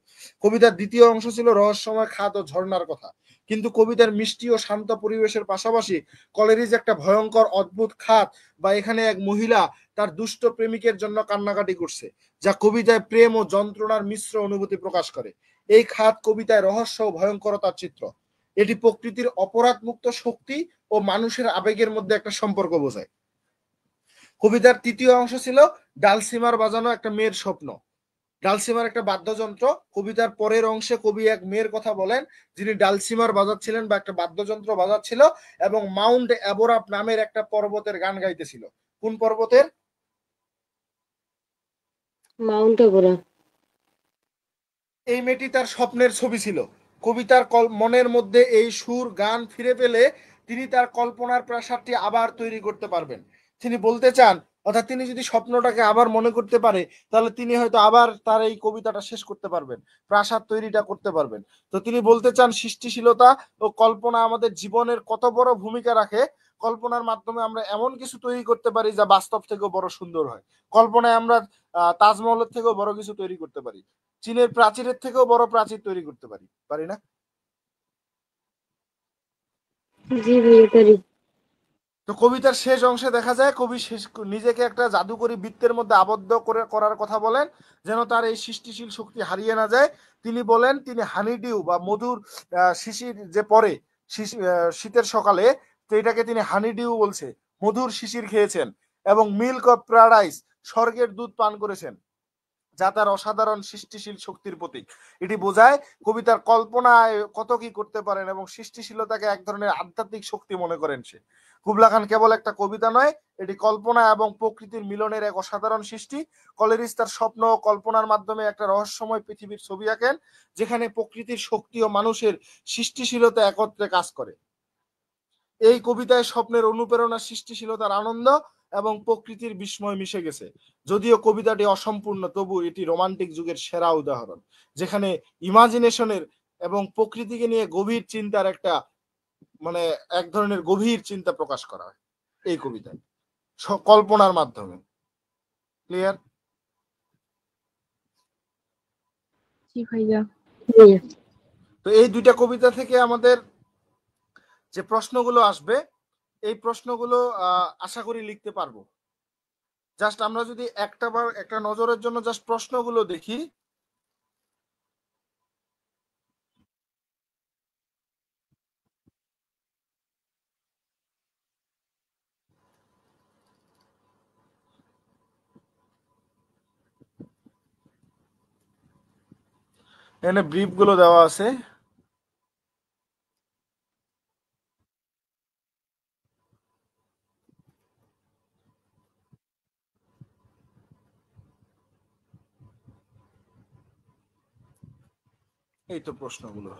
কবিতার দ্বিতীয় অংশ ছিল রহস্যময় খাদ ও ঝর্ণার কথা। কিন্তু কবিতার মিষ্টি ও শান্ত পরিবেশের পাশাপাশি কলেরিজ একটা ভয়ঙ্কর অদ্ভুত খাদ বা এখানে এক মহিলা তার দুষ্ট প্রেমিকের জন্য কান্নাকাটি করছে, যা কবিতায় প্রেম ও যন্ত্রণার মিশ্র অনুভূতি প্রকাশ করে। এই খাদ কবিতায় রহস্য ও ভয়ঙ্করতার চিত্র। এটি প্রকৃতির অপরাধ মুক্ত শক্তি ও মানুষের আবেগের মধ্যে একটা সম্পর্ক বোঝায়। কবিতার তৃতীয় অংশ ছিল ডালসিমার বাজানো একটা মেয়ের স্বপ্ন। ডালসিমার একটা বাদ্যযন্ত্র। কবিতার পরের অংশে কবি এক মেয়ের কথা বলেন যিনি ডালসিমার বাজাচ্ছিলেন বা একটা বাদ্যযন্ত্র বাজাচ্ছিল এবং মাউন্ট অ্যাবোরাপ নামের একটা পর্বতের গান গাইতেছিল। কোন পর্বতের? মাউন্ট অ্যাবোরাপ। এই মেয়েটি তার স্বপ্নের ছবি ছিল। কবিতার মনের মধ্যে এই সুর গান ফিরে পেলে তিনি তার কল্পনার প্রাসাদটি আবার তৈরি করতে পারবেন। তিনি বলতে চান, অর্থাৎ তিনি যদি স্বপ্নটাকে আবার মনে করতে পারে, তাহলে তিনি হয়তো আবার তার এই কবিতাটা শেষ করতে পারবেন, প্রাসাদ তৈরিটা করতে পারবেন। তো তিনি বলতে চান সৃষ্টিশীলতা ও কল্পনা আমাদের জীবনের কত বড় ভূমিকা রাখে। কল্পনার মাধ্যমে আমরা এমন কিছু তৈরি করতে পারি যা বাস্তব থেকেও বড় সুন্দর হয়। কল্পনায় আমরা তাজমহলের থেকেও বড় কিছু তৈরি করতে পারি, চীনের প্রাচীরের থেকেও বড় প্রাচীর তৈরি করতে পারি, পারি না? জি ভাইয়া পারি। তো কবিতার শেষ অংশে দেখা যায় কবি নিজেকে একটা জাদুকরী বৃত্তের মধ্যে আবদ্ধ করার কথা বলেন, যেন তার এই সৃষ্টিশীল শক্তি হারিয়ে না যায়। তিনি বলেন তিনি হানিডিউ বা মধুর শিশির যে পরে শীতের সকালে, তো এটাকে তিনি হানিডিউ বলছে, মধুর শিশির খেয়েছেন এবং মিল্ক অফ প্যারাডাইস স্বর্গের দুধ পান করেছেন, যা তার অসাধারণ সৃষ্টিশীল শক্তির প্রতীক। এটি বোঝায় কবিতার কল্পনায় কত কি করতে পারেন এবং সৃষ্টিশীলতাকে এক ধরনের আধ্যাত্মিক শক্তি মনে করেন সে। কুবলা খান কেবল একটা কবিতা নয়, এটি কল্পনা এবং প্রকৃতির মিলনের এক অসাধারণ সৃষ্টি। কলেরিজ তার স্বপ্ন ও কল্পনার মাধ্যমে একটা রহস্যময় পৃথিবীর ছবি আঁকেন, যেখানে প্রকৃতির শক্তি ও মানুষের সৃষ্টিশীলতা একত্রে কাজ করে। এই কবিতায় স্বপ্নের অনুপ্রেরণা, সৃষ্টিশীলতার আনন্দ এবং প্রকৃতির বিস্ময় মিশে গেছে। যদিও কবিতাটি অসম্পূর্ণ, তবু এটি রোমান্টিক যুগের সেরা উদাহরণ, যেখানে ইমাজিনেশনের এবং প্রকৃতিকে নিয়ে গভীর চিন্তার একটা মানে এক ধরনের গভীর চিন্তা প্রকাশ করা হয় এই কবিতায় কল্পনার মাধ্যমে। ক্লিয়ার? জি ভাইয়া। তো এই দুইটা কবিতা থেকে আমাদের যে প্রশ্নগুলো আসবে, এই প্রশ্নগুলো আশা করি লিখতে পারবো। জাস্ট আমরা যদি একটা নজরের জন্য জাস্ট প্রশ্নগুলো দেখি। এখানে ব্রিফ গুলো দেওয়া আছে। এই তো প্রশ্নগুলো।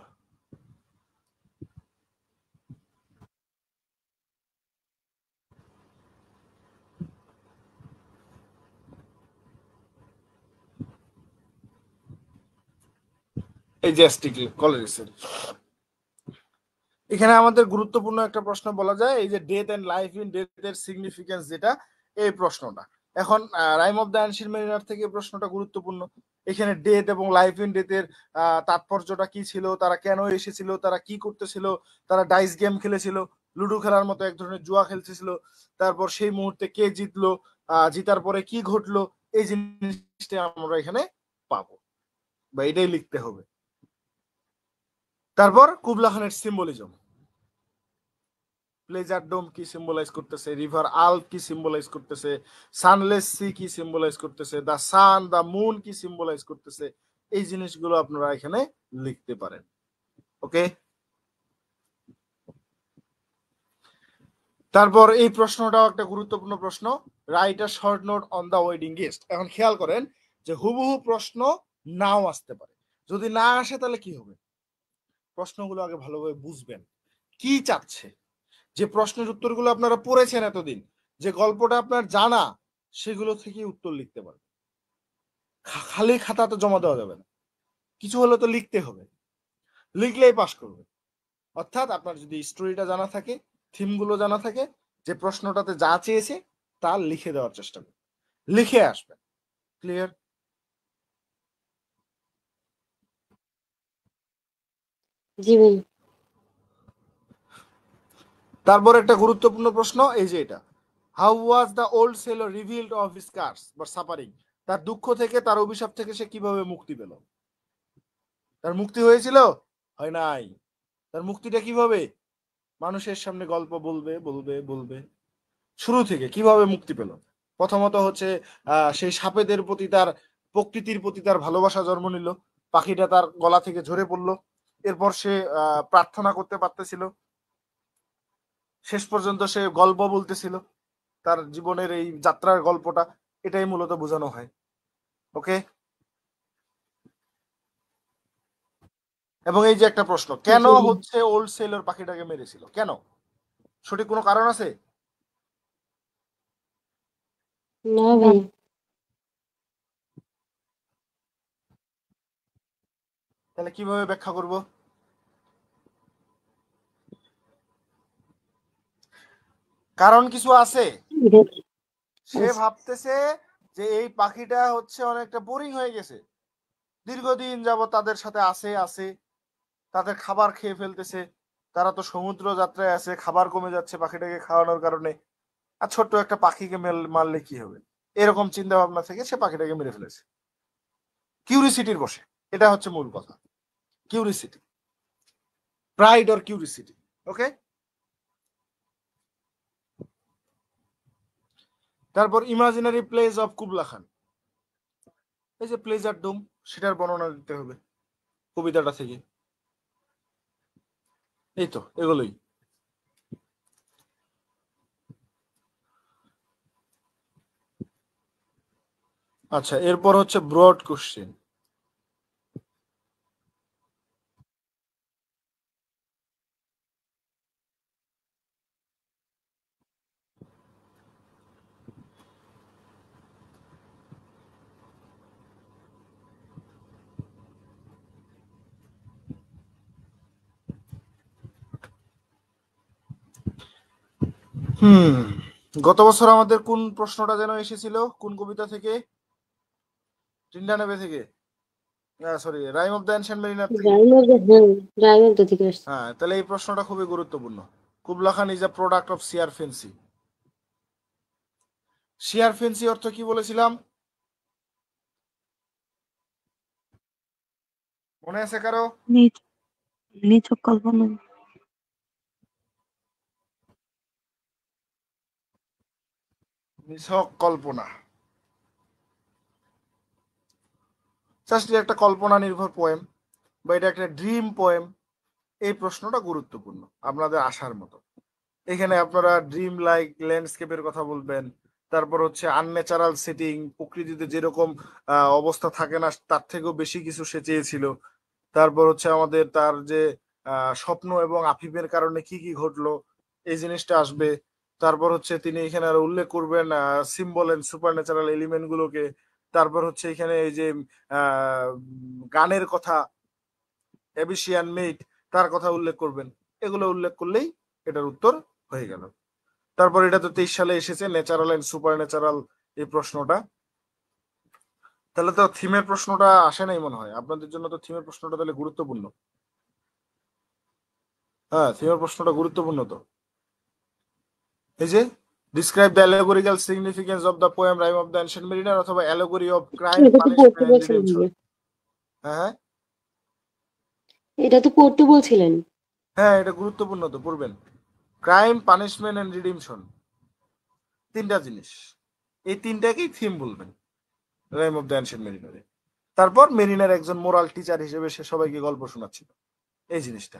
এই যে কলেরিসের এখানে আমাদের গুরুত্বপূর্ণ একটা প্রশ্ন বলা যায়, এই যে ডেথ এন্ড লাইফ ইন ডেথের সিগনিফিকেন্স, যেটা এই প্রশ্নটা। এখন Rime of the ancient Mariner থেকে প্রশ্নটা গুরুত্বপূর্ণ। এখানে ডেথ এবং লাইফ ইন ডেথের তাৎপর্যটা কি ছিল, তারা কেন এসেছিল, তারা কি করতেছিল, তারা ডাইস গেম খেলেছিল, লুডো খেলার মতো এক ধরনের জুয়া খেলতেছিল, তারপর সেই মুহূর্তে কে জিতলো, জিতার পরে কি ঘটলো, এই জিনিসটা আমরা এখানে পাবো বা এটাই লিখতে হবে। তারপর কুবলা খানের সিম্বলিজম, প্লেজার ডোম কি সিম্বলাইজ করতেছে, রিভার আল্প কি সিম্বলাইজ করতেছে, সানলেস সি কি সিম্বলাইজ করতেছে, দা সান দা মুন কি সিম্বলাইজ করতেছে, এই জিনিসগুলো আপনারা এখানে লিখতে পারেন। ওকে, তারপর এই প্রশ্নটাও একটা গুরুত্বপূর্ণ প্রশ্ন, write a short note on the wedding guest. এখন খেয়াল করেন যে হুবহু প্রশ্ন নাও আসতে পারে, যদি না আসে তাহলে কি হবে, প্রশ্নগুলো আগে ভালোভাবে বুঝবেন কি চাচ্ছে। যে প্রশ্নের উত্তরগুলো আপনারা পড়েছেন এতদিন, যে গল্পটা আপনার জানা, সেগুলো থেকে উত্তর লিখতে পারবেন। খালি খাতা তো জমা দেওয়া যাবে না, কিছু হলে তো লিখতে হবে, লিখলেই পাস করবে। অর্থাৎ আপনার যদি স্টোরিটা জানা থাকে, থিমগুলো জানা থাকে, যে প্রশ্নটাতে যা চেয়েছে তা লিখে দেওয়ার চেষ্টা করবেন, লিখে আসবেন। ক্লিয়ার? জি ভাই। তারপর একটা গুরুত্বপূর্ণ প্রশ্ন, এই যে এটা, how was the old sailor relieved of his curse বা সাফারিং, তার দুঃখ থেকে, তার অভিশাপ থেকে সে কিভাবে মুক্তি পেল। তার মুক্তি হয়েছিল? হয় নাই। তার মুক্তিটা কিভাবে? মানুষের সামনে গল্প বলবে বলবে বলবে। শুরু থেকে কিভাবে মুক্তি পেল? প্রথমত হচ্ছে সেই সাপেদের প্রতি, তার প্রকৃতির প্রতি তার ভালোবাসা জন্ম নিল, পাখিটা তার গলা থেকে ঝরে পড়লো, এরপর সে প্রার্থনা করতে পারতেছিল, শেষ পর্যন্ত সে গল্প বলতেছিল, তার জীবনের এই যাত্রার গল্পটা, এটাই মূলত বোঝানো হয়। ওকে, এবং এই যে একটা প্রশ্ন, কেন হচ্ছে ওল্ড সেলর পাখিটাকে মেরেছিল, কেন? সঠিক কোনো কারণ আছে? না ভাই, তাহলে কিভাবে ব্যাখ্যা করব? কারণ কিছু আছে। সে ভাবতেছে যে এই পাখিটা হচ্ছে অনেকটা বোরিং হয়ে গেছে, দীর্ঘদিন যাবত তাদের সাথে আছে, তাদের খাবার খেয়ে ফেলতেছে, তারা তো সমুদ্র যাত্রায় আছে, খাবার কমে যাচ্ছে পাখিটাকে খাওয়ানোর কারণে, আর ছোট্ট একটা পাখিকে মারলে কি হবে, এরকম চিন্তা ভাবনা থেকে সে পাখিটাকে মেরে ফেলেছে কিউরিসিটির বসে। এটা হচ্ছে মূল কথা, কিউরিসিটি, প্রাইড অর কিউরিসিটি। ওকে, তারপর ইমাজিনারি প্লেস অফ কুবলা খান, এই যে প্লেজার ডোম, সেটার বর্ণনা দিতে হবে কবিতাটা থেকে। এই তো এগুলোই। আচ্ছা, এরপর হচ্ছে ব্রড কোশ্চেন। গত বছর আমাদের কোন প্রশ্নটা যেন এসেছিল, কোন কবিতা থেকে? টিন্ডানেবে থেকে, sorry, rime of the ancient mariner থেকে। রাইমোর থেকে আসছে। হ্যাঁ, তাহলে এই প্রশ্নটা খুবই গুরুত্বপূর্ণ। Kubla Khan is a product of sheer fancy. Shear fancy অর্থ কি বলেছিলাম, মনে আছে কারো? নিছক কল্পনা। নিছক কল্পনা, জাস্ট একটা কল্পনা নির্ভর পোয়েম, বা এটা একটা ড্রিম পোয়েম। এই প্রশ্নটা গুরুত্বপূর্ণ আপনাদের আসার মতো। এখানে আপনারা ড্রিম লাইক ল্যান্ডস্কেপের কথা বলবেন, তারপর হচ্ছে আনন্যাচারাল সেটিং, প্রকৃতিতে যেরকম অবস্থা থাকে না তার থেকেও বেশি কিছু সে চেয়েছিল। তারপর হচ্ছে আমাদের তার যে স্বপ্ন এবং আফিফের কারণে কি কি ঘটলো, এই জিনিসটা আসবে। তারপর হচ্ছে তিনি এখানে আরো উল্লেখ করবেন symbol and supernatural element গুলোকে। তারপর হচ্ছে এখানে এই যে গানের কথা, এবিসিয়ান মেট, তার কথা উল্লেখ করবেন। এগুলো উল্লেখ করলেই এটার উত্তর হয়ে গেল। তারপর এটা তো 23 সালে এসেছে, ন্যাচারাল এন্ড সুপার ন্যাচারাল এই প্রশ্নটা। তাহলে তো থিমের প্রশ্নটা আসে নাই মনে হয় আপনাদের জন্য, তো থিমের প্রশ্নটা তাহলে গুরুত্বপূর্ণ। হ্যাঁ, থিমের প্রশ্নটা গুরুত্বপূর্ণ। তো এই যে describe the allegorical significance of the poem Rime of the ancient Mariner, অথবা allegory of crime, punishment and redemption. হ্যাঁ এটা তো পড়তে বলছিলেন। হ্যাঁ, এটা গুরুত্বপূর্ণ, তো পড়বেন। ক্রাইম, পানিশমেন্ট এন্ড রিডেম্পশন, তিনটা জিনিস, এই তিনটাকেই থিম বলবেন রাইম অফ দ্য এনশিয়েন্ট মেরিনারে। তারপর মেরিনার একজন মোরাল টিচার হিসেবে সে সবাইকে গল্প শোনাচ্ছিল এই জিনিসটা।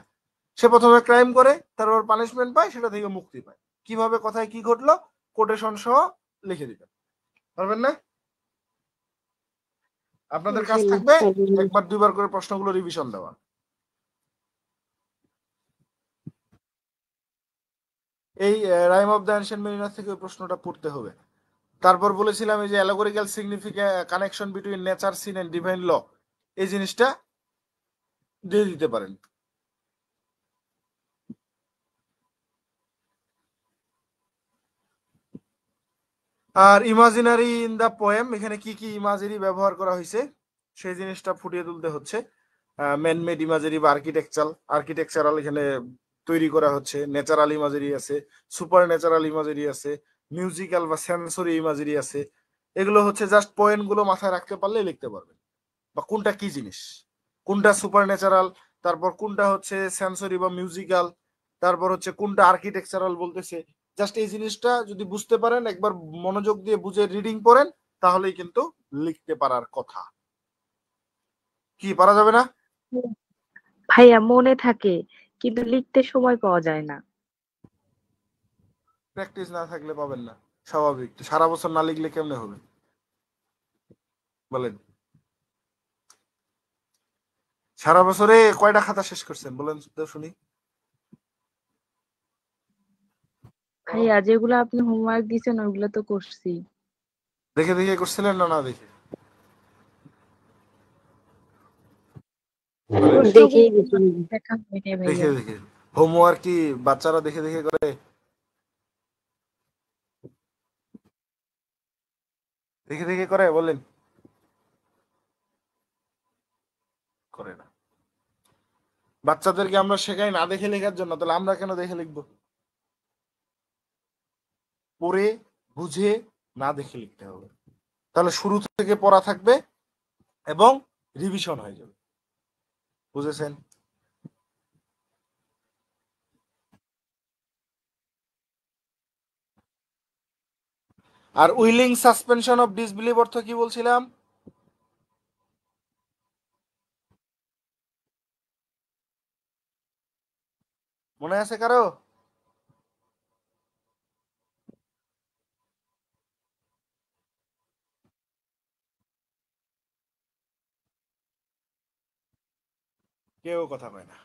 সে প্রথমে ক্রাইম করে, তারপর পানিশমেন্ট পায়, সেটা থেকে মুক্তি পায়। কিভাবে, কোথায় কি ঘটলো, কোটেশন সহ লিখে দিবেন, পারবেন না? আপনাদের কাজ থাকবে একবার দুইবার করে প্রশ্নগুলো রিভিশন দেওয়া। এই rime of the ancient mariner থেকে ওই প্রশ্নটা পড়তে হবে। তারপর বলেছিলাম এই যে allegorical significant connection between nature, sin and divine law, এই জিনিসটা দিয়ে দিতে পারেন। আর ইমাজিনারি ইন দা পোয়েম, এখানে কি কি ইমাজিনারি ব্যবহার করা হয়েছে সেই জিনিসটা ফুটিয়ে তুলতে হচ্ছে। ম্যানমেড ইমাজিনারি বা আর্কিটেকচারাল এখানে তৈরি করা হচ্ছে। ন্যাচারাল ইমাজিনারি আছে, সুপার ন্যাচারাল ইমাজিনারি আছে, মিউজিক্যাল বা সেন্সরি ইমাজিনারি আছে। এগুলো হচ্ছে জাস্ট পয়েন্ট গুলো মাথায় রাখতে পারলে লিখতে পারবেন, বা কোনটা কি জিনিস, কোনটা সুপার ন্যাচারাল, তারপর কোনটা হচ্ছে সেন্সরি বা মিউজিক্যাল, তারপর হচ্ছে কোনটা আর্কিটেকচারাল বলতেছে। জাস্ট এই জিনিসটা যদি বুঝতে পারেন, একবার মনোযোগ দিয়ে বুঝে রিডিং পড়েন, তাহলেই কিন্তু লিখতে পারার কথা। কি পারা যাবে না? ভাইয়া মনে থাকে, কিন্তু লিখতে সময় পাওয়া যায় না। প্র্যাকটিস না থাকলে পাবেন না, স্বাভাবিক। সারা বছর না লিখলে কেমনে হবে বলেন? সারা বছরে কয়টা খাতা শেষ করছেন বলেন তো শুনি? ভাইয়া যেগুলো আপনি হোমওয়ার্ক দিয়েছেন ওগুলো তো করছি। দেখে দেখে করছিলেন না না দেখে? দেখেই গেছি। দেখা হয়নি দেখে ভাইয়া। দেখে হোমওয়ার্ক কি বাচ্চারা দেখে দেখে করে? দেখে দেখে করে বলেন? করে না। বাচ্চাদেরকে আমরা শেখাই না দেখে লেখার জন্য, তাহলে আমরা কেন দেখে লিখবো? পড়ে বুঝে না দেখে লিখতে হবে, তাহলে শুরু থেকে পড়া থাকবে এবং রিভিশন হয়ে যাবে। বুঝেছেন? আর উইলিং সাসপেনশন অফ ডিসবিলিভ অর্থ কি বলছিলাম? মনে আছে কারো? কেউ কথা কয় না।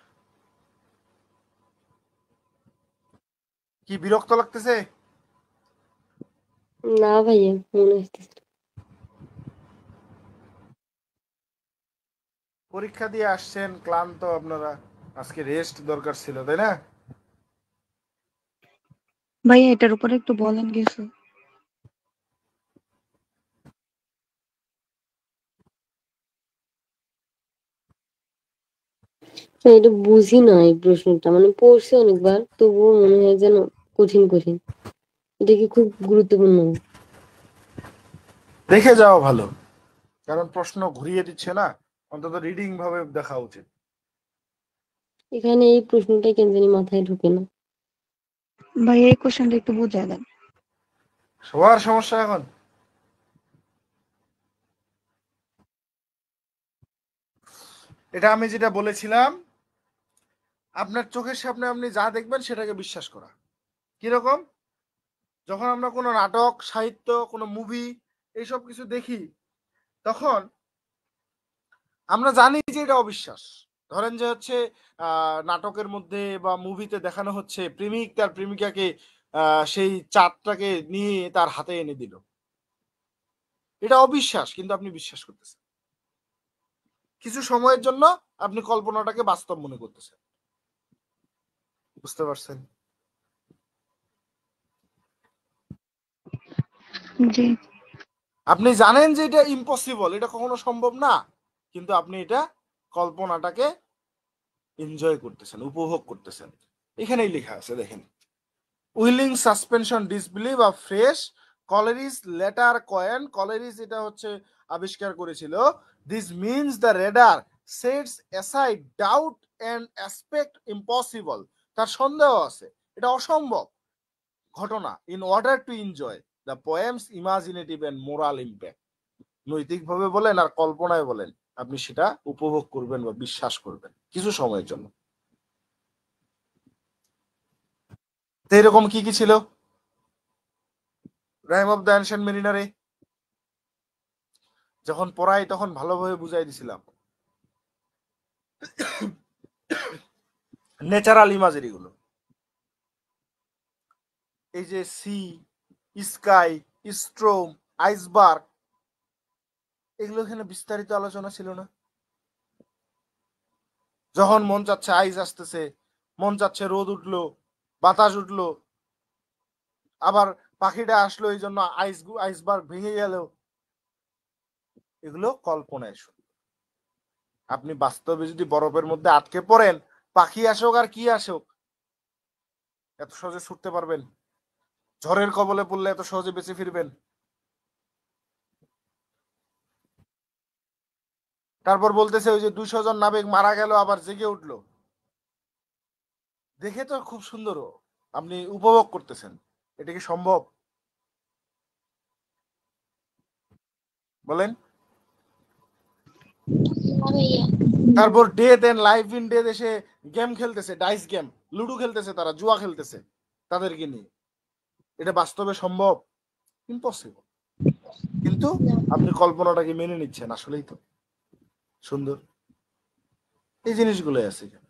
কি বিরক্ত লাগতেছে? না ভাইয়া, মনে হইতেছে। পরীক্ষা দিয়ে আসছেন ক্লান্ত আপনারা, আজকে রেস্ট দরকার ছিল তাই না? ভাইয়া এটার উপরে একটু বলেন কিছু। এটা বুঝি না এই প্রশ্নটা, মানে পড়ছি অনেকবার, তবুও মনে হয় যেন কঠিন কঠিন। এটা কি খুব গুরুত্বপূর্ণ? দেখে যাওয়া ভালো, কারণ প্রশ্ন ঘুরিয়ে দিচ্ছে না, অন্তত রিডিং ভাবে দেখা উচিত। এখানে এই প্রশ্নটা কেন জানি মাথায় ঢুকে না। ভাইয়া এই কোশ্চেনটা একটু বুঝাই দেন। সবার সমস্যা এখন। এটা আমি যেটা বলেছিলাম, আপনার চোখের সামনে আপনি যা দেখবেন সেটাকে বিশ্বাস করা। কিরকম? যখন আমরা কোনো নাটক, সাহিত্য, কোনো মুভি এইসব কিছু দেখি, তখন আমরা জানি যে এটা অবিশ্বাস। ধরেন যে হচ্ছে নাটকের মধ্যে বা মুভিতে দেখানো হচ্ছে প্রেমিক তার প্রেমিকাকে সেই চাঁদটাকে নিয়ে তার হাতে এনে দিল। এটা অবিশ্বাস, কিন্তু আপনি বিশ্বাস করতেছেন। কিছু সময়ের জন্য আপনি কল্পনাটাকে বাস্তব মনে করতেছেন। বুঝতে পারছেন? জি। আপনি জানেন যে এটা ইম্পসিবল, এটা কখনো সম্ভব না, কিন্তু আপনি এটা কল্পনাটাকে এনজয় করতেছেন, উপভোগ করতেছেন। এখানেই লেখা আছে দেখেন, willing suspension disbelief of phrase Coleridge later coined. Coleridge এটা হচ্ছে আবিষ্কার করেছিল। This means the reader sets aside doubt and accept impossible. তার সন্দেহ আছে, এটা অসম্ভব ঘটনা, in order to enjoy the poems imaginative and moral impact. নৈতিকভাবে বলেন আর কল্পনায় বলেন, আপনি সেটা উপভোগ করবেন বা বিশ্বাস করবেন কিছু সময়ের জন্য। তো এরকম কি কি ছিল রাইম অফ দ্য অ্যানশিয়েন্ট মেরিনারে? যখন পড়াই তখন ভালোভাবে বুঝাই দিছিলাম। ন্যাচারাল ইমাজেরি গুলো, এই যে সি, স্কাই, স্ট্রোম, আইসবার্গ, এগুলো এখানে বিস্তারিত আলোচনা ছিল না? যখন মন চাচ্ছে আইস আসতেছে, মন চাচ্ছে রোদ উঠলো, বাতাস উঠলো, আবার পাখিটা আসলো এই জন্য আইসবার্গ ভেঙে গেল, এগুলো কল্পনায় শুধু। আপনি বাস্তবে যদি বরফের মধ্যে আটকে পড়েন, পাখি আসুক আর কি আসুক, এত সহজে ছুটতে পারবেন? ঝড়ের কবলে পড়লে এত সহজে বেঁচে ফিরবেন? তারপর বলতেছে ওই যে 200 জন নাবিক মারা গেল আবার জেগে উঠলো। দেখে তো খুব সুন্দর, আপনি উপভোগ করতেছেন, এটা কি সম্ভব? বলেন। তারপর death and life in death এসে গেম খেলতেছে, ডাইস গেম, লুডো খেলতেছে, তারা জুয়া খেলতেছে তাদেরকে নিয়ে। এটা বাস্তবে সম্ভব? ইম্পসিবল। কিন্তু আপনি কল্পনাটাকে মেনে নিচ্ছেন, আসলেই তো সুন্দর। এই জিনিসগুলো আছে এখানে।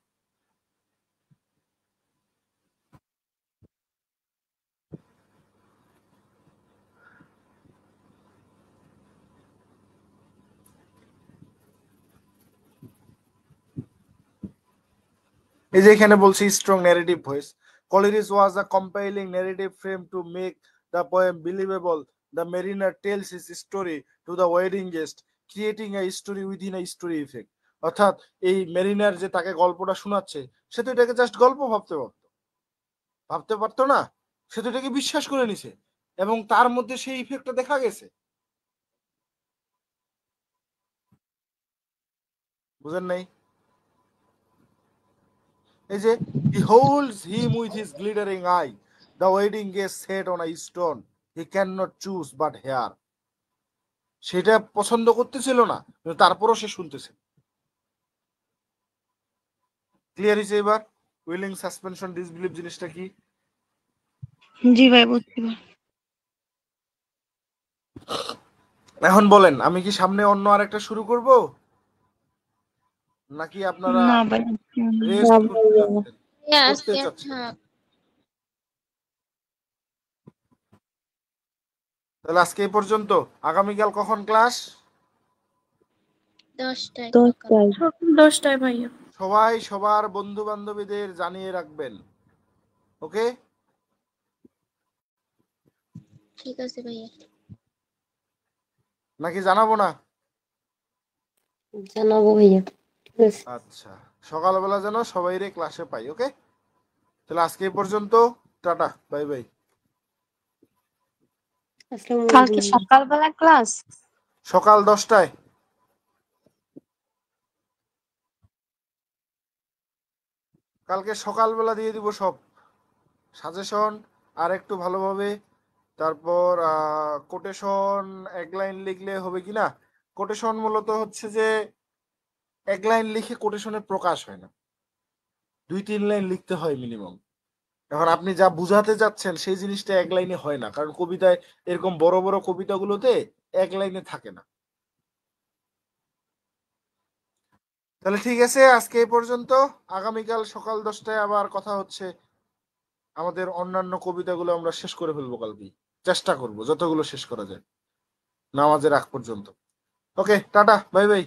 এই যে এখানে বলছি strong narrative voice, Coleridge was a compelling narrative frame to make the poem believable. The mariner tells his story to the wedding guest, creating a story within a story effect. অর্থাৎ এই মেরিনার যে তাকে গল্পটা শোনাচ্ছে, সে তো এটাকে just গল্প ভাবতে পারতো না, সে তো এটাকে বিশ্বাস করে নিছে এবং তার মধ্যে সেই ইফেক্টটা দেখা গেছে। বুঝেন নাই? এই যে beholds him with his glittering eye, the wedding guest sat on a stone, he cannot choose but hear. সেটা পছন্দ করতেছিল না, কিন্তু তারপরও সে শুনতেছে। ক্লিয়ার হয়েছে এবার উইলিং সাসপেনশন ডিসবিলিভ জিনিসটা কি? জি ভাই বুঝতে পারছি। এখন বলেন আমি কি সামনে অন্য আরেকটা শুরু করব নাকি আপনারা না ভাই রেস্ট করতে চাচ্ছেন? আজকে তাহলে আজকে এই পর্যন্ত। আগামীকাল কখন ক্লাস? 10টায় ভাইয়া। সবাই সবার বন্ধু বান্ধবীদের জানিয়ে রাখবেন, ওকে? ঠিক আছে ভাইয়া। নাকি জানাবো না? জানাবো ভাইয়া। আচ্ছা, সকালবেলা যেন সবাইরে ক্লাসে পাই, ওকে? তাহলে আজকে এই পর্যন্ত, টাটা, বাই বাই। কালকে সকালবেলা ক্লাস? সকাল 10টায়। কালকে সকালবেলা দিয়ে দিব সব সাজেশন আর একটু ভালোভাবে। তারপর কোটেশন এক লাইন লিখলে হবে কিনা? কোটেশন মূলত হচ্ছে যে এক লাইন লিখে কোটেশনে প্রকাশ হয় না, 2-3 লাইন লিখতে হয় মিনিমাম। এখন আপনি যা বুঝাতে যাচ্ছেন সেই জিনিসটা এক লাইনে হয় না, কারণ কবিতায় এরকম বড় বড় কবিতাগুলোতে এক লাইনে থাকে না। তাহলে ঠিক আছে, আজকে এই পর্যন্ত। আগামীকাল সকাল 10টায় আবার কথা হচ্ছে। আমাদের অন্যান্য কবিতাগুলো আমরা শেষ করে ফেলবো কালকে, চেষ্টা করব যতগুলো শেষ করা যায় নামাজের আগ পর্যন্ত। ওকে, টাটা, বাই বাই।